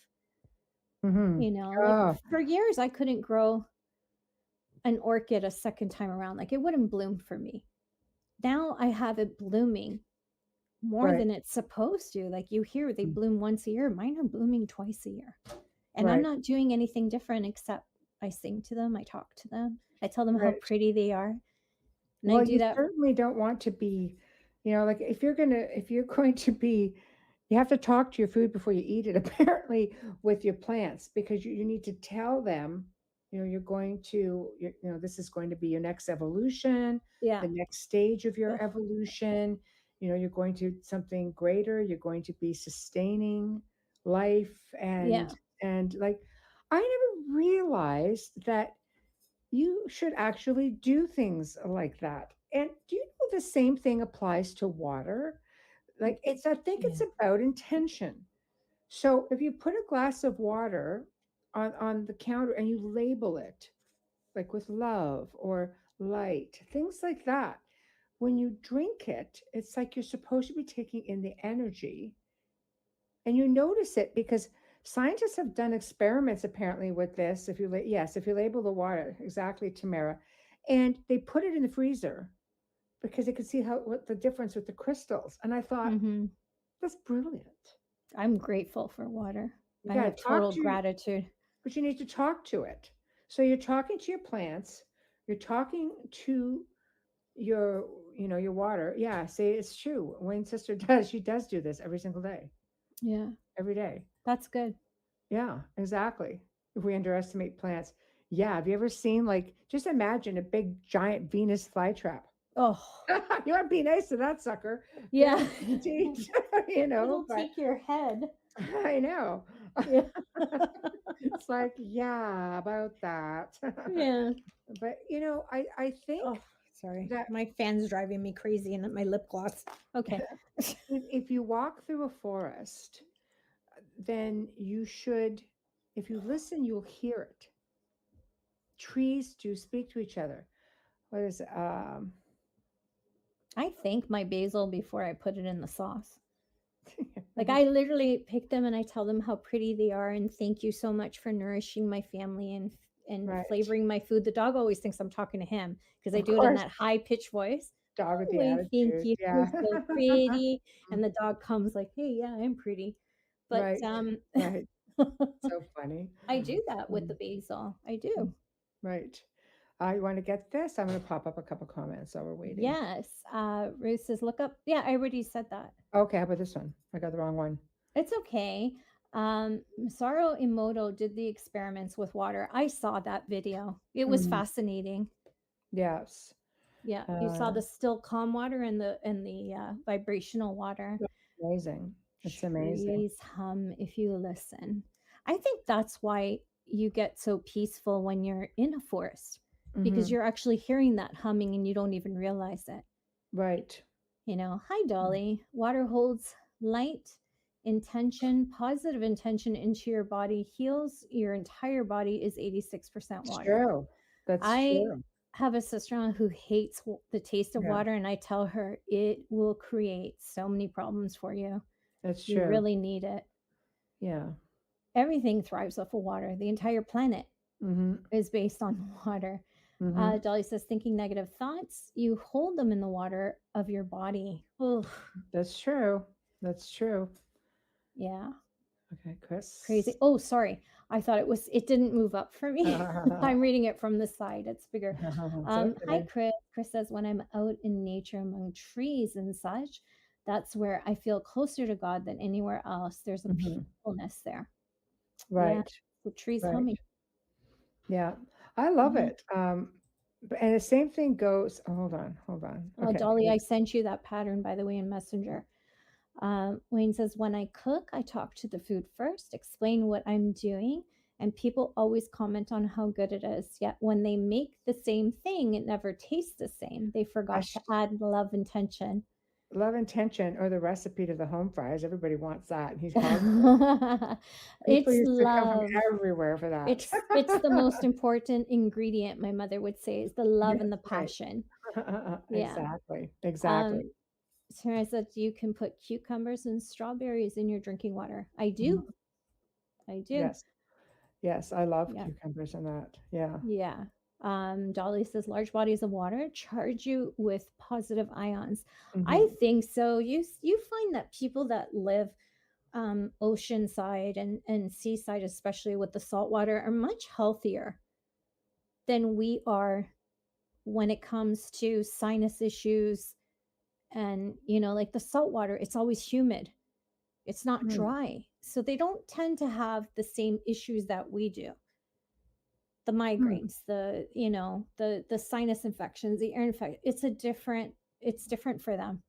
Mm-hmm. You know, like Oh, for years I couldn't grow an orchid a second time around. Like it wouldn't bloom for me. Now I have it blooming more right, than it's supposed to. Like you hear they bloom once a year. Mine are blooming twice a year. And I'm right, not doing anything different except I sing to them, I talk to them, I tell them how right. pretty they are. And I Well, do you that. certainly don't want to be, like if you're going to be, you have to talk to your food before you eat it, apparently, with your plants, because you need to tell them, you're going to, this is going to be your next evolution, Yeah. the next stage of your Ugh. evolution. You're going to something greater. You're going to be sustaining life, Yeah. and like, I never realized that you should actually do things like that. And do you know the same thing applies to water? Like I think it's Yeah. about intention. So if you put a glass of water on the counter and you label it like with love or light, things like that, when you drink it, it's like you're supposed to be taking in the energy, and you notice it because scientists have done experiments apparently with this. If you label the water exactly, Tamara, and they put it in the freezer because they could see what the difference with the crystals. And I thought, Mm-hmm. that's brilliant. I'm grateful for water. You I got have to talk total to, gratitude. but you need to talk to it. So you're talking to your plants, you're talking to your, your water. Yeah, say it's true. Wayne's sister does. She does do this every single day, Yeah. every day. That's good. Yeah, exactly. If we underestimate plants. Yeah. Have you ever seen, like, just imagine a big giant Venus flytrap? Oh, You want to be nice to that sucker. yeah. Geez, It'll but take your head. I know. Yeah. It's like, yeah, about that. Yeah. But, I think Oh, sorry. that My fan's driving me crazy and my lip gloss. Okay. if you walk through a forest, then you should, if you listen, you'll hear it. Trees do speak to each other. What is it? I thank my basil before I put it in the sauce. Like I literally pick them and I tell them how pretty they are and thank you so much for nourishing my family and Right. flavoring my food. The dog always thinks I'm talking to him because I Of do it in course. that high pitched voice. Dog with the Oh, thank attitude. you. Yeah. You're so pretty. And the dog comes like, hey, yeah, I'm pretty. But Right. Right. So funny. I do that with Mm, the basil. I do. Right. You want to get this? I'm going to pop up a couple comments while we're waiting. Yes. Ruth says, look up. Yeah, I already said that. Okay. How about this one? I got the wrong one. It's okay. Masaru Emoto did the experiments with water. I saw that video. It was Mhm. fascinating. Yes. Yeah, you saw the still calm water and the vibrational water. Amazing. It's amazing. Trees hum if you listen. I think that's why you get so peaceful when you're in a forest because Mhm. you're actually hearing that humming and you don't even realize it. Right. Hi, Dolly. Water holds light, intention, positive intention into your body, heals your entire body is 86% It's water. true. That's I true. have a sister-in-law who hates the taste of Yeah. water, and I tell her it will create so many problems for you. That's You true. really need it. Yeah. Everything thrives off of water. The entire planet Mm-hmm. is based on water. Mm-hmm. Dolly says, thinking negative thoughts, you hold them in the water of your body. Oh, That's true. That's true. yeah. Okay, Chris. Crazy. Oh, sorry. I thought it didn't move up for me. I'm reading it from the side. It's bigger. It's Hi, okay. Chris. Chris says, when I'm out in nature among trees and such, that's where I feel closer to God than anywhere else. There's a Mhm. peacefulness there. Yeah. Right, The trees right. humming. Yeah, I love Mhm. it. And the same thing goes. Oh, hold on. Oh, Okay, Dolly, I sent you that pattern, by the way, in Messenger. Wayne says, when I cook, I talk to the food first, explain what I'm doing, and people always comment on how good it is. Yet when they make the same thing, it never tastes the same. They I forgot sh- to add love and tension. love intention or the recipe to the home fries. Everybody wants that, and he's hog. People It's used to come from love. everywhere for that. It's the most important ingredient, my mother would say, is the love Yes, and the right. passion. Yeah. Exactly, Um, exactly. Sarah said you can put cucumbers and strawberries in your drinking water. I Mhm. do. I do. Yes, yes, I love Yeah. cucumbers and that. Yeah. Yeah. Dolly says large bodies of water charge you with positive ions. I Hmm. think so. You find that people that live oceanside and seaside, especially with the salt water, are much healthier than we are when it comes to sinus issues. And like the salt water, it's always humid. It's not Hmm. dry, so they don't tend to have the same issues that we do. The Hmm. migraines, the sinus infections, the ear infection. It's different for them.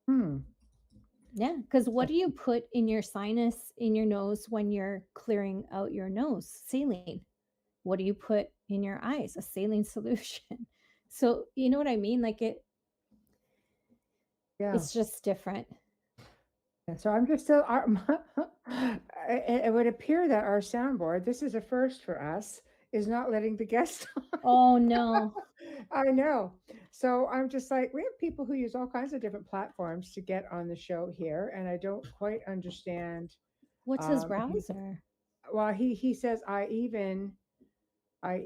Hmm. Yeah, because what So- do you put in your sinus, in your nose, when you're clearing out your nose? Saline. What do you put in your eyes? A saline solution. So you know what I mean? Like Yeah. it's just different. Yeah, so I'm just still. It would appear that our soundboard, this is a first for us, is not letting the guest on. Oh no. I know. So I'm just like, we have people who use all kinds of different platforms to get on the show here, and I don't quite understand. What's his He, browser? well, he says I even what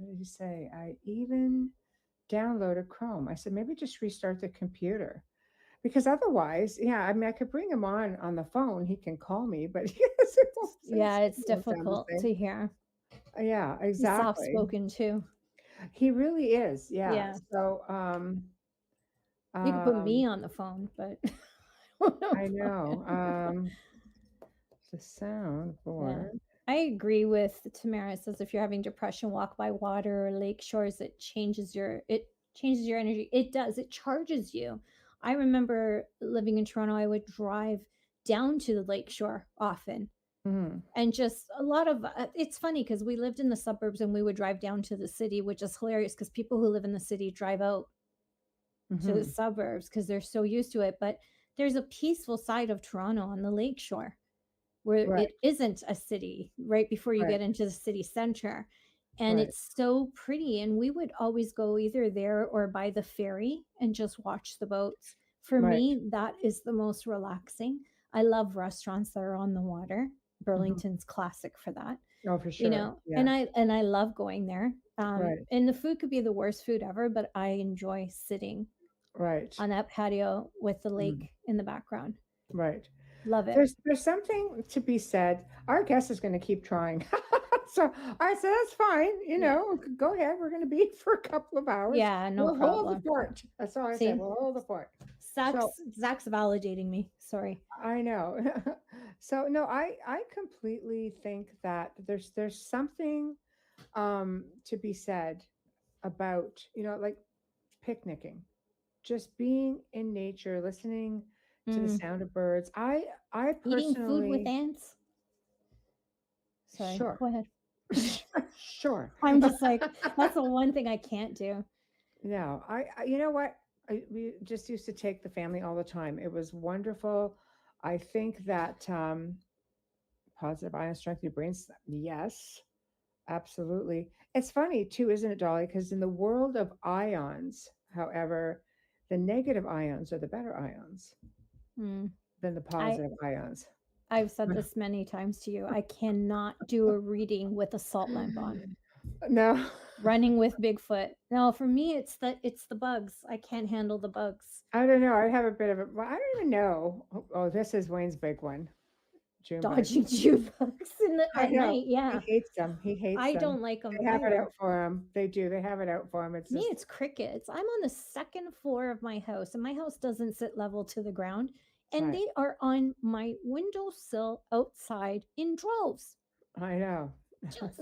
did he say? I even downloaded Chrome. I said maybe just restart the computer. Because otherwise, yeah, I mean, I could bring him on the phone. He can call me, but yes, Yeah, it it's won't sound the difficult same. to hear. Yeah, He's soft exactly. spoken too. He really is. Yeah. Yeah. So, You could put um, me on the phone, but I don't know I about know. him. The Yeah. soundboard. I agree with Tamara. It says if you're having depression, walk by water or lake shores, it changes your energy. It does. It charges you. I remember living in Toronto, I would drive down to the lake shore often. Mhm. And just a lot of it's funny because we lived in the suburbs and we would drive down to the city, which is hilarious because people who live in the city drive out to the Mhm. suburbs because they're so used to it. But there's a peaceful side of Toronto on the lake shore where Right. it isn't a city right before you Right. get into the city center. And Right. it's so pretty. And we would always go either there or by the ferry and just watch the boats. For Right. me, that is the most relaxing. I love restaurants that are on the water. Mhm. Burlington's classic for that. Oh, for sure. Yeah. And I love going there. Right. And the food could be the worst food ever, but I enjoy sitting Right. on that patio with the Mhm. lake in the background. Right. Love it. There's something to be said. Our guest is going to keep trying. So I said, that's fine. Yeah. Go ahead. We're going to be for a couple of hours. Yeah, no We'll hold the problem. fort. That's all I See? said. We'll hold the fort. Zach's So Zach's validating me. Sorry. I know. So no, I completely think that there's something to be said about, like picnicking, just being in nature, listening to the Mm. sound of birds. I Eating food with personally ants. Sorry. sure. Go ahead. Sure. I'm just like that's the one thing I can't do. No, you know what? We just used to take the family all the time. It was wonderful. I think that positive ion strength your brains. Yes, absolutely. It's funny too, isn't it, Dolly? Because in the world of ions, however, the negative ions are the better ions Mm. than the I positive ions. I've said this many times to you. I cannot do a reading with a salt lamp on. No. running with Bigfoot. No, for me it's the bugs. I can't handle the bugs. I don't know. I have a bit of a. Well, I don't even know. Oh, this is Wayne's big one. June bugs. Dodging June bugs I at know. night. Yeah. He hates them. He hates I them. don't like them They have it either. out for him. They do. They have it out for him. It's Me, just, it's crickets. I'm on the second floor of my house, and my house doesn't sit level to the ground. And Right. they are on my windowsill outside in droves. I know. Just,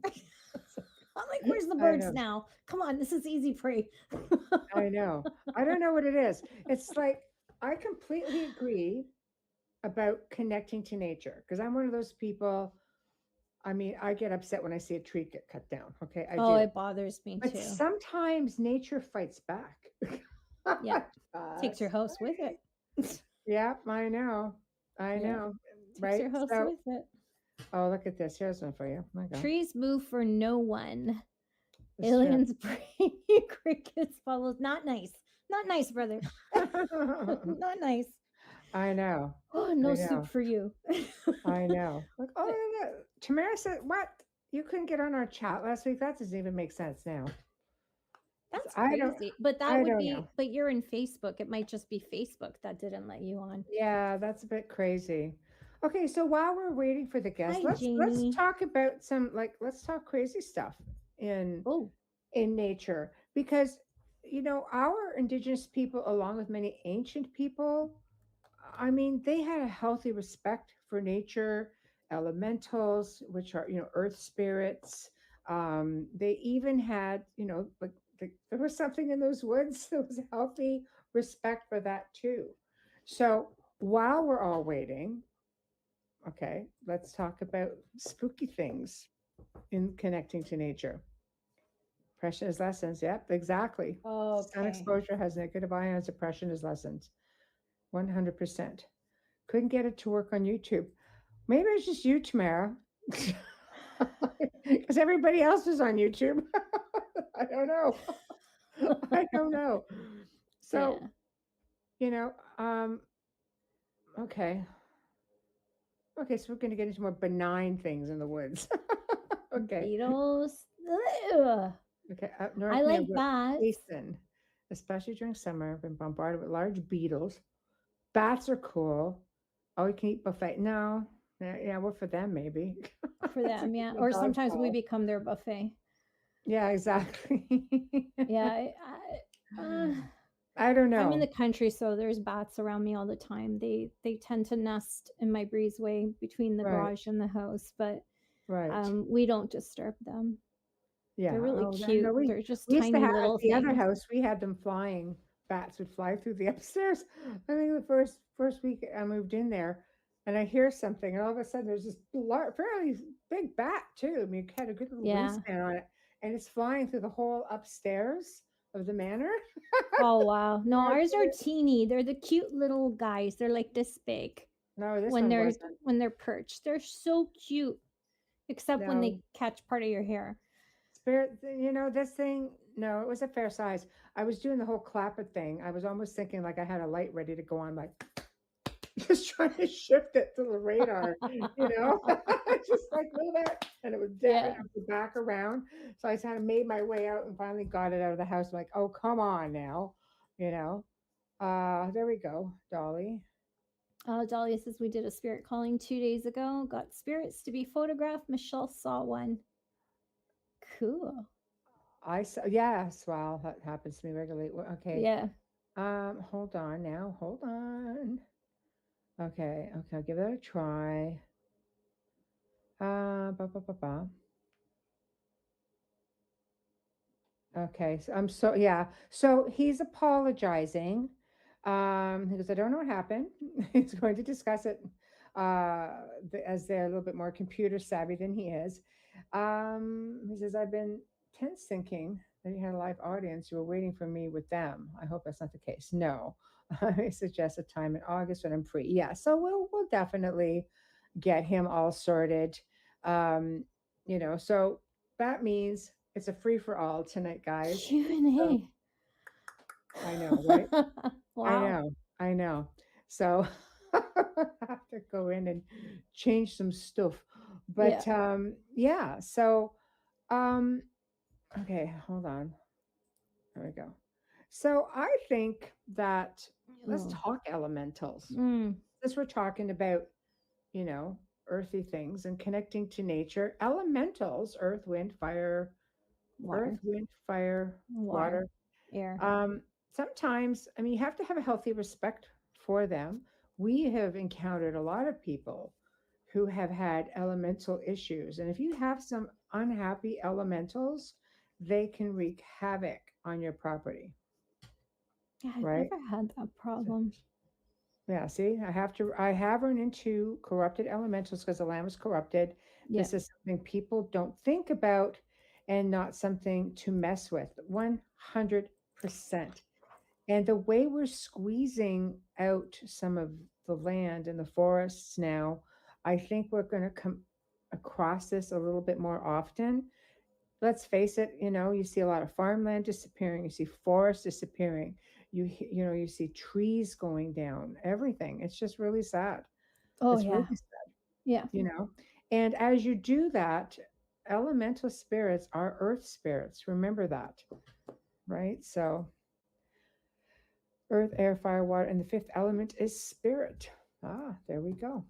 I'm like, where's the I birds know. now? Come on, this is easy prey. I know. I don't know what it is. It's like I completely agree about connecting to nature because I'm one of those people. I mean, I get upset when I see a tree get cut down. Okay, I Oh, do. it bothers me But too. sometimes nature fights back. Yeah. Takes your house with it. Yeah, I know. I Yeah. know. Takes Right. your house So, with it. oh, look at this. Here's one for you. My God. Trees move for no one. It's true. Aliens bring crickets follows. Not nice. Not nice, brother. Not nice. I know. Oh, no I know. soup for you. I know. Like, oh, look, Tamara said, "What? You couldn't get on our chat last week? That doesn't even make sense now." That's I don't- crazy. But that I would don't be, know. but you're in Facebook. It might just be Facebook that didn't let you on. Yeah, that's a bit crazy. Okay, so while we're waiting for the guest, Hi, let's Jamie. talk about some let's talk crazy stuff in Oh, nature because our indigenous people, along with many ancient people, I mean, they had a healthy respect for nature, elementals, which are earth spirits. They even had there was something in those woods. There was a healthy respect for that too. So while we're all waiting, okay, let's talk about spooky things in connecting to nature. Depression is lessons. Yep, exactly. Sun okay. exposure has negative ions. Depression is lessons. 100%. Couldn't get it to work on YouTube. Maybe it's just you, Tamara. Because everybody else is on YouTube. I don't know. I don't know. So, okay. Okay, so we're going to get into more benign things in the woods. Okay. Beetles. Ugh. Okay. Up north I near like bats. Basin, especially during summer, I've been bombarded with large beetles. Bats are cool. Oh, you can eat buffet. No. Yeah, well, for them, maybe. For them, yeah. The Or dog sometimes we pile. become their buffet. Yeah, exactly. Yeah. I don't know. I'm in the country, so there's bats around me all the time. They tend to nest in my breezeway between the Right. garage and the house, but Right. we don't disturb them. Yeah. They're really Oh, cute. no, They're just we used to tiny have little at the other things. house. We had them flying. Bats would fly through the upstairs. I think the first week I moved in there, and I hear something, and all of a sudden there's this fairly big bat too. I mean, it had a good little Yeah. wingspan on it, and it's flying through the whole upstairs of the manor. Oh wow. No, Yeah, ours are teeny. They're the cute little guys. They're like this big No, this when one they're wasn't. when they're perched. They're so cute. Except when No. they catch part of your hair. Spirit, this thing, no, it was a fair size. I was doing the whole clap it thing. I was almost thinking like I had a light ready to go on, like just trying to shift it to the radar, just like move it. And it would Yeah. go back around. So I kind of made my way out and finally got it out of the house. I'm like, oh, come on now, there we go, Dolly. Dahlia says we did a spirit calling 2 days ago. Got spirits to be photographed. Michelle saw one. Cool. I saw, yes, well, that happens to me regularly. Okay. Yeah. Hold on now. Hold on. Okay, I'll give that a try. Ba, ba, ba, ba. Okay, so he's apologizing. He goes, I don't know what happened. He's going to discuss it as they're a little bit more computer savvy than he is. He says, I've been tense thinking that you had a live audience. You were waiting for me with them. I hope that's not the case. No. I suggest a time in August when I'm free. Yeah, so we'll definitely get him all sorted. So that means it's a free for all tonight, guys. Q&A. I know, right? Wow. I know. So I have to go in and change some stuff. But so Okay, hold on. There we go. So I think that let's Oh. talk elementals. Mm, Since we're talking about, you know, earthy things and connecting to nature, elementals, water, earth, wind, fire, water, water. air. Sometimes, I mean, you have to have a healthy respect for them. We have encountered a lot of people who have had elemental issues. And if you have some unhappy elementals, they can wreak havoc on your property, Yeah, I've right? never had that problem. Yeah, see, I have run into corrupted elementals because the land was corrupted. Yeah. This is something people don't think about and not something to mess with. 100%. And the way we're squeezing out some of the land and the forests now, I think we're going to come across this a little bit more often. Let's face it, you know, you see a lot of farmland disappearing, you see forests disappearing, you see trees going down, everything. It's just really sad. Oh It's really yeah. sad, Yeah. you know. And as you do that, elemental spirits are earth spirits. Remember that, right? So earth, air, fire, water, and the fifth element is spirit. Ah, there we go.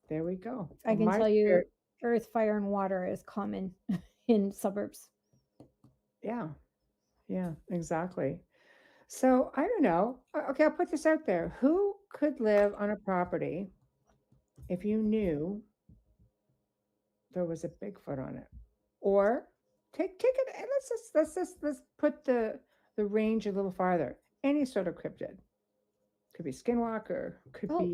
There we go. I Well, can my tell you spirit, earth, fire, and water is common in suburbs. yeah, yeah, exactly. So I don't know. Okay, I'll put this out there. Who could live on a property if you knew there was a Bigfoot on it? Or take it and let's put the range a little farther. Any sort of cryptid. Could be skinwalker, Oh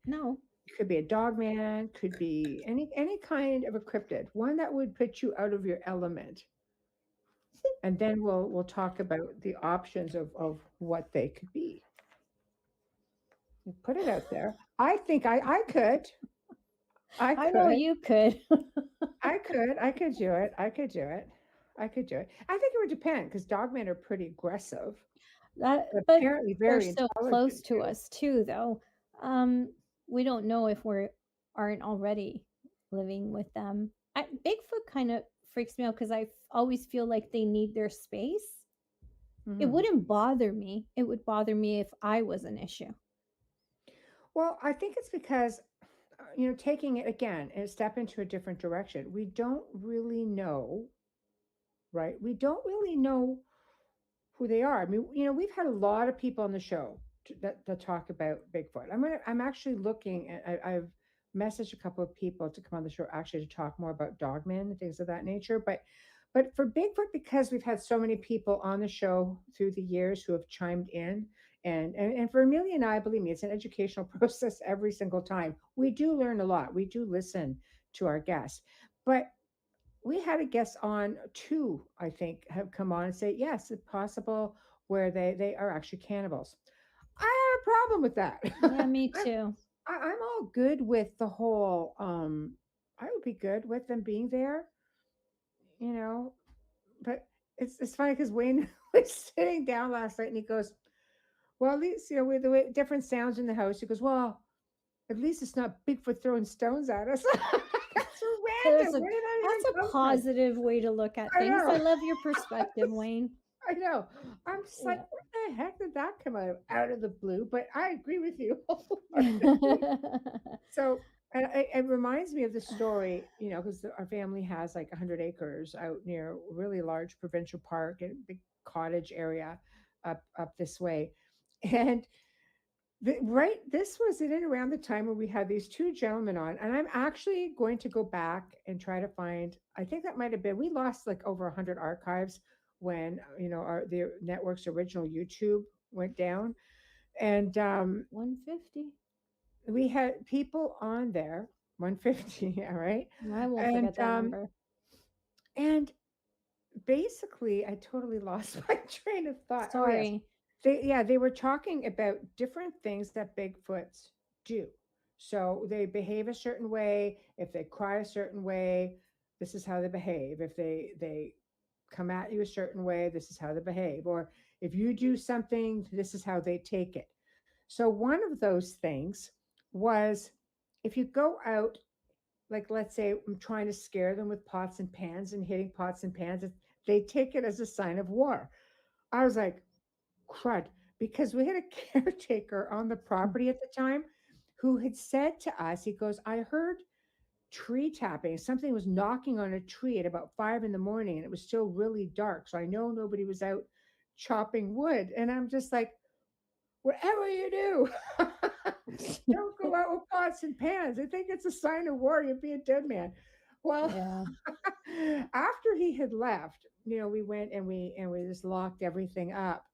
no. could be a dog man, could be any kind of a cryptid, one that would put you out of your element. And then we'll talk about the options of what they could be. You put it out there. I think I could. I know you could. I could do it. I could do it. I could do it. I think it would depend because dogmen are pretty aggressive, But apparently they're very so close intelligent to too. us too, though. We don't know if we aren't already living with them. Bigfoot kind of freaks me out because always feel like they need their space. It Mhm. wouldn't bother me. It would bother me if I was an issue. Well, I think it's because taking it again and step into a different direction. We don't really know, right? We don't really know who they are. I mean, we've had a lot of people on the show that talk about Bigfoot. I'm actually looking at, I've messaged a couple of people to come on the show actually to talk more about dogmen and things of that nature. But for Bigfoot, because we've had so many people on the show through the years who have chimed in, and for Amelia and I, believe me, it's an educational process every single time. We do learn a lot. We do listen to our guests, but we had a guest on two, I think, have come on and say, yes, it's possible where they are actually cannibals. I have a problem with that. Yeah, me I'm, too. I'm all good with the whole, I would be good with them being there, you know, but it's funny because Wayne was sitting down last night and he goes, well, at least, with the way different sounds in the house, he goes, well, at least it's not Bigfoot throwing stones at us. That's so There's random. Where did that even that's a come from? positive way to look at I things. I know. love your perspective, Wayne. I know. I'm just like, Yeah. where the heck did that come out of the blue? But I agree with you. So it reminds me of the story, because our family has like 100 acres out near a really large provincial park and big cottage area up this way. And this was in and around the time where we had these two gentlemen on, and I'm actually going to go back and try to find. I think that might have been we lost like over 100 archives when the network's original YouTube went down, and 150. we had people on there 150, yeah, right, I won't and forget that number. and basically I totally lost my train of thought. Oh yes, Sorry. they were talking about different things that Bigfoots do. So they behave a certain way. If they cry a certain way, this is how they behave. If they come at you a certain way, this is how they behave. Or if you do something, this is how they take it. So one of those things was if you go out, like let's say I'm trying to scare them with pots and pans and hitting pots and pans, they take it as a sign of war. I was like, crud, because we had a caretaker on the property at the time who had said to us, he goes, I heard tree tapping. Something was knocking on a tree at about 5 in the morning, and it was still really dark. So I know nobody was out chopping wood. And I'm just like, whatever you do, don't go out with pots and pans. I think it's a sign of war. You'd be a dead man. Well, Yeah. after he had left, we went and we just locked everything up.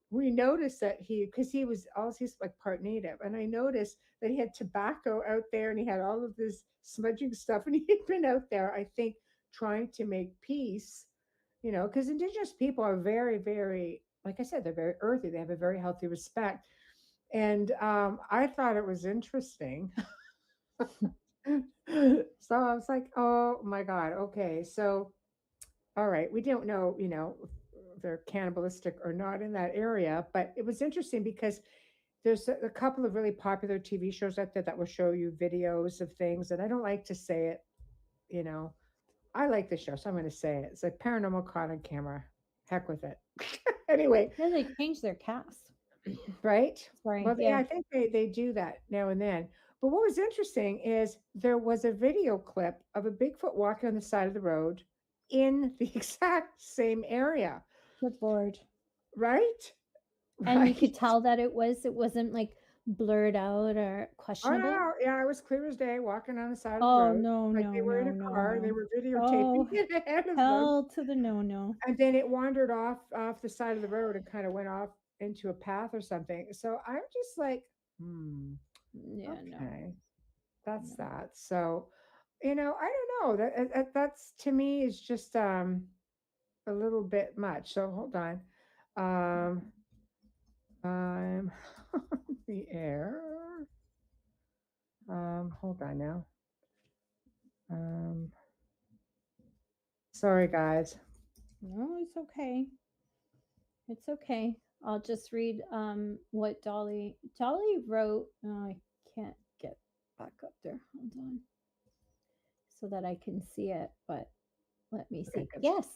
We noticed that because he's like part native, and I noticed that he had tobacco out there and he had all of this smudging stuff, and he had been out there, I think, trying to make peace, because indigenous people are very, very, like I said, they're very earthy. They have a very healthy respect. And I thought it was interesting. So I was like, oh my God. Okay. So, all right. We don't know, if they're cannibalistic or not in that area, but it was interesting because there's a couple of really popular TV shows out there that will show you videos of things. And I don't like to say it, I like the show, so I'm going to say it. It's like Paranormal Caught on Camera. Heck with it. Anyway, Yeah, they changed their cast. right? Sorry. Well, yeah. I think they do that now and then. But what was interesting is there was a video clip of a Bigfoot walking on the side of the road in the exact same area, Good Lord. right? And you could Right? tell that it wasn't like blurred out or Oh questionable. no, yeah, it was clear as day walking on the side of the Oh road. no, Like no, they were in no, a no, car and they no. were videotaping Oh, it ahead of them. hell to the no. And then it wandered off the side of the road and kind of went off into a path or something. So I'm just like, Yeah, no. okay, that's No. that. So, I don't know. That's to me is just a little bit much. So hold on. I'm on the air. Hold on now. Sorry guys. No, it's okay. It's okay. I'll just read what Dolly wrote. Oh, I can't get back up there. Hold on. So that I can see it, but let me see. Okay, good. Yes.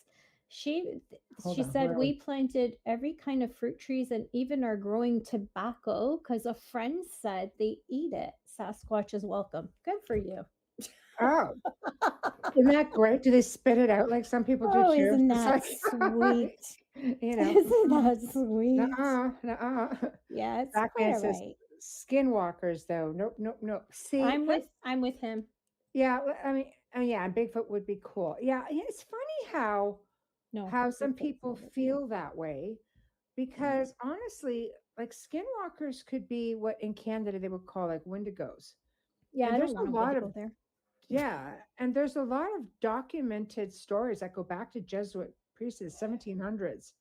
She Hold she on, said where are we planted every kind of fruit trees and even are growing tobacco because a friend said they eat it. Sasquatch is welcome. Good for you. Oh, isn't that great? Do they spit it out like some people do Oh, too? isn't It's that like, sweet? Isn't that sweet? nuh-uh. Yeah, it's Batman quite all says right. skinwalkers though. Nope. See, I'm with him. yeah, yeah, Bigfoot would be cool. Yeah, it's funny how No, some Bigfoot's people not with me. feel that way because honestly, like skinwalkers could be what in Canada they would call like wendigos. Yeah, And I there's don't a want to lot of go there. yeah, and there's a lot of documented stories that go back to Jesuit priests in the 1700s,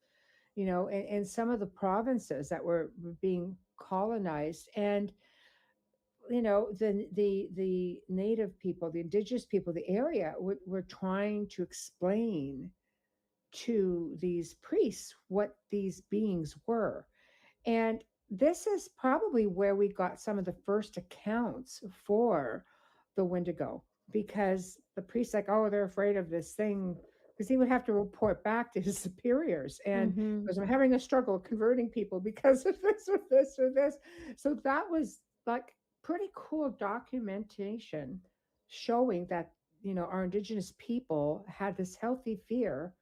in some of the provinces that were being colonized. And the native people, the indigenous people, the area were trying to explain to these priests what these beings were. And this is probably where we got some of the first accounts for the Wendigo, because the priest's like, oh, they're afraid of this thing, because he would have to report back to his superiors. And Mm-hmm. goes, I'm having a struggle converting people because of this or this or this. So that was like pretty cool documentation showing that, our indigenous people had this healthy fear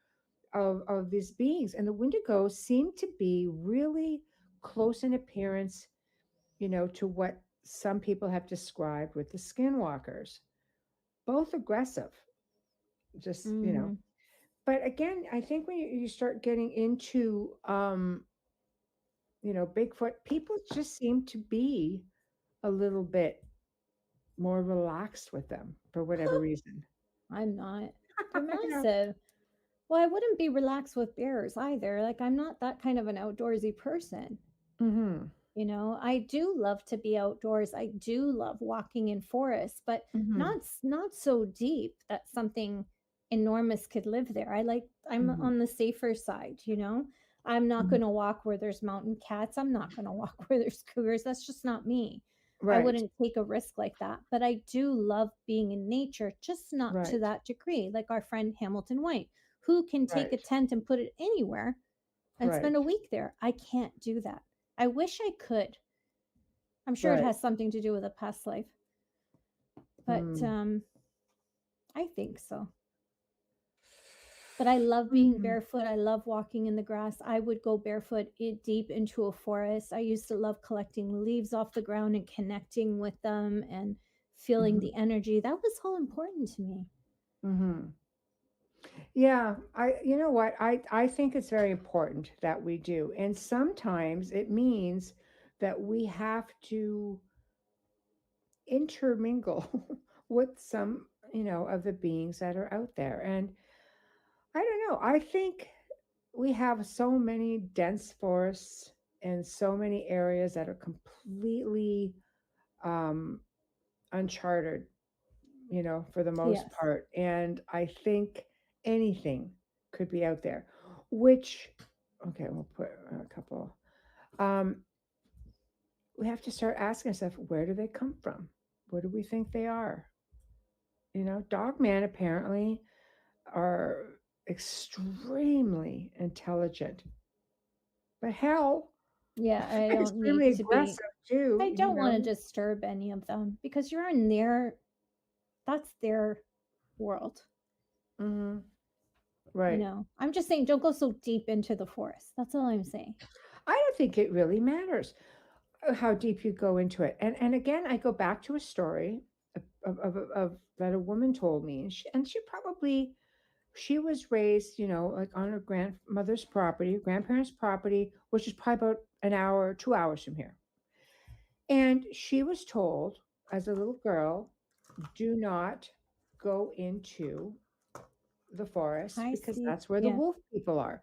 of these beings. And the Wendigos seem to be really close in appearance, to what some people have described with the skinwalkers, both aggressive, just, Mm-hmm. But again, I think when you start getting into, Bigfoot, people just seem to be a little bit more relaxed with them for whatever reason. I'm not. They're Yeah. massive. Well, I wouldn't be relaxed with bears either. Like I'm not that kind of an outdoorsy person. Mm-hmm. I do love to be outdoors. I do love walking in forests, but Mm-hmm. not so deep that something enormous could live there. I'm Mhm. on the safer side. I'm not Mhm. going to walk where there's mountain cats. I'm not going to walk where there's cougars. That's just not me. I Right. wouldn't take a risk like that. But I do love being in nature, just not to Right. that degree. Like our friend Hamilton White, who can take a Right. tent and put it anywhere and Right. spend a week there. I can't do that. I wish I could. I'm sure it Right. has something to do with a past life, but Mm. I think so. But I love being Mm. barefoot. I love walking in the grass. I would go barefoot deep into a forest. I used to love collecting leaves off the ground and connecting with them and feeling Mhm. the energy. That was all important to me. Mhm. Yeah, you know what? I think it's very important that we do. And sometimes it means that we have to intermingle with some, of the beings that are out there. And I don't know. I think we have so many dense forests and so many areas that are completely um uncharted, for the most Yes. part. And I think anything could be out there, which, okay, we'll put a couple. Um, we have to start asking ourselves, where do they come from? What do we think they are? Dogman apparently are extremely intelligent, but hell, Yeah, I don't need extremely to be, aggressive too, I don't want to disturb any of them because you're in their, that's their world. Hmm. Right. I'm just saying, don't go so deep into the forest. That's all I'm saying. I don't think it really matters how deep you go into it. And again, I go back to a story of that a woman told me, she was raised, like on her grandmother's property, grandparents' property, which is probably about an hour, 2 hours from here. And she was told as a little girl, do not go into the forest I because see. that's where the Yeah. wolf people are.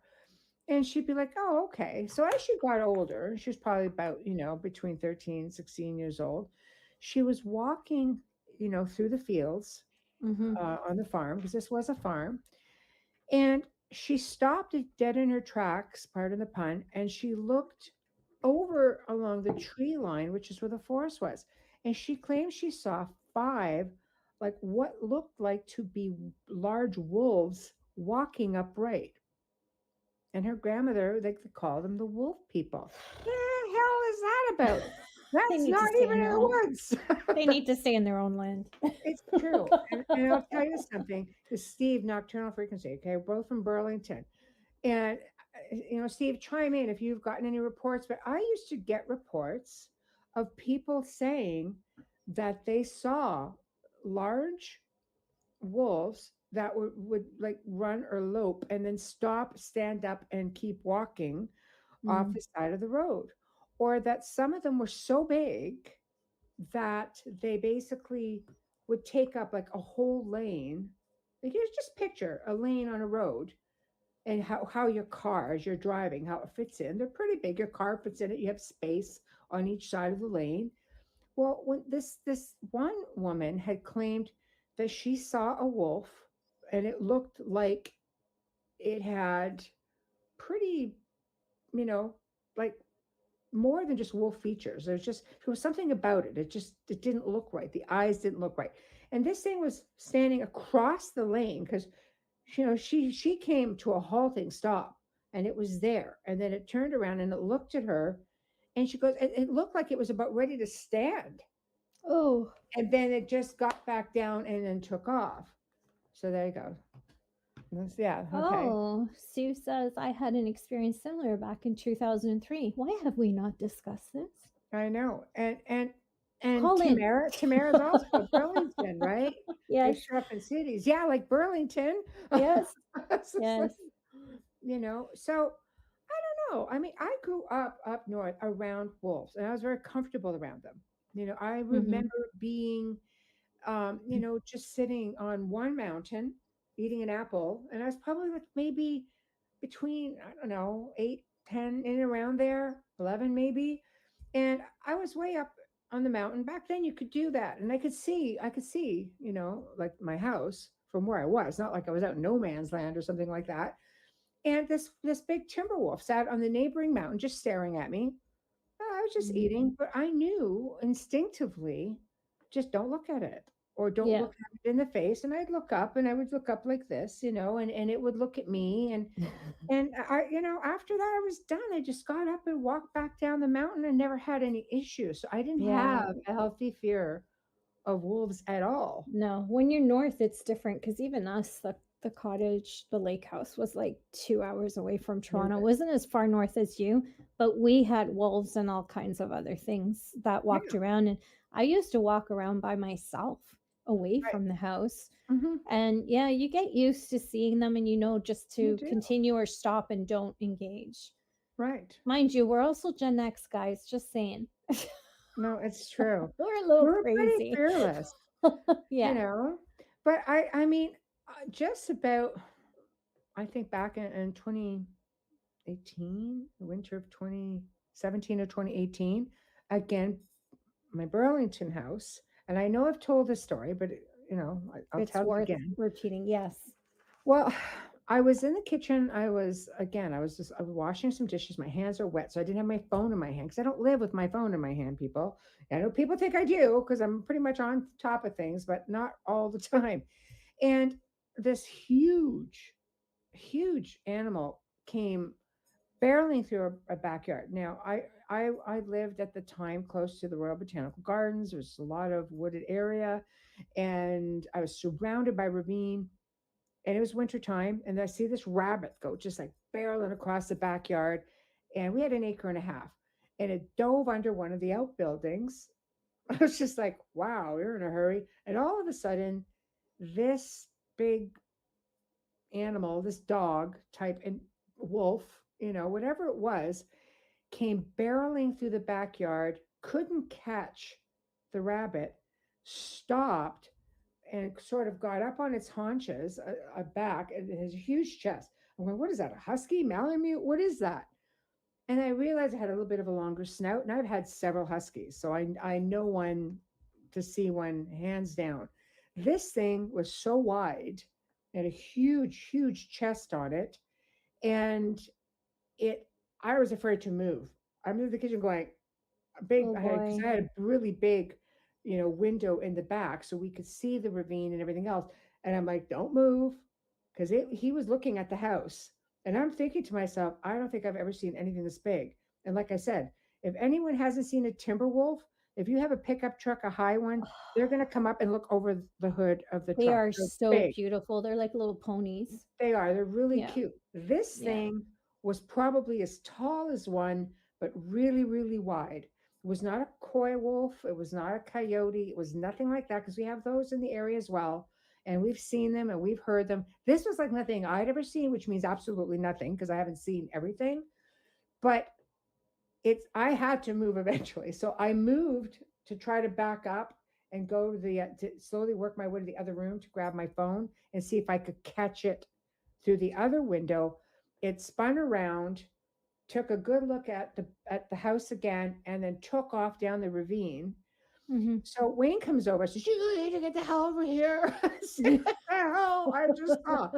And she'd be like, oh, okay. So as she got older, she was probably about, between 13 and 16 years old, she was walking, through the fields Mm-hmm. on the farm, because this was a farm. And she stopped it dead in her tracks, pardon the pun, and she looked over along the tree line, which is where the forest was. And she claimed she saw five, like what looked like to be large wolves walking upright. And her grandmother, they call them the wolf people. What the hell is that about? They That's need to not stay even in in their the own. woods. They need to stay in their own land. It's true. And I'll tell you something. This is Steve, Nocturnal Frequency. Okay, we're both from Burlington. And, Steve, chime in if you've gotten any reports. But I used to get reports of people saying that they saw large wolves that would like run or lope and then stop, stand up, and keep walking off Mm. the side of the road. Or that some of them were so big that they basically would take up like a whole lane. Like you just picture a lane on a road and how your car, as you're driving, how it fits in. They're pretty big. Your car fits in it. You have space on each side of the lane. Well, when this one woman had claimed that she saw a wolf and it looked like it had pretty, you know, like more than just wolf features. There was something about it. It didn't look right. The eyes didn't look right. And this thing was standing across the lane because she came to a halting stop and it was there. And then it turned around and it looked at her and she goes, it looked like it was about ready to stand. Oh. And then it just got back down and then took off. So there you go. Yeah, okay. Oh, Sue says I had an experience similar back in 2003. Why have we not discussed this? I know. And Call in. Tamara's also Burlington, right? They're Yes. sharp in cities. Yeah, like Burlington. Yes. It's just Yes. so I don't know. I mean, I grew up north around wolves and I was very comfortable around them. I Mm-hmm. remember being just sitting on one mountain eating an apple, and I was probably like maybe between, I don't know, 8, 10, in and around there, 11 maybe. And I was way up on the mountain. Back then you could do that. And I could see, like my house from where I was, not like I was out in no man's land or something like that. And this big timber wolf sat on the neighboring mountain just staring at me. I was just Mm-hmm. eating, but I knew instinctively, just don't look at it. or don't Yeah. look at it in the face. And I'd look up and I would look up like this, and it would look at me. And after that I was done. I just got up and walked back down the mountain and never had any issues. So I didn't Yeah. have a healthy fear of wolves at all. No, when you're north, it's different because even us, the cottage, the lake house was like 2 hours away from Toronto. It wasn't as far north as you, but we had wolves and all kinds of other things that walked Yeah, around. And I used to walk around by myself away right. from the house. Hmm. And yeah, you get used to seeing them and you know just You to do. continue or stop and don't engage. Right. Mind you, we're also Gen X guys, just saying. No, it's true. We're a little We're pretty crazy. fearless, you Yeah. know. But I mean, just about, I think back in 2018, the winter of 2017 or 2018, again, my Burlington house, and I know I've told this story, but I'll It's tell it worth again. repeating. Yes. Well, I was in the kitchen. I was washing some dishes. My hands are wet, so I didn't have my phone in my hand because I don't live with my phone in my hand, people. I know people think I do because I'm pretty much on top of things, but not all the time. And this huge animal came barreling through a backyard. Now, I lived at the time close to the Royal Botanical Gardens. There's a lot of wooded area, and I was surrounded by ravine. And it was winter time, and I see this rabbit go just like barreling across the backyard. And we had an acre and a half, and it dove under one of the outbuildings. I was just like, wow, we're in a hurry. And all of a sudden, this big animal, this dog type and wolf, whatever it was, came barreling through the backyard, couldn't catch the rabbit, stopped, and sort of got up on its haunches, a back, and it has a huge chest. I went, what is that? A husky, Malamute? What is that? And I realized it had a little bit of a longer snout, and I've had several huskies, so I know one to see one hands down. This thing was so wide, and a huge chest on it, and it. I was afraid to move. I'm in the kitchen going, big. Oh Because boy. I had a really big, window in the back, so we could see the ravine and everything else. And I'm like, don't move, because he was looking at the house, and I'm thinking to myself, I don't think I've ever seen anything this big. And like I said, if anyone hasn't seen a timber wolf, if you have a pickup truck, a high one, they're going to come up and look over the hood of the They truck. are They're so big. beautiful. They're like little ponies. They are. They're really Yeah. cute. This Yeah. thing was probably as tall as one, but really wide. It was not a coy wolf. It was not a coyote. It was nothing like that because we have those in the area as well. And we've seen them and we've heard them. This was like nothing I'd ever seen, which means absolutely nothing because I haven't seen everything. But I had to move eventually. So I moved to try to back up and go to slowly work my way to the other room to grab my phone and see if I could catch it through the other window. It spun around, took a good look at the house again, and then took off down the ravine. Mm-hmm. So Wayne comes over, says, "You need to get the hell over here." I said, "What the hell? I just saw."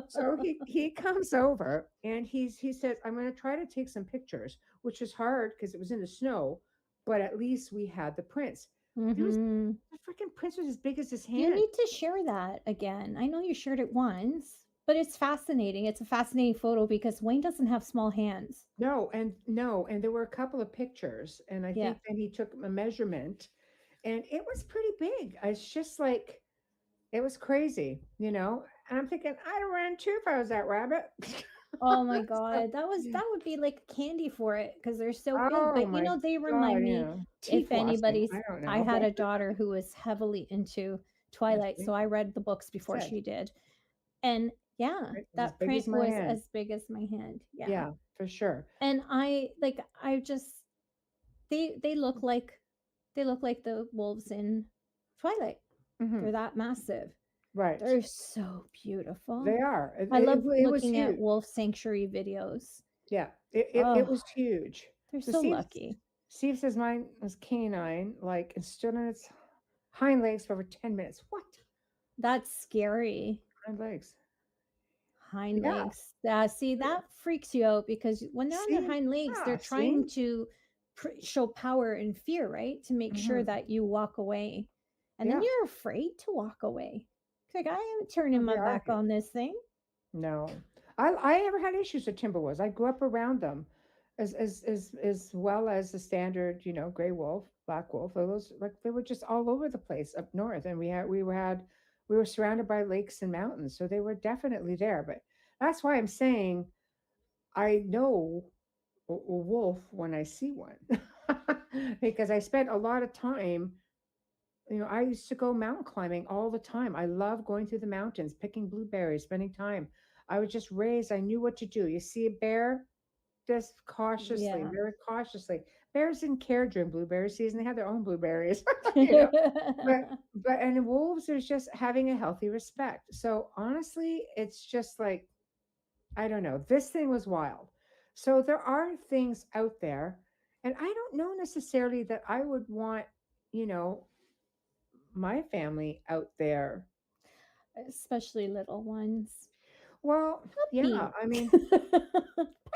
So he comes over and he says, "I'm going to try to take some pictures," which was hard because it was in the snow, but at least we had the prints. There was Mm-hmm. the freaking prints was as big as his You hand. need to share that again. I know you shared it once, but it's fascinating. It's a fascinating photo because Wayne doesn't have small hands. No, and there were a couple of pictures, and I Yeah. think then he took a measurement, and it was pretty big. It's just like it was crazy, And I'm thinking I'd run too if I was that rabbit. Oh my God. That would be like candy for it because they're so big. Oh But my they God, remind me teeth if flossing. anybody's I don't I know. had a daughter who was heavily into Twilight, see? so I read the books before Said. she did. And yeah, It was as that big as print my was hand. as big as my hand. Yeah. Yeah, for sure. And I just they look like the wolves in Twilight. Mhm. They're that massive. Right. They're so beautiful. They are. I love it was looking at huge. wolf sanctuary videos. Yeah, it Oh, was huge. they're So so Steve, lucky. Steve says mine was canine, like, and stood on its hind legs for over 10 minutes. What? That's scary. Hind legs. Hind Yeah. legs. See, that freaks you out because when they're on their See? hind legs, Yeah, they're trying see? to show power and fear, right? To make sure Mhm. that you walk away. and then you're afraid to walk away. It's like, I am turning Well, my they are back here. on this thing. No, I never had issues with timber wolves. I grew up around them, as well as the standard, gray wolf, black wolf. Those, like, they were just all over the place up north, and we were surrounded by lakes and mountains, so they were definitely there. But that's why I'm saying I know a wolf when I see one, because I spent a lot of time. I used to go mountain climbing all the time. I love going through the mountains, picking blueberries, spending time. I was just raised, I knew what to do. You see a bear, just cautiously, Yeah. very cautiously. Bears didn't care during blueberry season. They had their own blueberries, you know. And the wolves are just having a healthy respect. So honestly, it's just like, I don't know. This thing was wild. So there are things out there, and I don't know necessarily that I would want, you know, my family out there. Especially little ones. Well, yeah, Puppy. I mean,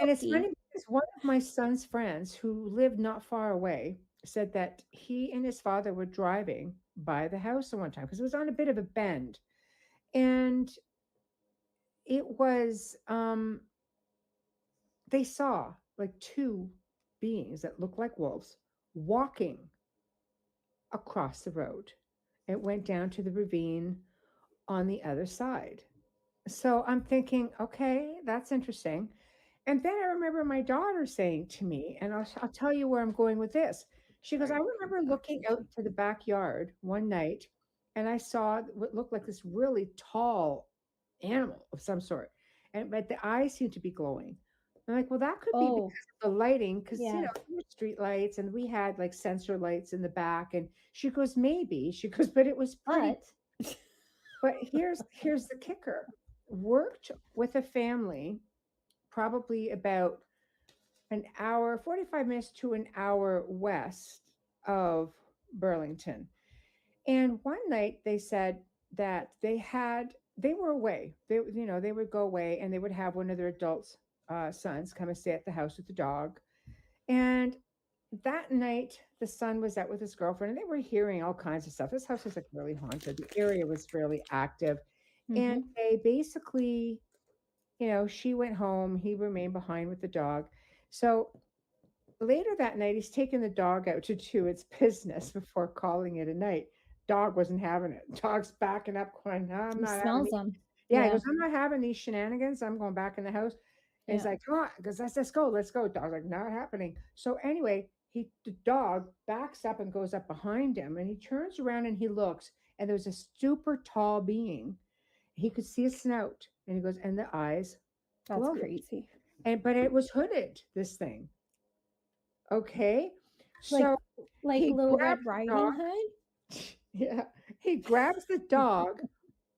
and it's Puppy. funny because one of my son's friends who lived not far away said that he and his father were driving by the house at one time because it was on a bit of a bend. And it was, they saw like two beings that looked like wolves walking across the road. It went down to the ravine on the other side. So I'm thinking, okay, that's interesting. And then I remember my daughter saying to me, and I'll tell you where I'm going with this. She goes, I remember looking out to the backyard one night and I saw what looked like this really tall animal of some sort. But the eyes seemed to be glowing. I'm like, well, that could be because Oh, of the lighting, because yeah. there were street lights and we had like sensor lights in the back. And she goes, maybe. She goes, but it was pretty. But But here's the kicker. Worked with a family probably about an hour, 45 minutes to an hour west of Burlington. And one night they said that they were away. They would go away and they would have one of their adult sons come and stay at the house with the dog. And that night, the son was out with his girlfriend and they were hearing all kinds of stuff. This house was like really haunted. The area was fairly active. And Mhm. they basically, she went home. He remained behind with the dog. So later that night, he's taking the dog out to do its business before calling it a night. Dog wasn't having it. Dog's backing up, going, no, I'm He not having smells these. them. Yeah, he Yeah. goes, I'm not having these shenanigans. I'm going back in the house. And he's Yeah. like, come on, because let's go, let's go. Dog's like, not happening. So anyway, the dog backs up and goes up behind him, and he turns around and he looks, and there's a super tall being. He could see a snout, and he goes, and the eyes That's glowed. crazy. But it was hooded, this thing. Okay. Like So like he Little grabs Red the Riding dog. Hood. Yeah. He grabs the dog,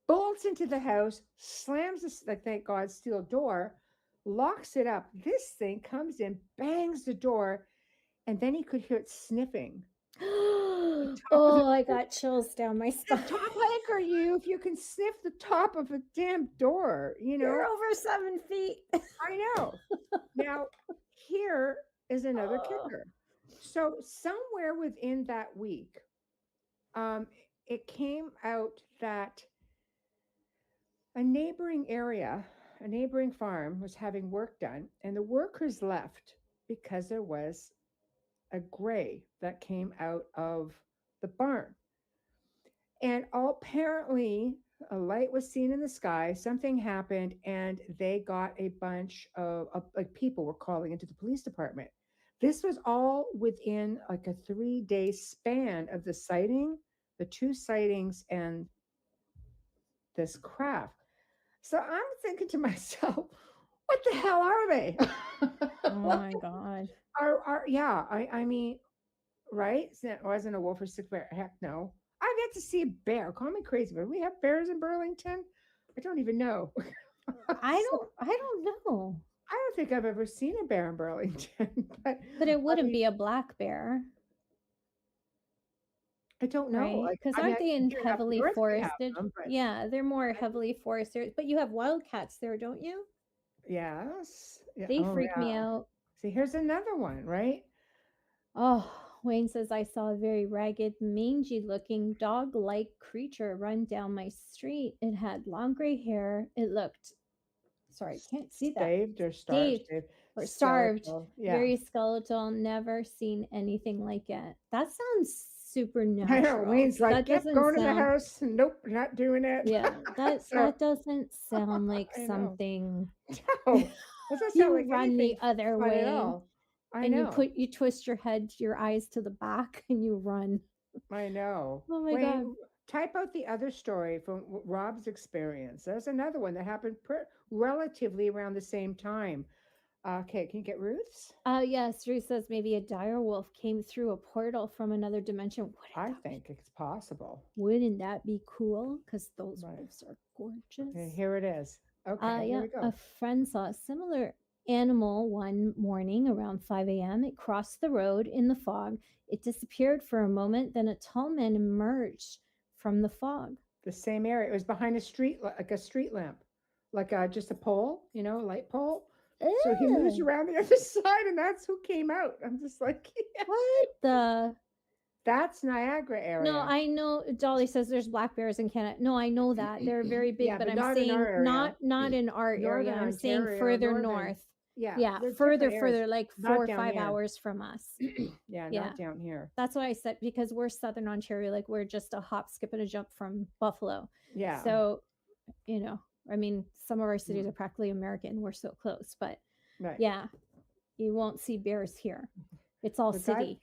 bolts into the house, slams the, like, thank God, steel door, locks it up. This thing comes in, bangs the door, and then he could hear it sniffing. Top of the, Oh, I got chills down my the spine. top heck are you if you can sniff the top of a damn door, You're over 7 feet. I know. Now, here is another Oh. kicker. So somewhere within that week, it came out that a neighboring area, a neighboring farm was having work done, and the workers left because there was a gray that came out of the barn. And apparently, a light was seen in the sky, something happened, and they got a bunch of like people were calling into the police department. This was all within like a 3-day span of the sighting, the two sightings, and this craft. So I'm thinking to myself, what the hell are they? Oh my God. Yeah, I mean, right? It wasn't a wolf or sick bear. Heck no. I've yet to see a bear. Call me crazy, but we have bears in Burlington. I don't even know. I So, don't know. I don't think I've ever seen a bear in Burlington, but But it I wouldn't mean, be a black bear, I don't know. right? Like, Because I mean, aren't they in here up heavily north we have forested? them, but Yeah, they're more heavily forested. But you have wildcats there, don't you? yes, yeah. They Oh freak yeah. me out. See, here's another one, right? Oh, Wayne says, I saw a very ragged, mangy looking dog like creature run down my street. It had long gray hair. It looked, sorry, can't see that. Staved or starved? Staved or starved. Skeletal. Yeah. Very skeletal. Never seen anything like it. That sounds I know. supernatural. Wayne's like, That yep, doesn't going to the sound. house. Nope, not doing it. Yeah, that So, that doesn't sound like I know. something No, doesn't you sound like run anything the other fun way at all. I and know. you twist your head, your eyes to the back, and you run. I know. Oh my Wayne, god. type out the other story from Rob's experience. There's another one that happened relatively around the same time. Okay, can you get Ruth's? Yes, Ruth says maybe a dire wolf came through a portal from another dimension. I think it's possible. Wouldn't that be cool? Because those Right. wolves are gorgeous. Okay, here it is. Okay, here Yeah, we go. a friend saw a similar animal one morning around 5 a.m. It crossed the road in the fog. It disappeared for a moment, then a tall man emerged from the fog. The same area. It was behind a street, like a street lamp, like just a pole, a light pole. So he moves Ew. around the other side, and that's who came out. I'm just like, yeah. What the? That's Niagara area. No, I know. Dolly says there's black bears in Canada. No, I know that they're very big, Yeah, but but I'm not in saying our area. not in our area. Northern I'm saying Ontario, further northern. north. Yeah, Yeah, they're further, different areas. like Not 4 or down 5 here. hours from us. Yeah, Yeah. not down here. That's why I said because we're Southern Ontario, like we're just a hop, skip, and a jump from Buffalo. Yeah. So, I mean, some of our cities Mm. are practically American. We're so close, but Right. yeah, you won't see bears here. It's all The guy- city.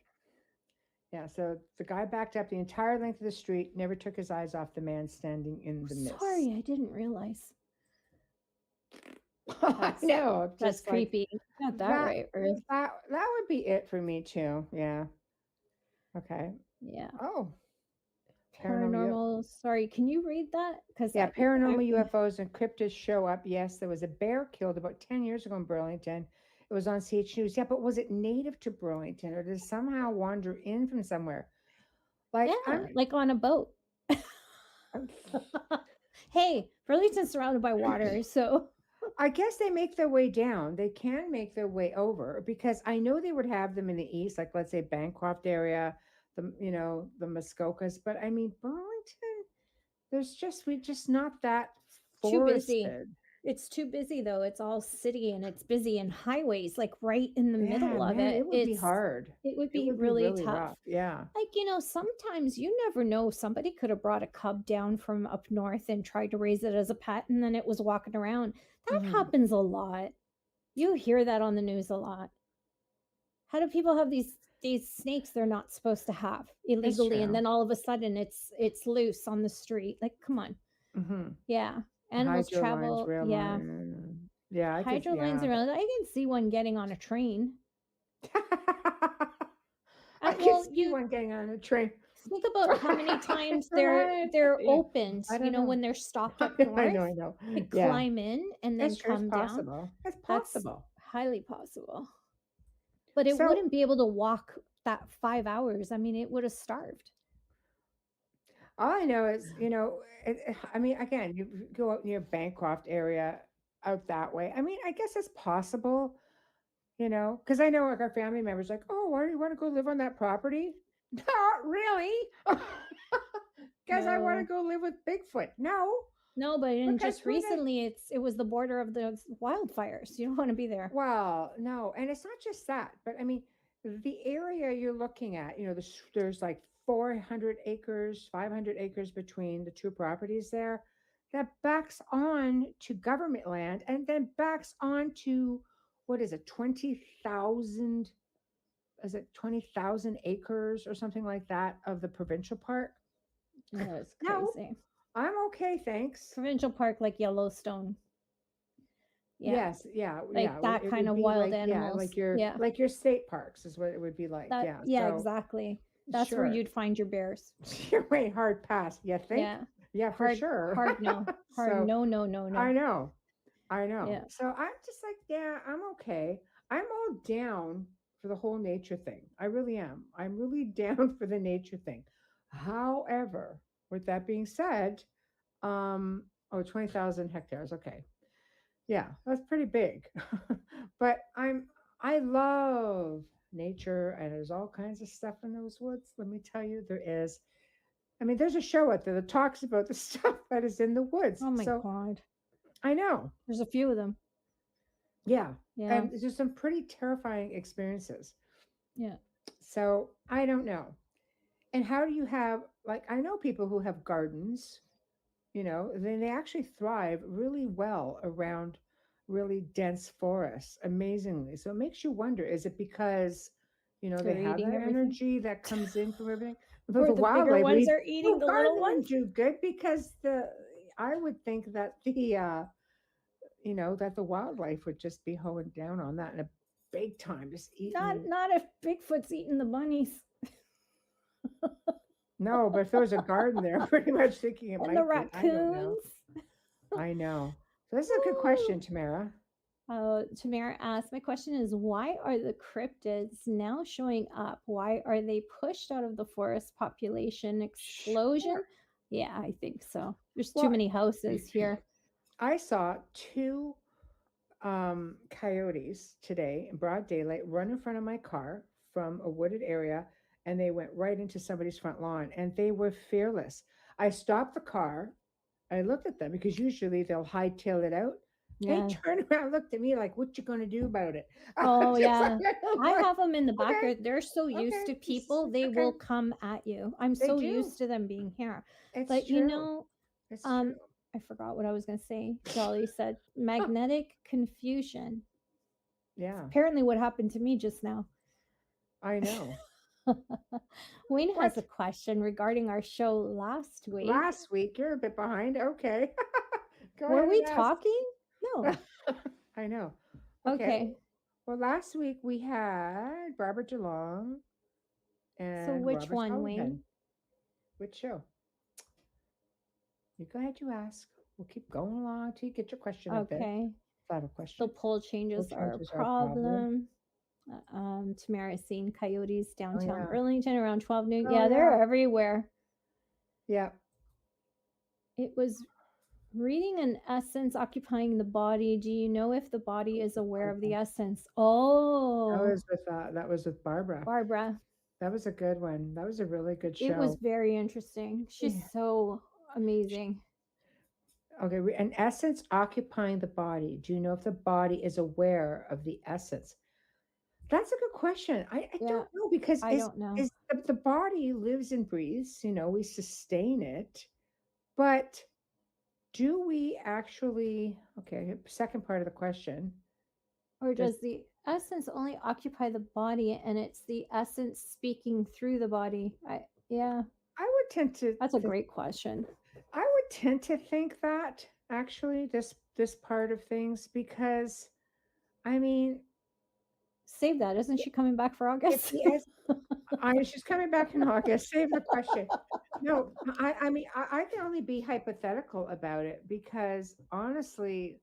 Yeah, so the guy backed up the entire length of the street, never took his eyes off the man standing in the mist. Sorry, I didn't realize. No, That's just like, creepy. Got that right, Ruth. that would be it for me too. Yeah. Okay. Yeah. Oh. Paranormal. Sorry, can you read that? Because Yeah, paranormal UFOs and cryptids show up. Yes, there was a bear killed about 10 years ago in Burlington. It was on CH News. Yeah, but was it native to Burlington or did it somehow wander in from somewhere? Like, Yeah, like on a boat. Hey, Burlington's surrounded by water, so I guess they make their way down. They can make their way over because I know they would have them in the east, like let's say Bancroft area, the Muskokas. But I mean, Burlington, we're just not that too busy. forested. It's too busy though. It's all city and it's busy and highways, like right in the middle of man, it. It would be hard. It would It be would really be tough. rough. Yeah. Like, sometimes you never know. Somebody could have brought a cub down from up north and tried to raise it as a pet, and then it was walking around. That Mhm. happens a lot. You hear that on the news a lot. How do people have these snakes they're not supposed to have illegally, and true. then all of a sudden it's loose on the street? Like, come on. Mm-hmm. Yeah. Animals Hydro travel. lines, rail Yeah. line. Yeah. Hydro lines around. I can see one getting on a train. I can see one getting on a train. Think about how many times Right. they're Yeah. opened, I don't know. when they're stopped up north. I know. They Yeah. climb in and then That's true. come It's down. possible. It's That's possible. highly possible. But it So- wouldn't be able to walk that 5 hours. I mean, it would have starved. All I know is, I mean, again, you go out near Bancroft area out that way. I mean, I guess it's possible, because I know like our family members like, oh, why do you want to go live on that property? Not really. Because I want to No. go live with Bigfoot. No. No, but Because just who the- recently it was the border of the wildfires. You don't want to be there. Well, no. And it's not just that, but I mean, the area you're looking at, there's like 400 acres, 500 acres between the two properties there that backs on to government land and then backs on to, what is it, 20,000, is it 20,000 acres or something like that of the provincial park? That's No. crazy. I'm okay, thanks. Provincial park like Yellowstone. Yeah. Yes, yeah, Like yeah. that it kind would of be wild like, animals. Yeah, like your state parks is what it would be like. Yeah, so, exactly. That's where sure. you'd find your bears. You're way hard pass. You think? Yeah. Yeah, for Hard, sure. hard no. Hard So, no. I know. Yeah. So I'm just like, yeah, I'm okay. I'm all down for the whole nature thing. I really am. I'm really down for the nature thing. However, with that being said, 20,000 hectares. Okay. Yeah, that's pretty big. But I love nature, and there's all kinds of stuff in those woods. Let me tell you, there is. I mean, there's a show out there that talks about the stuff that is in the woods. Oh my So God. I know. There's a few of them. Yeah. Yeah. And there's just some pretty terrifying experiences. Yeah. So I don't know. And how do you have, like, I know people who have gardens, then they actually thrive really well around really dense forests, amazingly. So it makes you wonder, is it because, They're they have eating that everything? energy that comes in from everything? Or But the bigger ones are eating the little ones? do good because I would think that that the wildlife would just be hoeing down on that in a big time, just eating. Not if Bigfoot's eating the bunnies No, but if there was a garden there, I'm pretty much thinking it and might the be. I don't know. raccoons. I know. So this is a good question, Tamara. Tamara asked, my question is, why are the cryptids now showing up? Why are they pushed out of the forest population explosion? Sure. Yeah, I think so. There's Well, too many houses here. I saw two coyotes today in broad daylight run in front of my car from a wooded area, and they went right into somebody's front lawn, and they were fearless. I stopped the car. I looked at them because usually they'll hightail it out. Yeah. They turned around, looked at me like, "What you gonna do about it?" Oh, Just yeah. I'm I like, have them in the okay, backyard. They're so used okay, to people, they okay. will come at you. I'm They so do. used to them being here. It's But true. It's true. I forgot what I was going to say. Dolly said magnetic confusion. Yeah, Apparently, what happened to me just now. I know. Wayne has a What? question regarding our show last week. Last week, you're a bit behind. Okay. Go Were ahead we and ask. talking? No. I know. Okay. Well, last week we had Barbara DeLong and So which Robert one, Sullivan. Wayne? Which show? You go ahead, you ask. We'll keep going along till you get your question out there. Okay. If I have a The question. pole changes are a problem. Tamara's seen coyotes downtown yeah. Burlington around 12 noon. Oh, Yeah, they're yeah. everywhere. Yeah. It was reading an essence occupying the body. Do you know if the body is aware of the essence? That Oh, was with Barbara. Barbara. That was a good one. That was a really good show. It was very interesting. She's Yeah. so amazing. Okay, an essence occupying the body. Do you know if the body is aware of the essence? That's a good question. I Yeah, don't know because I don't know. the body lives and breathes, we sustain it. But do we actually, okay, second part of the question. Or does the essence only occupy the body and it's the essence speaking through the body? Yeah, I would tend to that's a great question. I would tend to think that actually this part of things, because I mean, Save that. Isn't she coming back for August? she's coming back in August. Save the question. No, I mean, I can only be hypothetical about it because honestly,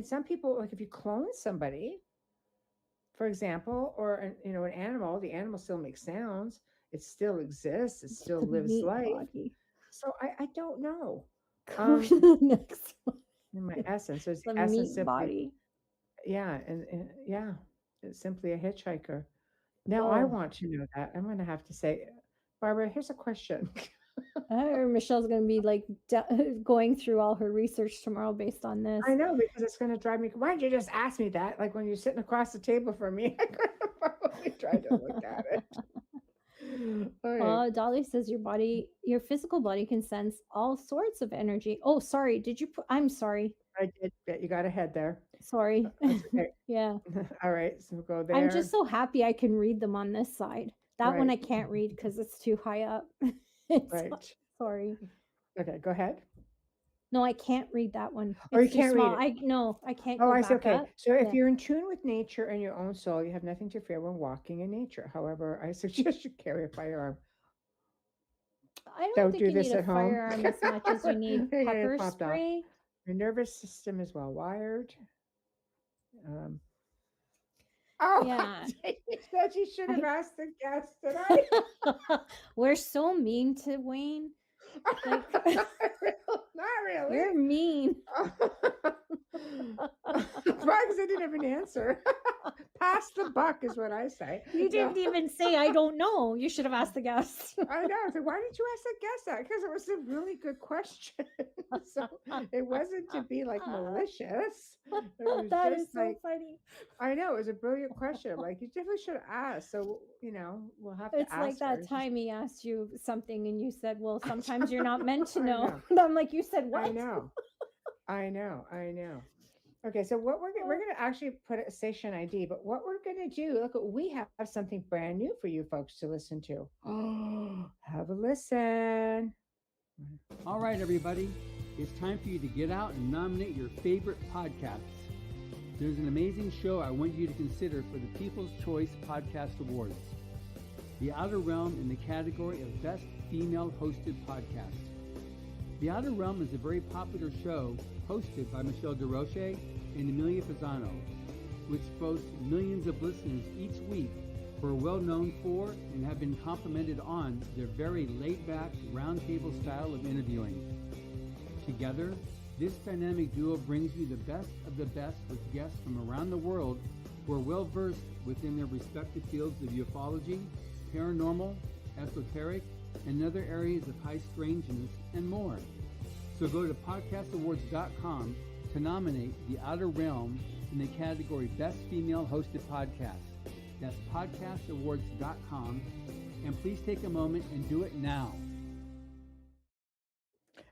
some people, like if you clone somebody, for example, or an animal, the animal still makes sounds. It still exists. It still lives Meat life. body. So I don't know. Go to the next one. In my essence, there's The essence meat simply, body. yeah, and yeah, it's simply a hitchhiker. Now I Oh. want to know that. I'm going to have to say, Barbara, here's a question. Michelle's going to be like going through all her research tomorrow based on this. I know, because it's going to drive me. Why did you just ask me that? Like when you're sitting across the table from me, I could have probably tried to look at it. All right. Dolly says your physical body can sense all sorts of energy. Oh, sorry. I'm sorry. I did. You got ahead there. Sorry. That's okay. Yeah. All right. So we'll go there. I'm just so happy I can read them on this side. That one I Right. can't read because it's too high up. Right. Sorry. Okay. Go ahead. No, I can't read that one. Oh, you It's too can't read small. it. I can't Oh, go I see. back Okay. up. So if Yeah. you're in tune with nature and your own soul, you have nothing to fear when walking in nature. However, I suggest you carry a firearm. I don't Don't think do you this need a at home. firearm as much as you need Yeah, it pepper popped off. spray. Your nervous system is well wired. Oh, Yeah. that you should have asked the guest tonight. We're so mean to Wayne. Like, Not really. you're mean. Probably because I didn't have an answer. Pass the buck is what I say. You didn't even say, I don't know. You should have asked the guest. I know. So why did you ask the guest that? Because it was a really good question. So it wasn't to be like malicious. It was That just is so like, funny. I know it was a brilliant question. I'm like, you definitely should ask. So we'll have to It's ask like her. that It's just- time he asked you something and you said, well, sometimes you're not meant to I know. know. And I'm like, you said what? I know. I know. Okay, so what we're gonna actually put a station ID, but what we're gonna do, look, we have something brand new for you folks to listen to. Oh, have a listen. All right, everybody. It's time for you to get out and nominate your favorite podcasts. There's an amazing show I want you to consider for the People's Choice Podcast Awards. The Outer Realm in the category of Best Female Hosted Podcast. The Outer Realm is a very popular show hosted by Michelle DeRoche and Amelia Pisano, which boasts millions of listeners each week who are well known for and have been complimented on their very laid-back, roundtable style of interviewing. Together, this dynamic duo brings you the best of the best with guests from around the world who are well versed within their respective fields of ufology, paranormal, esoteric, and other areas of high strangeness and more. So go to podcastawards.com to nominate The Outer Realm in the category Best Female Hosted Podcast. That's podcastawards.com, and please take a moment and do it now.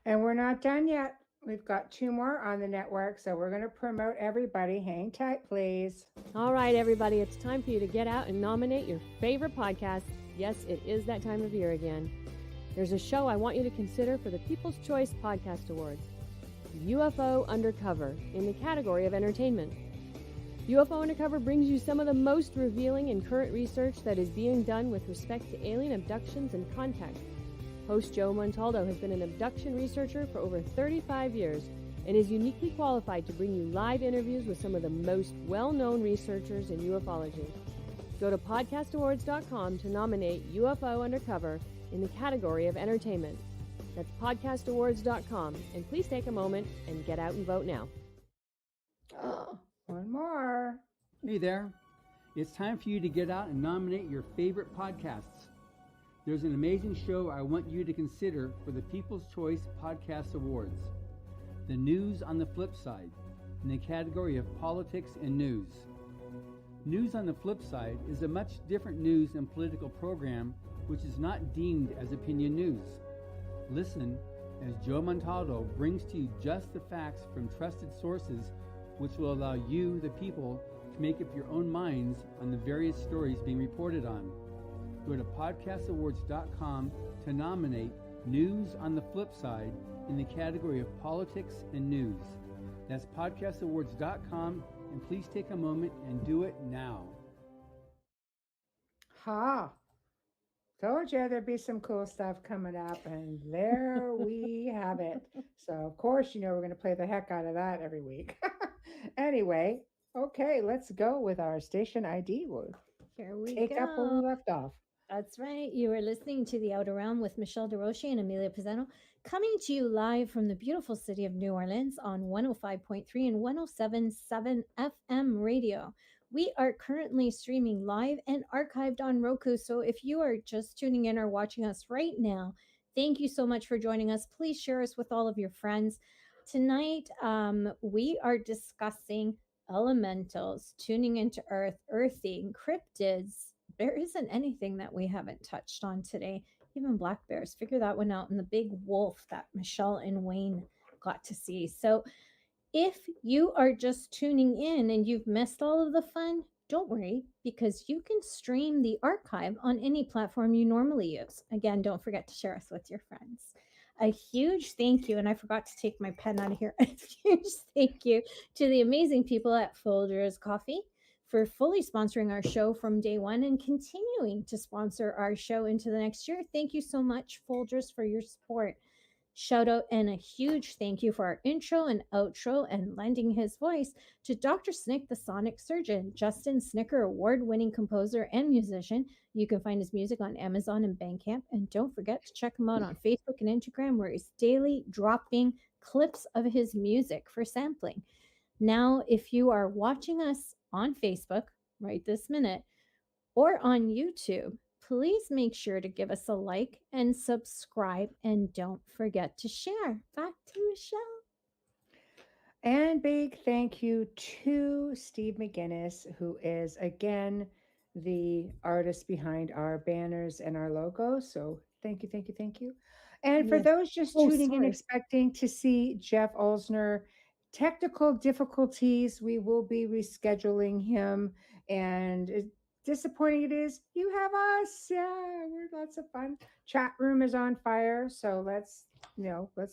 And we're not done yet. We've got 2 more on the network, so we're gonna promote everybody. Hang tight, please. All right, everybody, it's time for you to get out and nominate your favorite podcast. Yes, it is that time of year again. There's a show I want you to consider for the People's Choice Podcast Awards. UFO Undercover in the category of entertainment. UFO Undercover brings you some of the most revealing and current research that is being done with respect to alien abductions and contact. Host Joe Montaldo has been an abduction researcher for over 35 years and is uniquely qualified to bring you live interviews with some of the most well-known researchers in ufology. Go to podcastawards.com to nominate UFO Undercover in the category of entertainment. That's podcastawards.com, and please take a moment and get out and vote now. Oh, 1 more. Hey there. It's time for you to get out and nominate your favorite podcasts. There's an amazing show I want you to consider for the People's Choice Podcast Awards. The News on the Flip Side, in the category of politics and news. News on the Flip Side is a much different news and political program which is not deemed as opinion news. Listen as Joe Montaldo brings to you just the facts from trusted sources which will allow you, the people, to make up your own minds on the various stories being reported on. Go to podcastawards.com to nominate News on the Flip Side in the category of politics and news. That's podcastawards.com, and please take a moment and do it now. Ha. Told you there'd be some cool stuff coming up, and there we have it. So, of course, we're going to play the heck out of that every week. Anyway, okay, let's go with our station ID. We'll Here we take go. up where we left off. That's right. You are listening to The Outer Realm with Michelle DeRoche and Amelia Pisano, coming to you live from the beautiful city of New Orleans on 105.3 and 107.7 FM radio. We are currently streaming live and archived on Roku. So if you are just tuning in or watching us right now, thank you so much for joining us. Please share us with all of your friends. Tonight, we are discussing elementals, tuning into Earth, earthing, cryptids. There isn't anything that we haven't touched on today. Even black bears. Figure that one out. And the big wolf that Michelle and Wayne got to see. So if you are just tuning in and you've missed all of the fun, don't worry, because you can stream the archive on any platform you normally use. Again, don't forget to share us with your friends. A huge thank you, and I forgot to take my pen out of here. A huge thank you to the amazing people at Folgers Coffee for fully sponsoring our show from day one and continuing to sponsor our show into the next year. Thank you so much, Folgers, for your support. Shout out and a huge thank you for our intro and outro and lending his voice to Dr. Snick, the sonic surgeon, Justin Snicker, award-winning composer and musician. You can find his music on Amazon and Bandcamp. And don't forget to check him out on Facebook and Instagram, where he's daily dropping clips of his music for sampling. Now, if you are watching us on Facebook, right this minute, or on YouTube, please make sure to give us a like and subscribe, and don't forget to share. Back to Michelle. And big thank you to Steve McGinnis, who is again the artist behind our banners and our logo. So thank you, thank you, thank you. And for Yes. those just Oh, tuning in, sorry. expecting to see Jeff Olsner, technical difficulties, we will be rescheduling him. And disappointing it is, you have us. Yeah, we're lots of fun. Chat room is on fire. So let's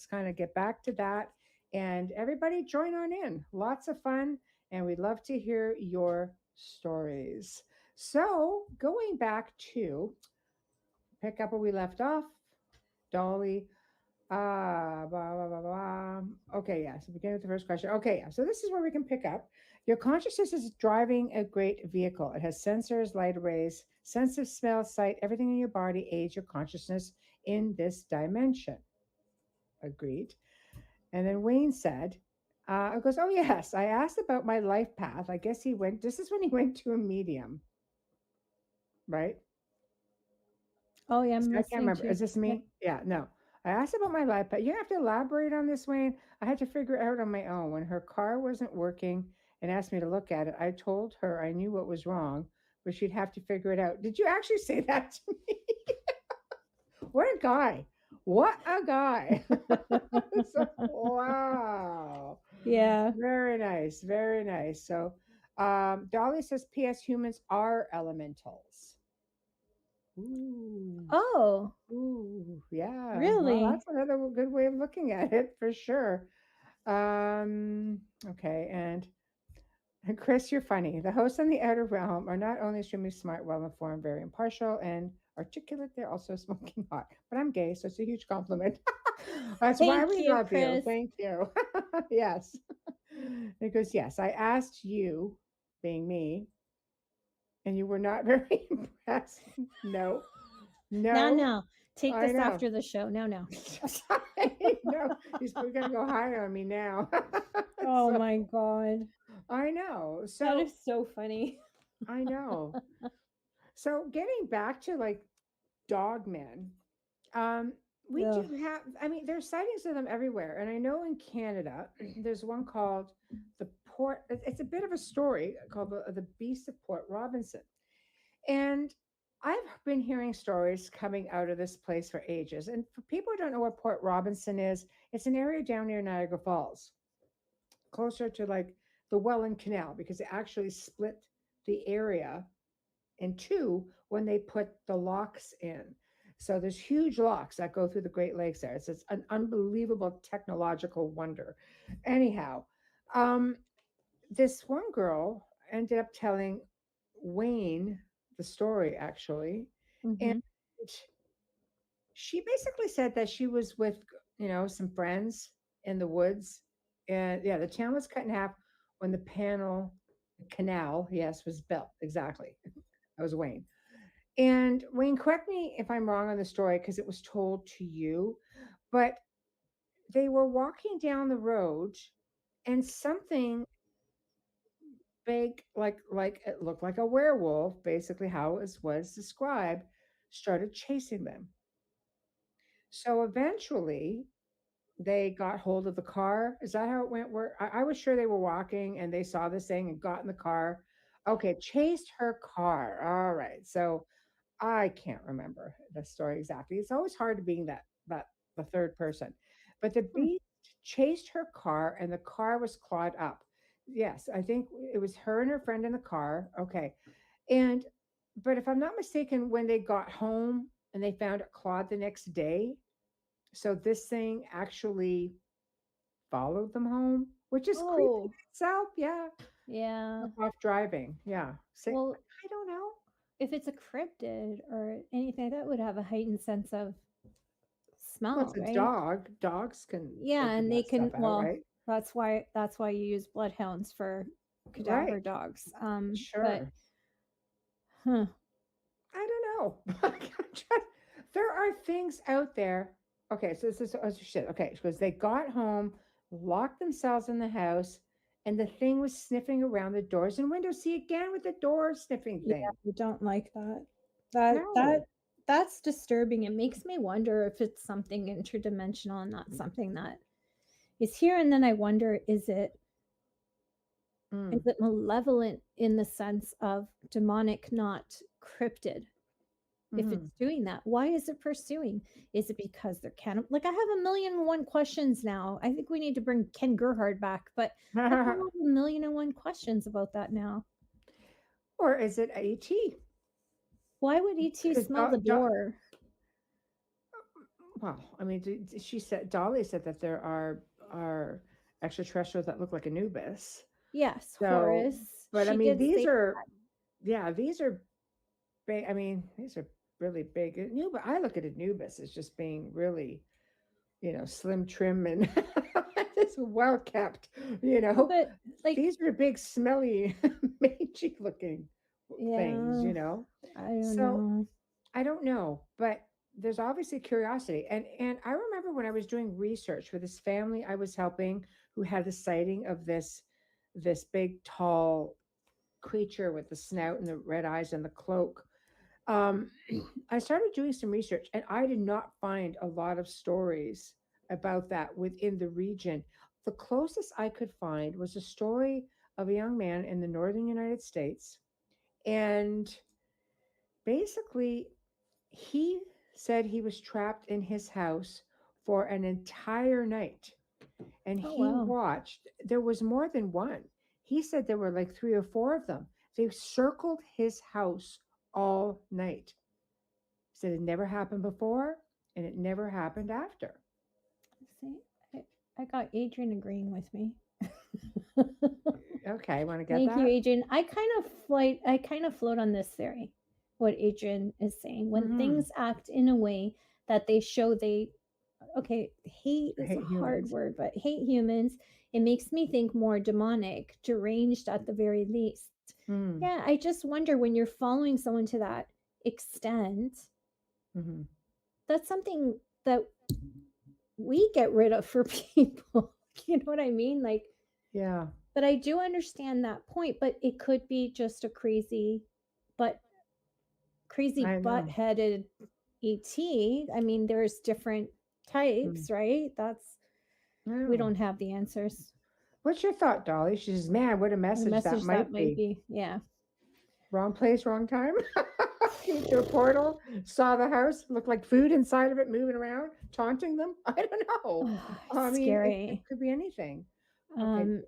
kind of get back to that. And everybody join on in. Lots of fun. And we'd love to hear your stories. So, going back to pick up where we left off, Dolly. Blah, blah, blah, blah. Okay, yeah. So, begin with the first question. Okay, yeah. So, this is where we can pick up. Your consciousness is driving a great vehicle. It has sensors, light arrays, sense of smell, sight, everything in your body aids your consciousness in this dimension. Agreed. And then Wayne said, it goes, oh, yes, I asked about my life path. I guess this is when he went to a medium, right? Oh, yeah, I'm I can't listening remember. to Is this me? Yeah, no. I asked about my life path. You have to elaborate on this, Wayne. I had to figure it out on my own. When her car wasn't working and asked me to look at it, I told her I knew what was wrong, but she'd have to figure it out. Did you actually say that to me? What a guy. What a guy. Wow. Yeah. Very nice. Very nice. So, Dolly says, P.S. Humans are elementals. Ooh. Oh, Ooh. Yeah. Well, really? that's another good way of looking at it for sure. Okay. And Chris, you're funny. The hosts on the Outer Realm are not only extremely smart, well informed, very impartial, and articulate, they're also smoking hot. But I'm gay, so it's a huge compliment. That's why Thank we you, love you. Chris. Thank you. Yes. It goes, yes, I asked you, being me, and you were not very impressed. No, No, no, no. Take I this know. after the show. No, no. No, we're gonna go higher on me now. Oh So, my God. I know. That So is so funny. I know. So getting back to like dogmen, we Ugh. do have. I mean, there's sightings of them everywhere, and I know in Canada there's one called the Port. It's a bit of a story called the Beast of Port Robinson, and I've been hearing stories coming out of this place for ages. And for people who don't know what Port Robinson is, it's an area down near Niagara Falls, closer to like the Welland Canal, because it actually split the area in two when they put the locks in. So there's huge locks that go through the Great Lakes there. It's an unbelievable technological wonder. Anyhow, um, this one girl ended up telling Wayne the story actually, and Mhm. she basically said that she was with some friends in the woods, and yeah, the town was cut in half when the canal, yes, was built. Exactly. That was Wayne. And Wayne, correct me if I'm wrong on the story because it was told to you, but they were walking down the road and something big, like it looked like a werewolf, basically how it was described, started chasing them. So eventually they got hold of the car. Is that how it went? Where I was sure they were walking and they saw this thing and got in the car. Okay, chased her car. All right. So I can't remember the story exactly. It's always hard to being that the third person. But the Hmm. beast chased her car and the car was clawed up. Yes, I think it was her and her friend in the car. Okay. And but if I'm not mistaken, when they got home and they found it clawed the next day, so this thing actually followed them home, which is creepy in Oh, itself. Yeah. yeah. Off driving. Yeah. Well, I don't know. if it's a cryptid or anything, that would have a heightened sense of Well, smell, it's a right? dog. Dogs can Yeah, figure and they that stuff can, out, well, right? that's why you use bloodhounds for Right. cadaver dogs. But Sure. huh. I don't know. There are things out there. Okay, so this is shit. Okay, because they got home, locked themselves in the house, and the thing was sniffing around the doors and windows. See, again with the door sniffing Yeah, thing. I don't like that. That No. that's disturbing. It makes me wonder if it's something interdimensional and not something that is here. And then I wonder, Mm. is it malevolent in the sense of demonic, not cryptid? If Mhm. it's doing that, why is it pursuing? Is it because they're like I have a million and one questions now. I think we need to bring Ken Gerhard back, but I have a million and one questions about that now. Or is it ET? Why would ET Because smell the door? well, I mean, she said Dolly said that there are extraterrestrials that look like Anubis. Yes, So, Horace. but I She mean, did these say are, yeah, these are big. I mean, these are really big. Anubis, I look at Anubis as just being really, slim, trim, and just well kept. but like These are big, smelly, mangy looking things. yeah, I don't So know. I don't know, but there's obviously curiosity. And I remember when I was doing research for this family I was helping who had the sighting of this big tall creature with the snout and the red eyes and the cloak. Um, I started doing some research and I did not find a lot of stories about that within the region. The closest I could find was a story of a young man in the northern United States. And basically, he said he was trapped in his house for an entire night and Oh he wow. watched. There was more than one. He said there were like three or four of them. They circled his house all night. He said it never happened before and it never happened after. See, I got Adrian agreeing with me. Okay, want to get Thank you, that? Adrian. I kind of float on this theory. What Adrian is saying. When Mhm. things act in a way that they show hate is Hate a hard humans. word, but hate humans, it makes me think more demonic, deranged at the very least. Mm. Yeah, I just wonder when you're following someone to that extent, Mhm. that's something that we get rid of for people. You know what I mean? Like, Yeah. but I do understand that point, but it could be just a but crazy I butt know. headed ET. I mean, there's different types, right? We Yeah. don't have the answers. What's your thought, Dolly? She says, man, what a The message that message that might might be. be, yeah. Wrong place, wrong time. Came to a portal, saw the house, looked like food inside of it moving around, taunting them. I don't know. I It's mean, it scary. could be anything. Okay.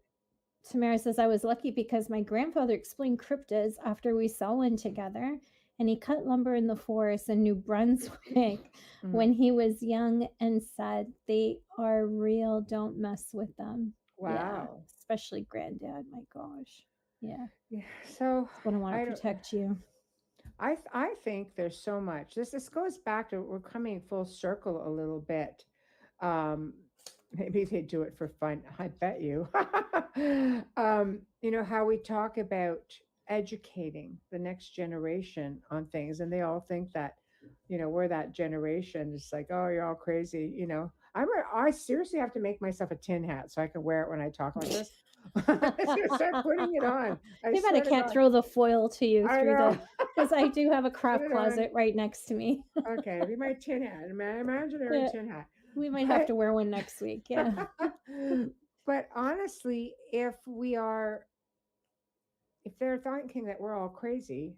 Tamara says, I was lucky because my grandfather explained cryptids after we saw one together, and he cut lumber in the forest in New Brunswick when he was young and said, they are real, don't mess with them. Yeah, Wow. especially granddad. My gosh. Yeah. Yeah. So He's going to want I to don't. protect you. I think there's so much. This goes back to we're coming full circle a little bit. Um, maybe they do it for fun. I bet you. How we talk about educating the next generation on things, and they all think that, we're that generation. It's like, oh, you're all crazy. I seriously have to make myself a tin hat so I can wear it when I talk like this. I'm gonna start putting it on. I Too bad I swear to can't God. throw the foil to you I through know. because I do have a Put craft it on. closet right next to me. Okay, it'd be my tin hat, my imaginary Yeah, tin hat. we might have to wear one next week. Yeah. But honestly, if they're thinking that we're all crazy,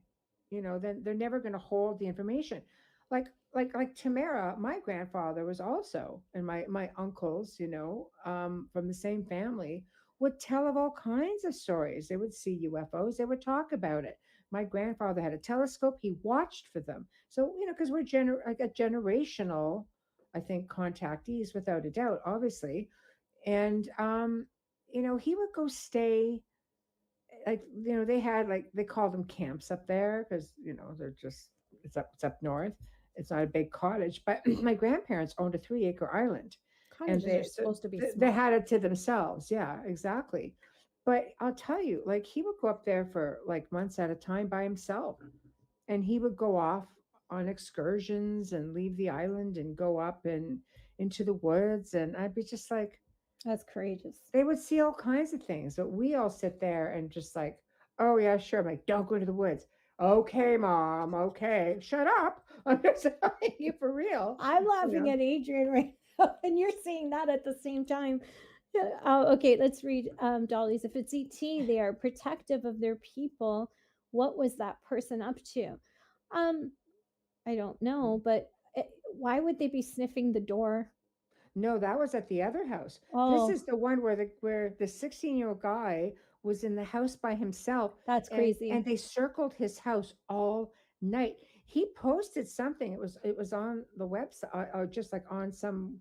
then they're never going to hold the information. Like Tamara, my grandfather was also, and my uncles, from the same family, would tell of all kinds of stories. They would see UFOs. They would talk about it. My grandfather had a telescope. He watched for them. So because we're like a generational, I think, contactees without a doubt, obviously. And he would go stay, like, they had, like, they called them camps up there because they're just, it's up north. It's not a big cottage, but my grandparents owned a 3-acre island, and Cottages are supposed to be they small. had it to themselves. Yeah, exactly. But I'll tell you, like, he would go up there for like months at a time by himself, and he would go off on excursions and leave the island and go up and into the woods, and I'd be just like, That's courageous. They would see all kinds of things, but we all sit there and just like, oh yeah, sure. I'm like, don't go to the woods. Okay, mom. Okay, shut up. I'm just telling you for real. I'm You laughing know. at Adrian right now, and you're saying that at the same time. Yeah, okay, let's read Dolly's. If it's ET, they are protective of their people. What was that person up to? Um, I don't know, but why would they be sniffing the door? No, that was at the other house. This Oh, is the one where the 16-year-old guy was in the house by himself, that's and crazy. they circled his house all night. He posted something. It was on the website, or just like on some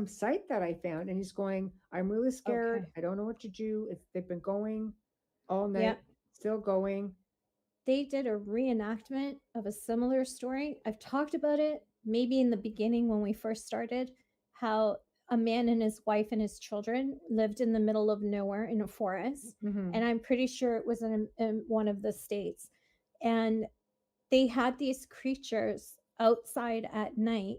site that I found, and he's going, I'm really scared. Okay. I don't know what to do. They've been going all Yeah, night, still going. they did a reenactment of a similar story. I've talked about it maybe in the beginning when we first started, how a man and his wife and his children lived in the middle of nowhere in a forest. Hmm. And I'm pretty sure it was in one of the states. And they had these creatures outside at night.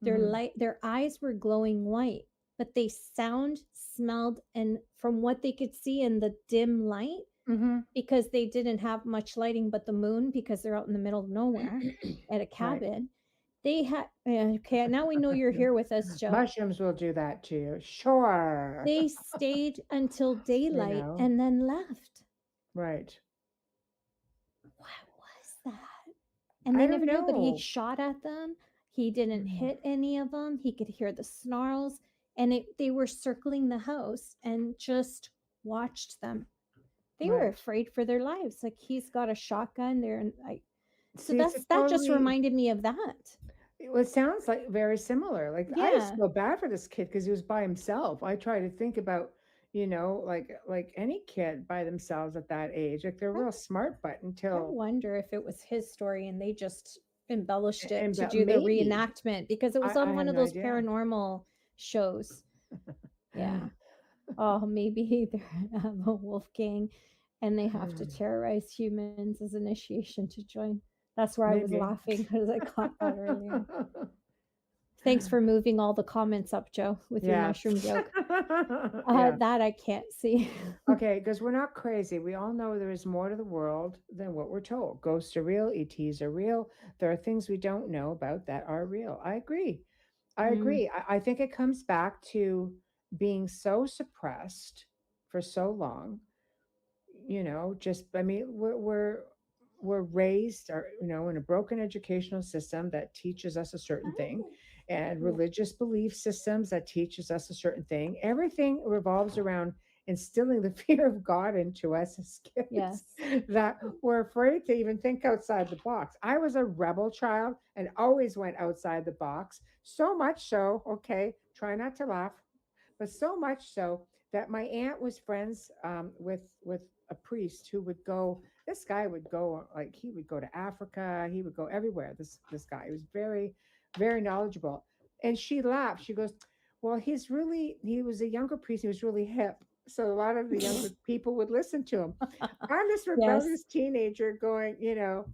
Hmm. Their eyes were glowing white, but they sound, smelled, and from what they could see in the dim light, Hmm. because they didn't have much lighting but the moon, because they're out in the middle of nowhere at a Right. cabin. They had, okay, now we know you're here with us, Joe. Mushrooms will do that to you. Sure. They stayed until You daylight know, and then left. right. What was that? And I they don't never knew, but he know. shot at them. He didn't Mm. hit any of them. He could hear the snarls, and they were circling the house and just watched them. They were Right. afraid for their lives. Like, he's got a shotgun there, and so See, it's a that just totally. reminded me of that. Well, it sounds like very similar. Like I just Yeah, feel bad for this kid because he was by himself. I try to think about, like any kid by themselves at that age. Like they're I, real smart, but I until wonder if it was his story and they just embellished it and to but do the maybe reenactment because it was I on have one of no those idea. paranormal shows. Yeah. Oh, maybe they have a wolf gang and they have to terrorize humans as initiation to join. That's where I was Maybe. laughing because I caught that earlier. Thanks for moving all the comments up, Joe, with your Yeah. mushroom joke. Yeah. That I can't see. Okay, because we're not crazy. We all know there is more to the world than what we're told. Ghosts are real, ETs are real. There are things we don't know about that are real. I agree. I Mm, agree. I think it comes back to being so suppressed for so long. Just I mean, we're raised, or in a broken educational system that teaches us a certain thing, and yeah. religious belief systems that teaches us a certain thing. Everything revolves around instilling the fear of God into us as kids, Yes. that we're afraid to even think outside the box. I was a rebel child and always went outside the box, so much so, okay, try not to laugh, but so much so that my aunt was friends with a priest who would go. This guy would go, like, he would go to Africa. He would go everywhere. This guy, he was very, very knowledgeable. And she laughed. She goes, "Well, he was a younger priest. He was really hip, so a lot of the younger people would listen to him." I'm this Yes. rebellious teenager going,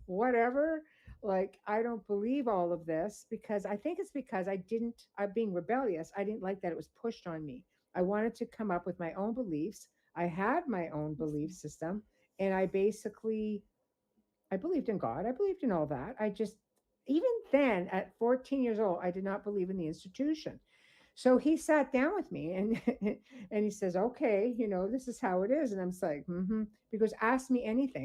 whatever. Like, I don't believe all of this, because I think it's because I'm being rebellious. I didn't like that it was pushed on me. I wanted to come up with my own beliefs. I had my own belief system, and I believed in God. I believed in all that. Even then, at 14 years old, I did not believe in the institution. So he sat down with me and and he says, "Okay, this is how it is." And I'm just like, mm-hmm. Because ask me anything.